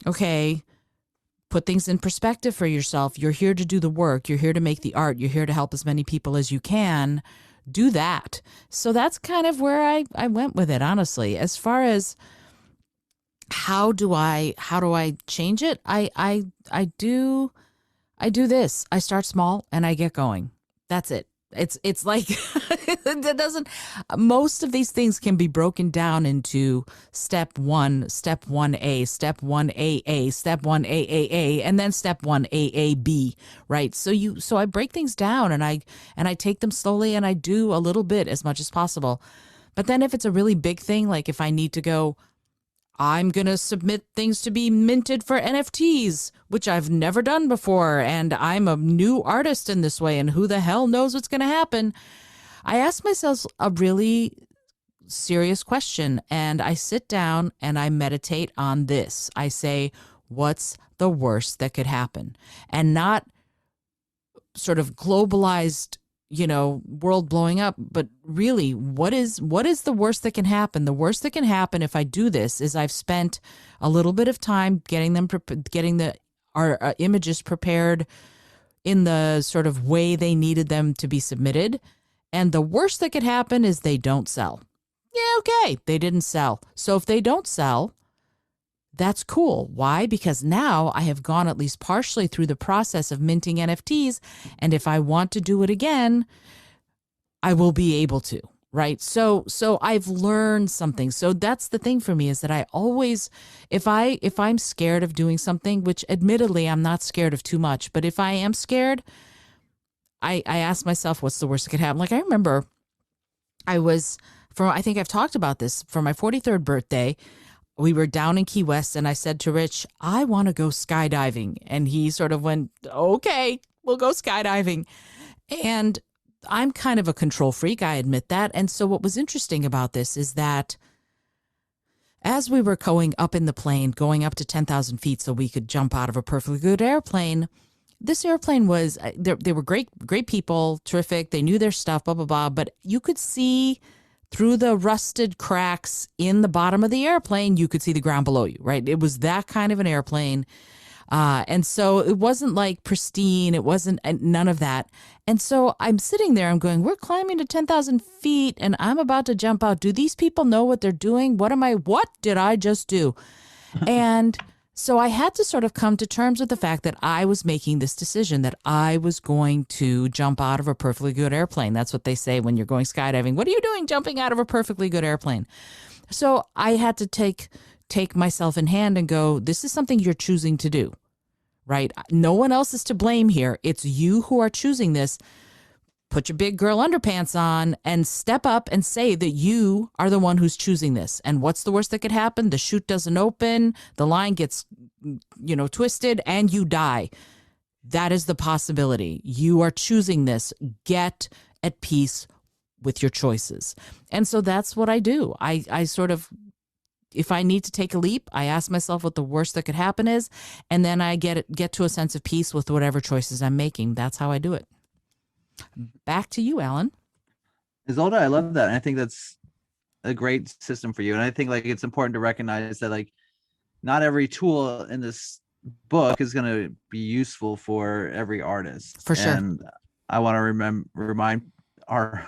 okay, put things in perspective for yourself. You're here to do the work. You're here to make the art. You're here to help as many people as you can. Do that. So that's kind of where I went with it, honestly. As far as how do I change it? I do this. I start small and I get going. That's it. It's like that doesn't. Most of these things can be broken down into step 1, step 1A, step 1AA, step 1AAA, and then step 1AAB. Right. So I break things down, and I take them slowly, and I do a little bit as much as possible. But then if it's a really big thing, like if I need to go, I'm going to submit things to be minted for NFTs, which I've never done before, and I'm a new artist in this way, and who the hell knows what's going to happen. I ask myself a really serious question, and I sit down and I meditate on this. I say, what's the worst that could happen, and not sort of globalized, world blowing up, but really, what is the worst that can happen? The worst that can happen if I do this is I've spent a little bit of time getting our images prepared in the sort of way they needed them to be submitted. And the worst that could happen is they don't sell. Yeah, okay, they didn't sell. So if they don't sell, that's cool. Why? Because now I have gone at least partially through the process of minting NFTs. And if I want to do it again, I will be able to, right? So I've learned something. So that's the thing for me, is that I always, if I'm scared of doing something, which admittedly I'm not scared of too much, but if I am scared, I ask myself, what's the worst that could happen? Like, I remember I think I've talked about this, for my 43rd birthday, we were down in Key West, and I said to Rich, I want to go skydiving. And he sort of went, okay, we'll go skydiving. And I'm kind of a control freak, I admit that. And so what was interesting about this is that as we were going up in the plane, going up to 10,000 feet so we could jump out of a perfectly good airplane, this airplane was, they were great people, terrific. They knew their stuff, blah, blah, blah. But you could see through the rusted cracks in the bottom of the airplane, you could see the ground below you, right? It was that kind of an airplane. And so it wasn't like pristine. It wasn't none of that. And so I'm sitting there, I'm going, we're climbing to 10,000 feet and I'm about to jump out. Do these people know what they're doing? What did I just do? And so I had to sort of come to terms with the fact that I was making this decision, that I was going to jump out of a perfectly good airplane. That's what they say when you're going skydiving. What are you doing jumping out of a perfectly good airplane? So I had to take myself in hand and go, this is something you're choosing to do, right? No one else is to blame here. It's you who are choosing this. Put your big girl underpants on and step up and say that you are the one who's choosing this. And what's the worst that could happen? The chute doesn't open, the line gets, twisted, and you die. That is the possibility. You are choosing this. Get at peace with your choices. And so that's what I do. I sort of, if I need to take a leap, I ask myself what the worst that could happen is, and then I get to a sense of peace with whatever choices I'm making. That's how I do it. Back to you, Alan. Isolde, I love that. And I think that's a great system for you. And I think it's important to recognize that not every tool in this book is going to be useful for every artist. For sure. And I want to remind the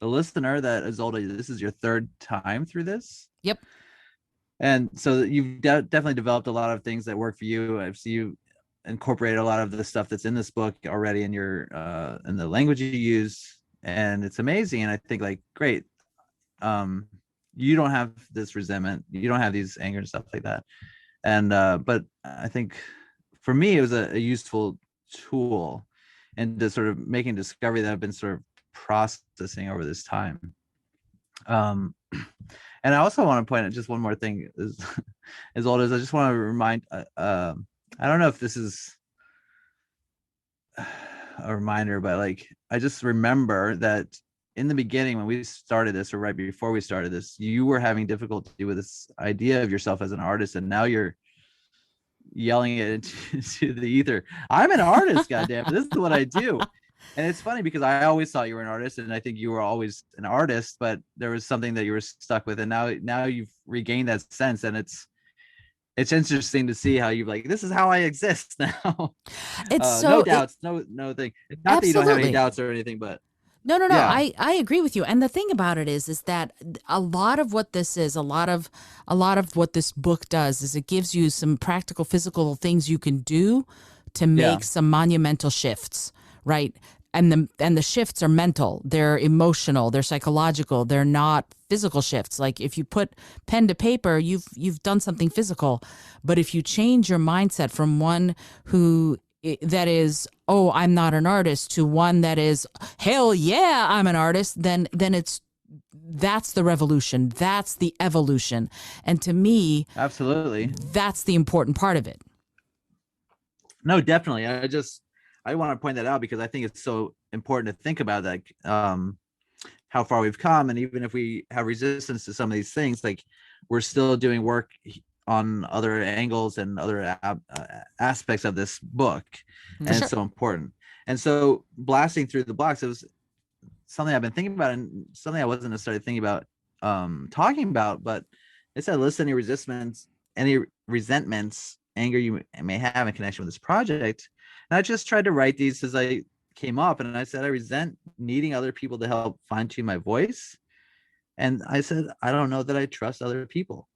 listener that Isolde, this is your third time through this. Yep. And so you've definitely developed a lot of things that work for you. I've seen you incorporate a lot of the stuff that's in this book already in your in the language you use, and it's amazing. And I think great, you don't have this resentment, you don't have these anger and stuff like that. And but I think for me it was a useful tool, and to sort of making a discovery that I've been sort of processing over this time. And I also want to point out just one more thing as old as I just want to remind I don't know if this is a reminder, but I just remember that in the beginning when we started this, or right before we started this, you were having difficulty with this idea of yourself as an artist, and now you're yelling it into the ether. I'm an artist, goddamn! This is what I do. And it's funny because I always thought you were an artist, and I think you were always an artist, but there was something that you were stuck with, and now you've regained that sense, and it's interesting to see how you've this is how I exist now. It's no doubts, no thing. It's not that you don't have any doubts or anything, but no. Yeah. I agree with you. And the thing about it is that a lot of what this is, a lot of what this book does is it gives you some practical, physical things you can do to make some monumental shifts, right? And the shifts are mental, they're emotional, they're psychological, they're not physical shifts. Like if you put pen to paper, you've done something physical. But if you change your mindset from one that is, oh, I'm not an artist, to one that is, hell yeah, I'm an artist, then that's the revolution. That's the evolution. And to me, absolutely, that's the important part of it. No, definitely. I want to point that out because I think it's so important to think about how far we've come. And even if we have resistance to some of these things, we're still doing work on other angles and other aspects of this book, and Sure. it's so important. And so blasting through the blocks, it was something I've been thinking about, and something I wasn't necessarily thinking about talking about, but it said list any resentments, anger you may have in connection with this project. And I just tried to write these as I came up, and I said I resent needing other people to help fine tune my voice. And I said, I don't know that I trust other people,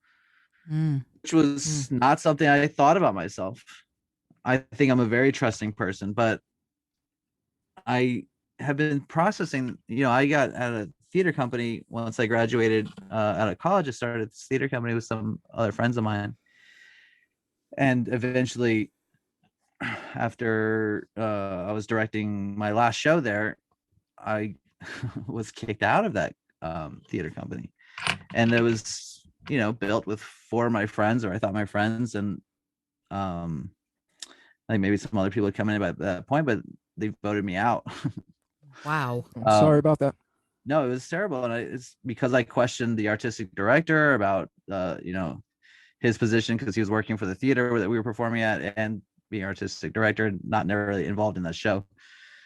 which was not something I thought about myself. I think I'm a very trusting person, but I have been processing, I got at a theater company once I graduated out of college. I started this theater company with some other friends of mine. And eventually, after I was directing my last show there, I was kicked out of that theater company. And it was, built with 4 of my friends, or I thought my friends, and like maybe some other people had come in at that point, but they voted me out. Wow. I'm sorry about that. No, it was terrible. And it's because I questioned the artistic director about, his position, because he was working for the theater that we were performing at and being artistic director, not really involved in that show.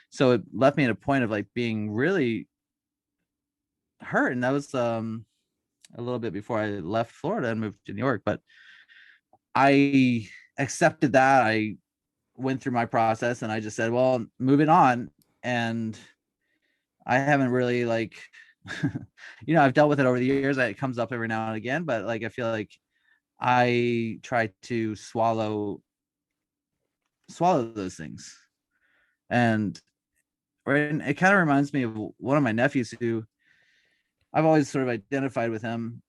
So it left me at a point of like being really hurt. And that was a little bit before I left Florida and moved to New York. But I accepted that. I went through my process and I just said, well, moving on. And I haven't really like, I've dealt with it over the years. It comes up every now and again, but like, I feel like I try to swallow those things. And it kind of reminds me of one of my nephews who I've always sort of identified with him,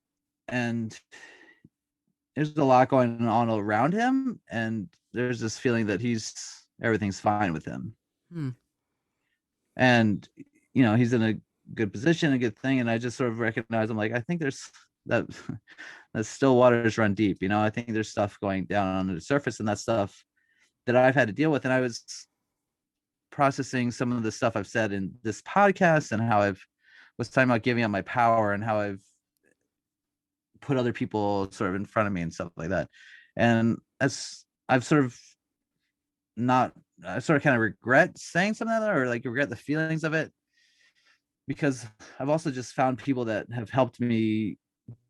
and there's a lot going on around him, and there's this feeling that everything's fine with him. And he's in a good position, a good thing, and I just sort of recognize, I'm like, I think there's that still waters run deep. I think there's stuff going down on the surface, and that stuff that I've had to deal with. And I was processing some of the stuff I've said in this podcast, and how was talking about giving up my power, and how I've put other people sort of in front of me and stuff like that. And I've sort of kind of regret saying something like that, or like regret the feelings of it, because I've also just found people that have helped me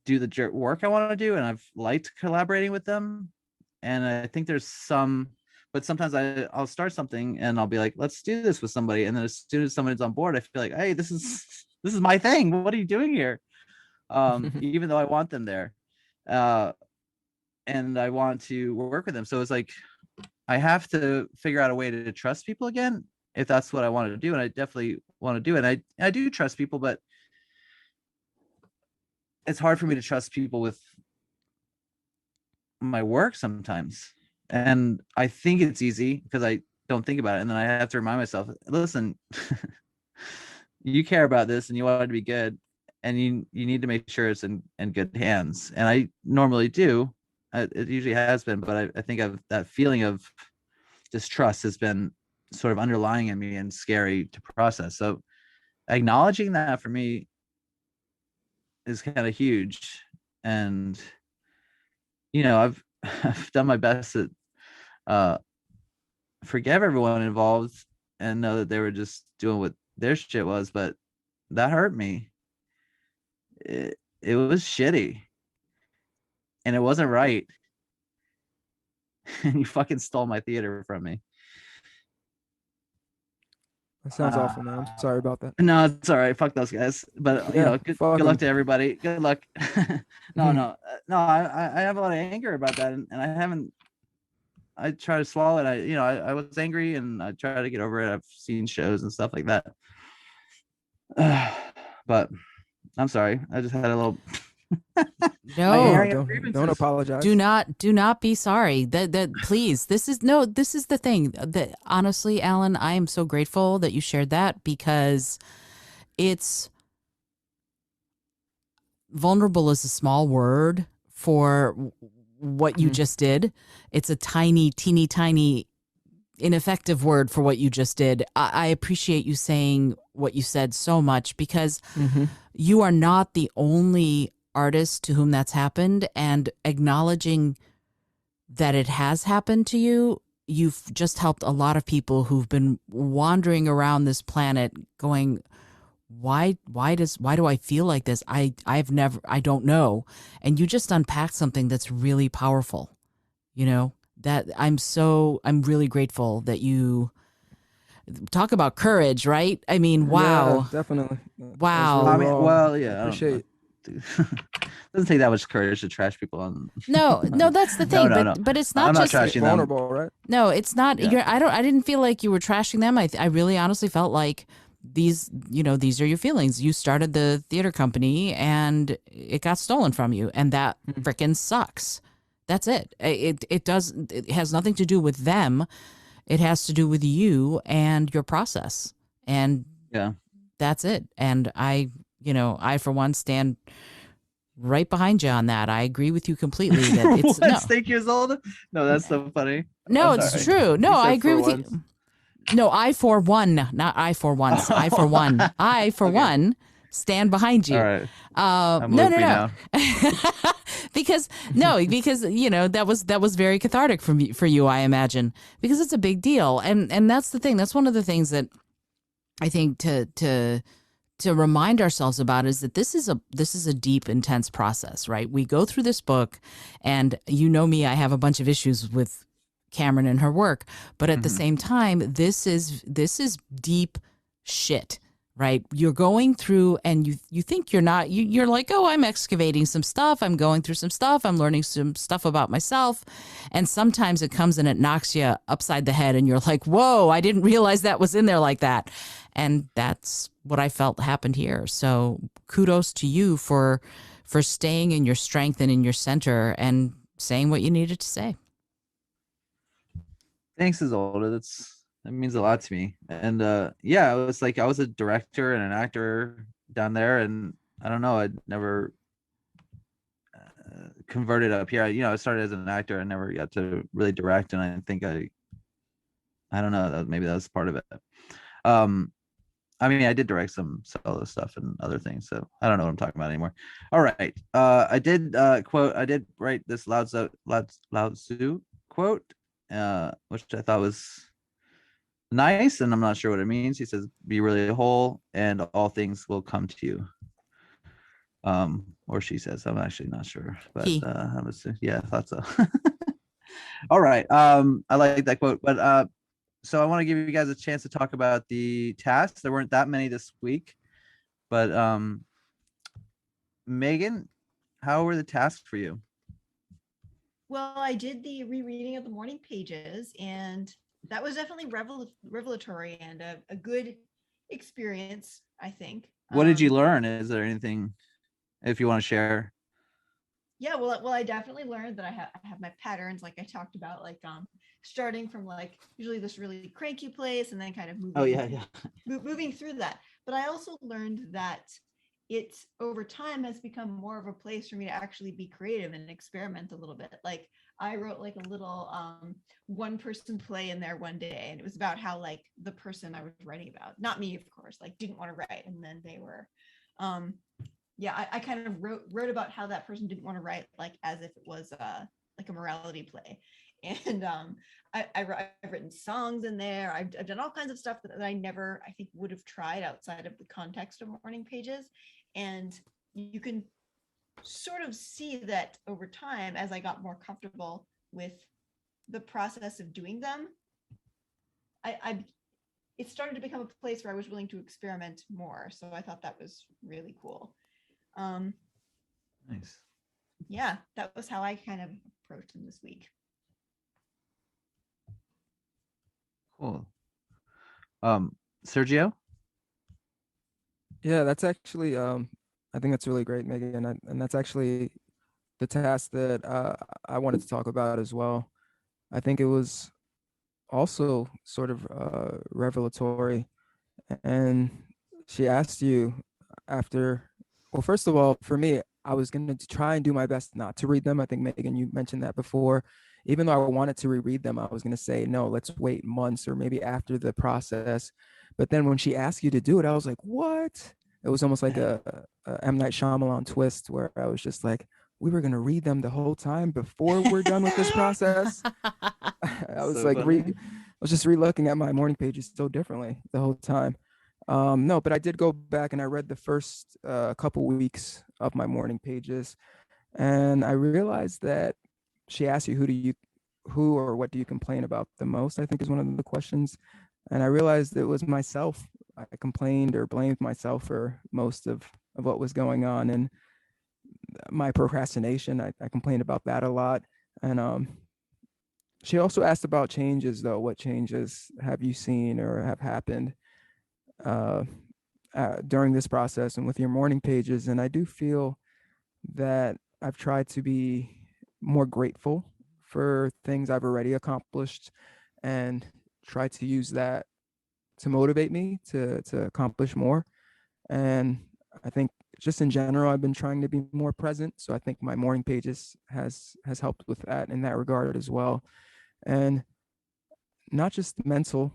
do the work I want to do, and I've liked collaborating with them. And I think there's but sometimes I'll start something and I'll be like, let's do this with somebody, and then as soon as somebody's on board, I feel like, hey, this is my thing. What are you doing here? Even though I want them there, and I want to work with them. So it's like I have to figure out a way to trust people again, if that's what I want to do. And I definitely want to do it. And I do trust people, but it's hard for me to trust people with my work sometimes. And I think it's easy because I don't think about it. And then I have to remind myself, listen, you care about this and you want it to be good, and you need to make sure it's in good hands. And I normally do. It usually has been, but I think that feeling of distrust has been sort of underlying in me and scary to process. So acknowledging that for me is kind of huge. And I've done my best to forgive everyone involved and know that they were just doing what their shit was, but that hurt me. It was shitty, and it wasn't right. And you fucking stole my theater from me. That sounds awful, man. I'm sorry about that. No, it's all right. Fuck those guys. But good luck to everybody. Good luck. No. I have a lot of anger about that, and I haven't. I try to swallow it. I was angry, and I try to get over it. I've seen shows and stuff like that. But I'm sorry. I just had a little. No, don't apologize. Do not be sorry. That please. This is the thing that honestly, Alan, I am so grateful that you shared that, because it's vulnerable is a small word for what you just did. It's a teeny tiny ineffective word for what you just did. I appreciate you saying what you said so much, because you are not the only artists to whom that's happened and acknowledging that it has happened to you, you've just helped a lot of people who've been wandering around this planet going, why do I feel like this? I don't know. And you just unpacked something that's really powerful, that I'm really grateful that you talk about courage, right? I mean, wow. Yeah, definitely. Wow. I mean, well, yeah, I appreciate. Doesn't take that much courage to trash people on. No, that's the thing. No. But it's not I'm just not trashing them. Vulnerable, right? No, it's not. Yeah. I didn't feel like you were trashing them. I really honestly felt like these are your feelings. You started the theater company and it got stolen from you, and that frickin' sucks. That's it. It has nothing to do with them. It has to do with you and your process. And Yeah, that's it. And I for one stand right behind you on that. I agree with you completely. That it's no. Thank years old. No, that's so funny. No, it's true. No, I agree with once. you. No, I for one, not I for once. I for one. I for one stand behind you. All right. No. because that was very cathartic for you, I imagine, because it's a big deal, and that's the thing. That's one of the things that I think to remind ourselves about is that this is a deep, intense process, right? We go through this book, and me, I have a bunch of issues with Cameron and her work, but at the same time, this is deep shit, right? You're going through, and you think you're like, oh, I'm excavating some stuff, I'm going through some stuff, I'm learning some stuff about myself, and sometimes it comes and it knocks you upside the head, and you're like, whoa, I didn't realize that was in there like that. And that's what I felt happened here. So kudos to you for staying in your strength and in your center and saying what you needed to say. Thanks, Isolde. That means a lot to me. And yeah, it was like I was a director and an actor down there, and I don't know, I'd never converted up here. I started as an actor. I never got to really direct, and I think I don't know, maybe that was part of it. I mean, I did direct some solo stuff and other things, so I don't know what I'm talking about anymore. All right. I did write this Lao Tzu quote, which I thought was nice, and I'm not sure what it means. He says, be really whole and all things will come to you. Or she says, I'm actually not sure, but I thought so. All right. I like that quote, but so I want to give you guys a chance to talk about the tasks. There weren't that many this week, but Megan, how were the tasks for you? Well, I did the rereading of the morning pages, and that was definitely revelatory and a good experience, I think. What did you learn? Is there anything, if you want to share? Yeah, well, I definitely learned that I have my patterns, like I talked about, like starting from like usually this really cranky place and then kind of moving through that. But I also learned that it over time has become more of a place for me to actually be creative and experiment a little bit. Like I wrote like a little one person play in there one day, and it was about how like the person I was writing about, not me, of course, like didn't want to write, and then they were I kind of wrote about how that person didn't want to write, like as if it was like a morality play. And I've written songs in there. I've done all kinds of stuff that I never, I think, would have tried outside of the context of morning pages. And you can sort of see that over time, as I got more comfortable with the process of doing them, it started to become a place where I was willing to experiment more. So I thought that was really cool. Nice. Yeah, that was how I kind of approached them this week. Cool. Sergio? Yeah, that's actually I think that's really great, Megan, and that's actually the task that I wanted to talk about as well. I think it was also sort of revelatory, and she asked you after. Well, first of all, for me, I was going to try and do my best not to read them. I think, Megan, you mentioned that before. Even though I wanted to reread them, I was going to say, no, let's wait months or maybe after the process. But then when she asked you to do it, I was like, what? It was almost like a M. Night Shyamalan twist where I was just like, we were gonna read them the whole time before we're done with this process. I was So like, funny. I was just re-looking at my morning pages so differently the whole time. No, but I did go back and I read the first couple weeks of my morning pages, and I realized that she asked you who or what do you complain about the most, I think is one of the questions. And I realized it was myself. I complained or blamed myself for most of what was going on. And my procrastination, I complained about that a lot. And she also asked about changes, though. What changes have you seen or have happened uh, during this process and with your morning pages? And I do feel that I've tried to be more grateful for things I've already accomplished and try to use that to motivate me to accomplish more. And I think just in general, I've been trying to be more present. So I think my morning pages has helped with that in that regard as well. And not just mental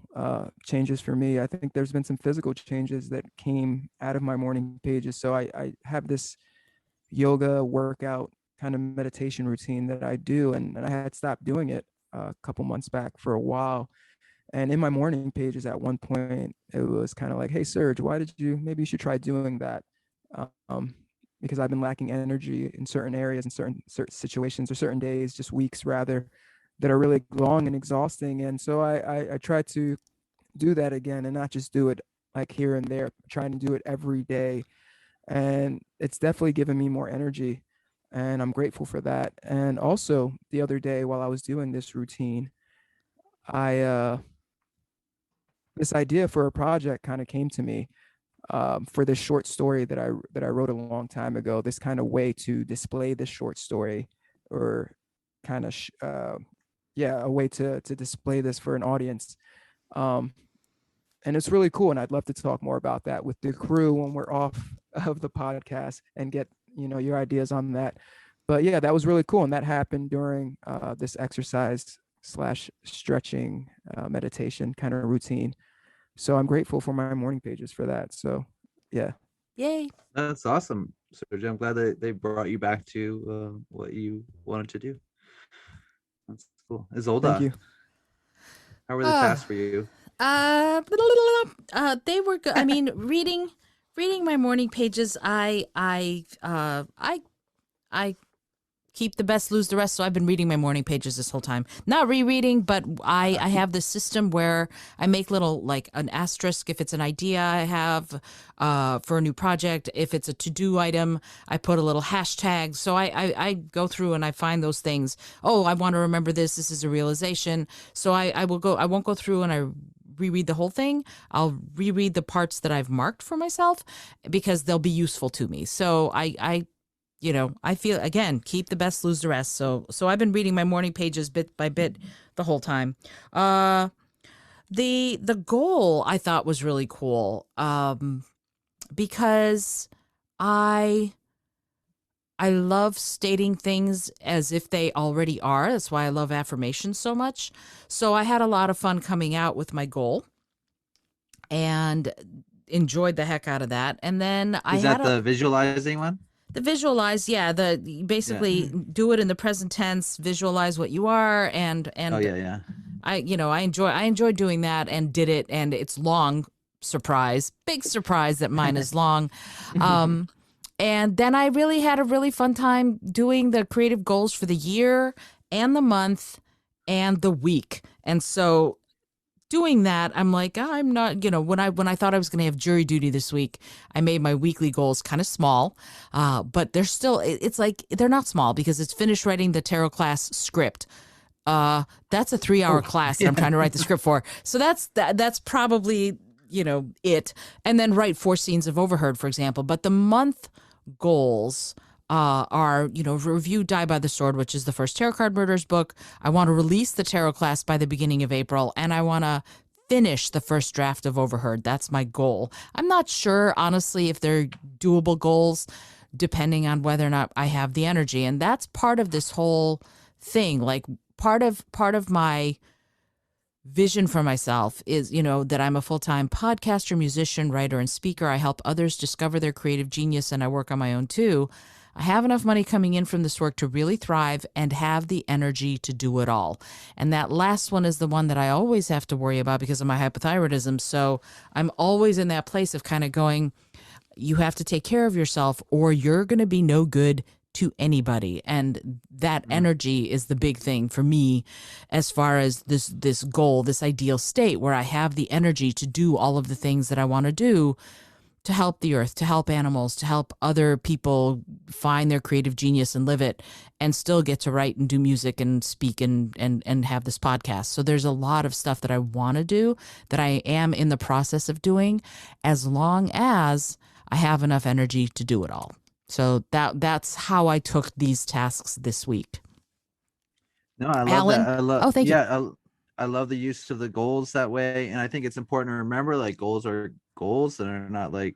changes for me. I think there's been some physical changes that came out of my morning pages. So I have this yoga workout kind of meditation routine that I do, and I had stopped doing it a couple months back for a while. And in my morning pages at one point, it was kind of like, hey, Serge, maybe you should try doing that. Um, because I've been lacking energy in certain areas, in certain situations or certain days, just weeks rather, that are really long and exhausting. And so I try to do that again and not just do it like here and there, trying to do it every day. And it's definitely given me more energy. And I'm grateful for that. And also the other day while I was doing this routine, I this idea for a project kind of came to me for this short story that I wrote a long time ago. This kind of way to display this short story, or kind of a way to display this for an audience. Um, and it's really cool. And I'd love to talk more about that with the crew when we're off of the podcast and get your ideas on that. But yeah, that was really cool, and that happened during this exercise slash stretching meditation kind of routine. So I'm grateful for my morning pages for that. So yeah. Yay. That's awesome, Sergio. I'm glad that they brought you back to what you wanted to do. That's cool. Thank Isolda, you. how were the tasks for you? They were good. I mean, reading my morning pages, I keep the best, lose the rest. So I've been reading my morning pages this whole time. Not rereading, but I have this system where I make little, like an asterisk if it's an idea I have for a new project. If it's a to-do item, I put a little hashtag. So I go through and I find those things. Oh, I want to remember this. This is a realization. So I won't go through and I reread the whole thing. I'll reread the parts that I've marked for myself because they'll be useful to me. So I feel, again, keep the best, lose the rest. So I've been reading my morning pages bit by bit the whole time. The goal I thought was really cool because I love stating things as if they already are. That's why I love affirmations so much. So I had a lot of fun coming out with my goal and enjoyed the heck out of that. And then Is that the visualizing one? The visualize, yeah. Basically do it in the present tense, visualize what you are, and oh yeah. I enjoy doing that and did it, and it's long. Big surprise that mine is long. And then I really had a really fun time doing the creative goals for the year and the month and the week. And so doing that, I'm like, I'm not, when I thought I was going to have jury duty this week, I made my weekly goals kind of small, but they're still, it's like, they're not small because it's finished writing the tarot class script. That's a 3-hour class that I'm trying to write the script for. So that's probably, it. And then write 4 scenes of Overheard, for example. But the month goals are, review Die by the Sword, which is the first Tarot Card Murders book. I want to release the tarot class by the beginning of April, and I want to finish the first draft of Overheard. That's my goal. I'm not sure, honestly, if they're doable goals, depending on whether or not I have the energy. And that's part of this whole thing. Like part of my vision for myself is, you know, that I'm a full-time podcaster, musician, writer, and speaker. I help others discover their creative genius, and I work on my own too. I have enough money coming in from this work to really thrive and have the energy to do it all. And that last one is the one that I always have to worry about because of my hypothyroidism. So I'm always in that place of kind of going, you have to take care of yourself or you're going to be no good to anybody. And that energy is the big thing for me as far as this goal, this ideal state where I have the energy to do all of the things that I want to do to help the earth, to help animals, to help other people find their creative genius and live it, and still get to write and do music and speak and have this podcast. So there's a lot of stuff that I want to do that I am in the process of doing, as long as I have enough energy to do it all. So that's how I took these tasks this week. No, I love Alan? that. I love. Oh, thank you. Yeah, I love the use of the goals that way, and I think it's important to remember like goals are goals, and are not like,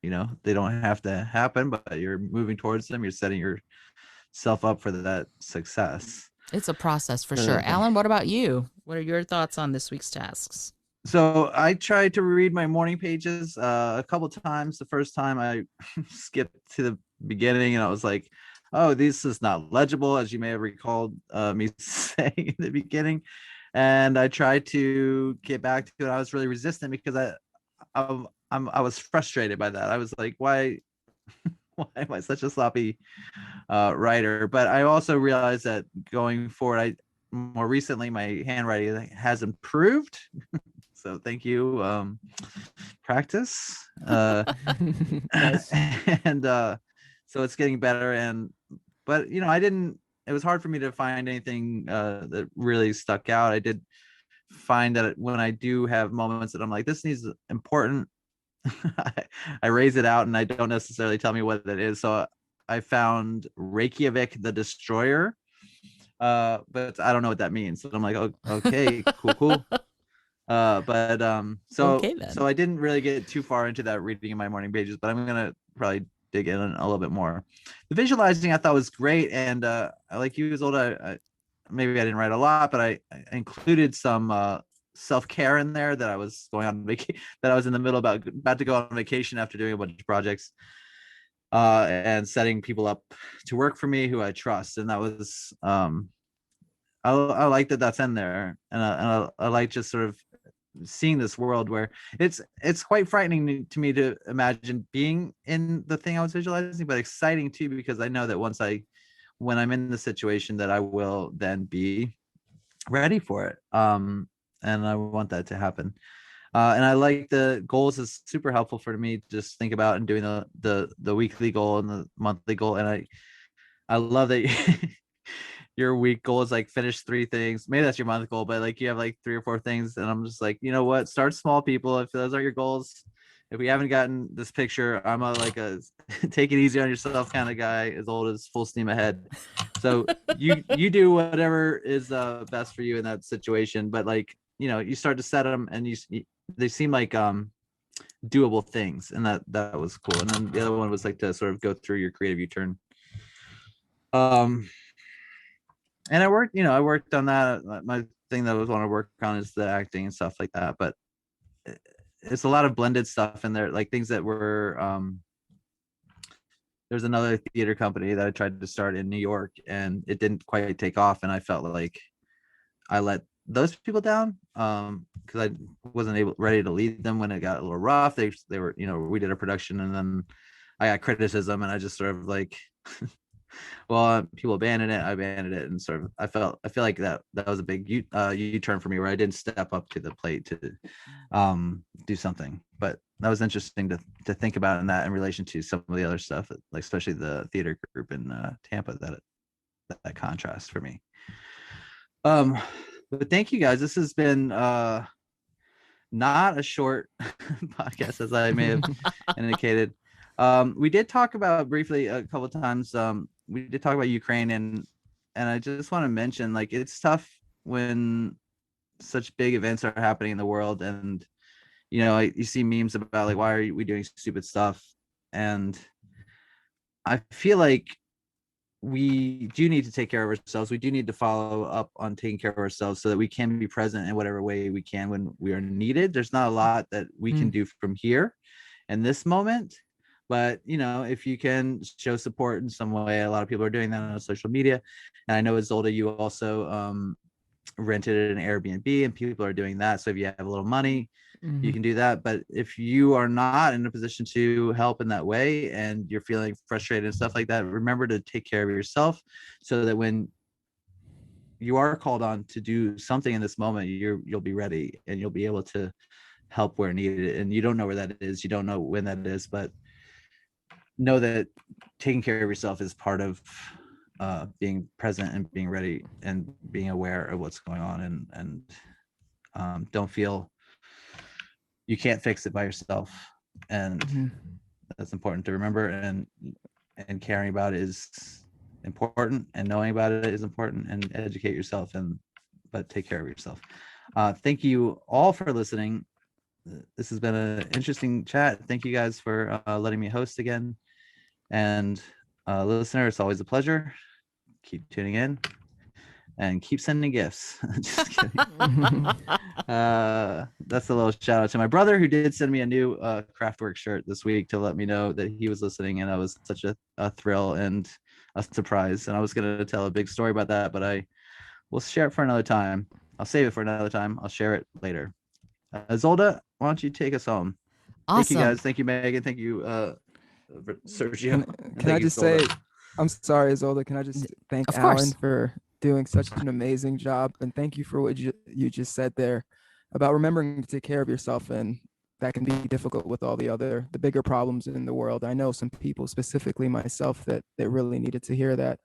you know, they don't have to happen, but you're moving towards them. You're setting yourself up for that success. It's a process for sure. Alan, what about you? What are your thoughts on this week's tasks? So I tried to read my morning pages a couple times. The first time I skipped to the beginning and I was like, oh, this is not legible, as you may have recalled me saying in the beginning. And I tried to get back to it. I was really resistant because I was frustrated by that. I was like, why am I such a sloppy writer? But I also realized that going forward, more recently my handwriting has improved. So thank you, practice. Nice. And so it's getting better. But you know, it was hard for me to find anything that really stuck out. I did find that when I do have moments that I'm like, this needs important, I raise it out and I don't necessarily tell me what it is. So I found Reykjavik the Destroyer, but I don't know what that means. So I'm like, oh, okay, cool. So I didn't really get too far into that reading in my morning pages, but I'm gonna probably dig in a little bit more. The visualizing I thought was great, and like you, Isolde, maybe I didn't write a lot, but I included some self-care in there that I was going on vacation, that I was in the middle about to go on vacation after doing a bunch of projects, and setting people up to work for me who I trust, and that was I like that that's in there, and I like just sort of seeing this world where it's quite frightening to me to imagine being in the thing I was visualizing, but exciting too, because I know that when I'm in the situation that I will then be ready for it. And I want that to happen. And I like the goals is super helpful for me to just think about and doing the weekly goal and the monthly goal. And I love that your week goal is like finish 3 things. Maybe that's your month goal, but like you have like 3 or 4 things. And I'm just like, you know what? Start small, people. If those are your goals, if we haven't gotten this picture, I'm a take it easy on yourself kind of guy, as old as full steam ahead. So you do whatever is best for you in that situation. But like, you know, you start to set them and they seem like doable things. And that was cool. And then the other one was like to sort of go through your creative U-turn. And I worked on that. My thing that I was want to work on is the acting and stuff like that. But it's a lot of blended stuff in there, like things that were. There's another theater company that I tried to start in New York, and it didn't quite take off, and I felt like I let those people down because I wasn't ready to lead them when it got a little rough. They were, you know, we did a production, and then I got criticism, and I just sort of like. Well, people abandoned it. I abandoned it, and sort of I feel like that was a big U-turn for me, where I didn't step up to the plate to do something. But that was interesting to think about in relation to some of the other stuff, like especially the theater group in Tampa. That contrast for me. But thank you guys. This has been not a short podcast, as I may have indicated. We did talk about briefly a couple of times. We did talk about Ukraine, and I just want to mention, like, it's tough when such big events are happening in the world, and you know, you see memes about like, why are we doing stupid stuff? And I feel like we do need to take care of ourselves. We do need to follow up on taking care of ourselves so that we can be present in whatever way we can when we are needed. There's not a lot that we can do from here in this moment, but if you can show support in some way, a lot of people are doing that on social media. And I know, Isolde, you also rented an Airbnb, and people are doing that. So if you have a little money, you can do that. But if you are not in a position to help in that way and you're feeling frustrated and stuff like that, remember to take care of yourself so that when you are called on to do something in this moment, you'll be ready and you'll be able to help where needed. And you don't know where that is. You don't know when that is, but know that taking care of yourself is part of being present and being ready and being aware of what's going on, and don't feel you can't fix it by yourself. And that's important to remember, and caring about it is important, and knowing about it is important, and educate yourself, but take care of yourself. Thank you all for listening. This has been an interesting chat. Thank you guys for letting me host again. And listener, it's always a pleasure. Keep tuning in and keep sending gifts. Just kidding. That's a little shout out to my brother, who did send me a new Kraftwerk shirt this week to let me know that he was listening, and that was such a thrill and a surprise. And I was going to tell a big story about that, but I will share it for another time. I'll save it for another time. I'll share it later. Isolde, why don't you take us home? Awesome. Thank you guys. Thank you, Megan. Thank you, Sergio. Can I just say, I'm sorry, Isolde, can I just thank Alan for doing such an amazing job, and thank you for what you just said there about remembering to take care of yourself, and that can be difficult with all the bigger problems in the world. I know some people, specifically myself, that really needed to hear that.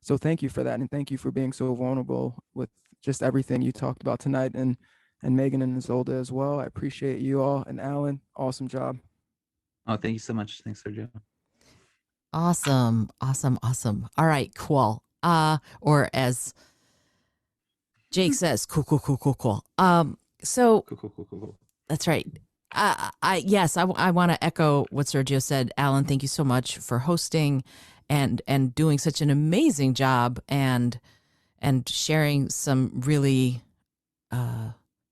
So thank you for that, and thank you for being so vulnerable with just everything you talked about tonight, and Megan and Isolde as well. I appreciate you all, and Alan, awesome job. Oh, thank you so much. Thanks, Sergio. Awesome. All right, cool. Or as Jake says, cool. So Cool. that's right. I want to echo what Sergio said. Alan, thank you so much for hosting and doing such an amazing job and sharing some really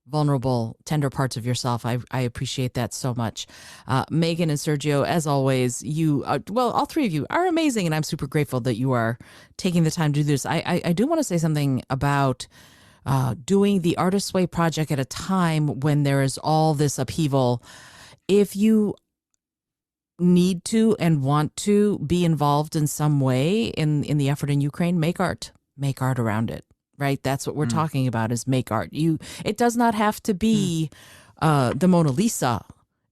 vulnerable, tender parts of yourself. I appreciate that so much. Megan and Sergio, as always, all three of you are amazing, and I'm super grateful that you are taking the time to do this. I do want to say something about doing the Artist's Way project at a time when there is all this upheaval. If you need to and want to be involved in some way in the effort in Ukraine, make art around it. Right. That's what we're talking about, is make art. It does not have to be the Mona Lisa.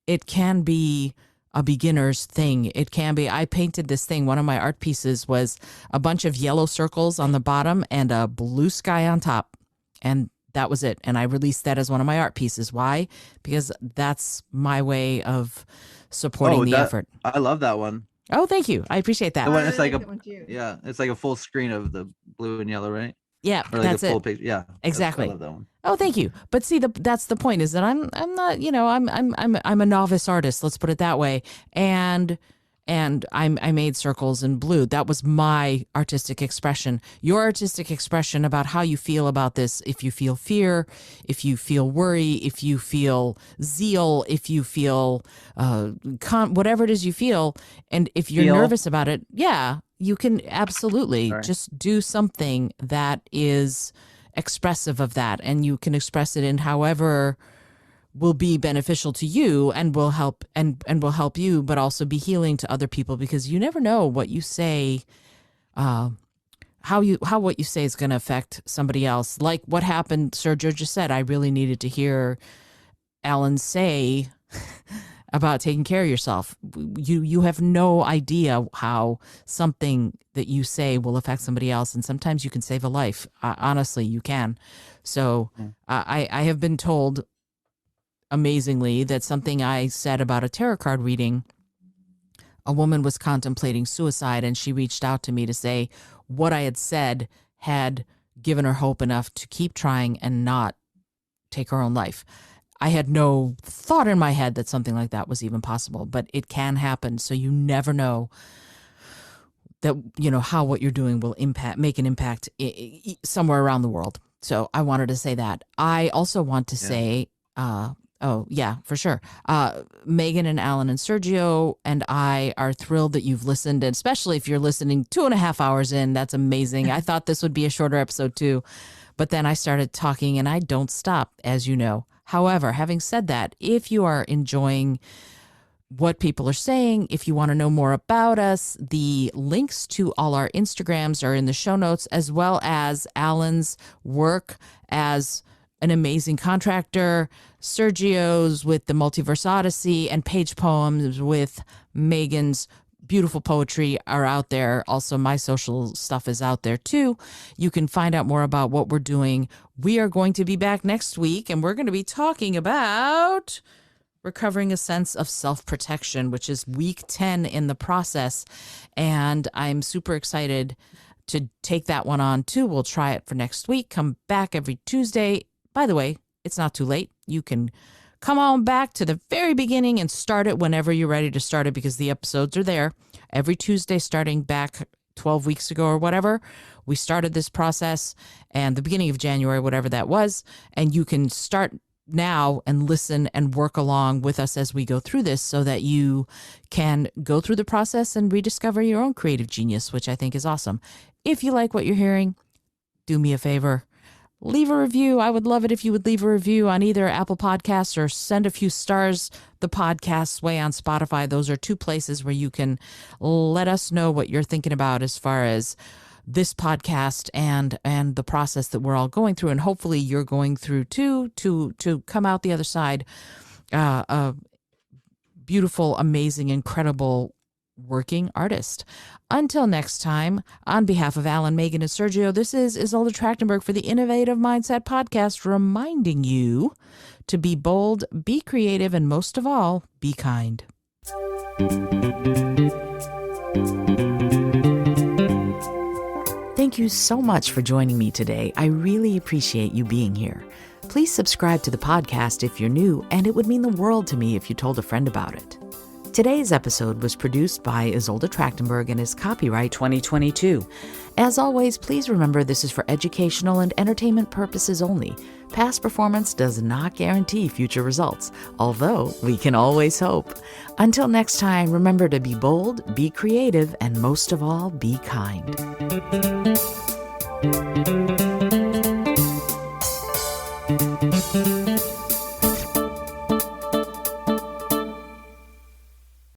It can be a beginner's thing. It can be, I painted this thing. One of my art pieces was a bunch of yellow circles on the bottom and a blue sky on top. And that was it. And I released that as one of my art pieces. Why? Because that's my way of supporting the effort. I love that one. Oh, thank you. I appreciate that. It's like it's like a full screen of the blue and yellow, right? Yeah, or like that's a full it. page. Yeah, exactly. I love that one. Oh, thank you. But see, that's the point, is that I'm not, I'm a novice artist. Let's put it that way. And I made circles in blue. That was my artistic expression. Your artistic expression about how you feel about this. If you feel fear, if you feel worry, if you feel zeal, if you feel whatever it is you feel, and if you're nervous about it, yeah. You can absolutely just do something that is expressive of that, and you can express it in however will be beneficial to you and will help and will help you, but also be healing to other people, because you never know what you say, how what you say is going to affect somebody else. Like what happened, Sergio just said, I really needed to hear Alan say about taking care of yourself. You have no idea how something that you say will affect somebody else, and sometimes you can save a life. Honestly, you can. So I have been told, amazingly, that something I said about a tarot card reading, a woman was contemplating suicide, and she reached out to me to say what I had said had given her hope enough to keep trying and not take her own life. I had no thought in my head that something like that was even possible, but it can happen. So you never know that, you know, how what you're doing will make an impact somewhere around the world. So I wanted to say that. I also want to say, oh yeah, for sure. Megan and Alan and Sergio and I are thrilled that you've listened, and especially if you're listening 2.5 hours in, that's amazing. I thought this would be a shorter episode too, but then I started talking and I don't stop, as you know. However, having said that, if you are enjoying what people are saying, if you want to know more about us, the links to all our Instagrams are in the show notes, as well as Alan's work as an amazing contractor, Sergio's with the Multiverse Odyssey, and Page Poems with Megan's beautiful poetry are out there. Also, my social stuff is out there too. You can find out more about what we're doing. We are going to be back next week, and we're going to be talking about recovering a sense of self-protection, which is week 10 in the process. And I'm super excited to take that one on too. We'll try it for next week. Come back every Tuesday. By the way, it's not too late. You can come on back to the very beginning and start it whenever you're ready to start it, because the episodes are there. Every Tuesday, starting back 12 weeks ago or whatever, we started this process, and the beginning of January, whatever that was, and you can start now and listen and work along with us as we go through this, so that you can go through the process and rediscover your own creative genius, which I think is awesome. If you like what you're hearing, do me a favor. Leave a review. I would love it if you would leave a review on either Apple Podcasts or send a few stars the podcast's way on Spotify. Those are two places where you can let us know what you're thinking about as far as this podcast and the process that we're all going through, and hopefully you're going through too, to come out the other side a beautiful, amazing, incredible working artist. Until next time, on behalf of Alan, Megan, and Sergio, this is Isolde Trachtenberg for the Innovative Mindset Podcast, reminding you to be bold, be creative, and most of all, be kind. Thank you so much for joining me today. I really appreciate you being here. Please subscribe to the podcast if you're new, and it would mean the world to me if you told a friend about it. Today's episode was produced by Isolde Trachtenberg and is copyright 2022. As always, please remember this is for educational and entertainment purposes only. Past performance does not guarantee future results, although we can always hope. Until next time, remember to be bold, be creative, and most of all, be kind.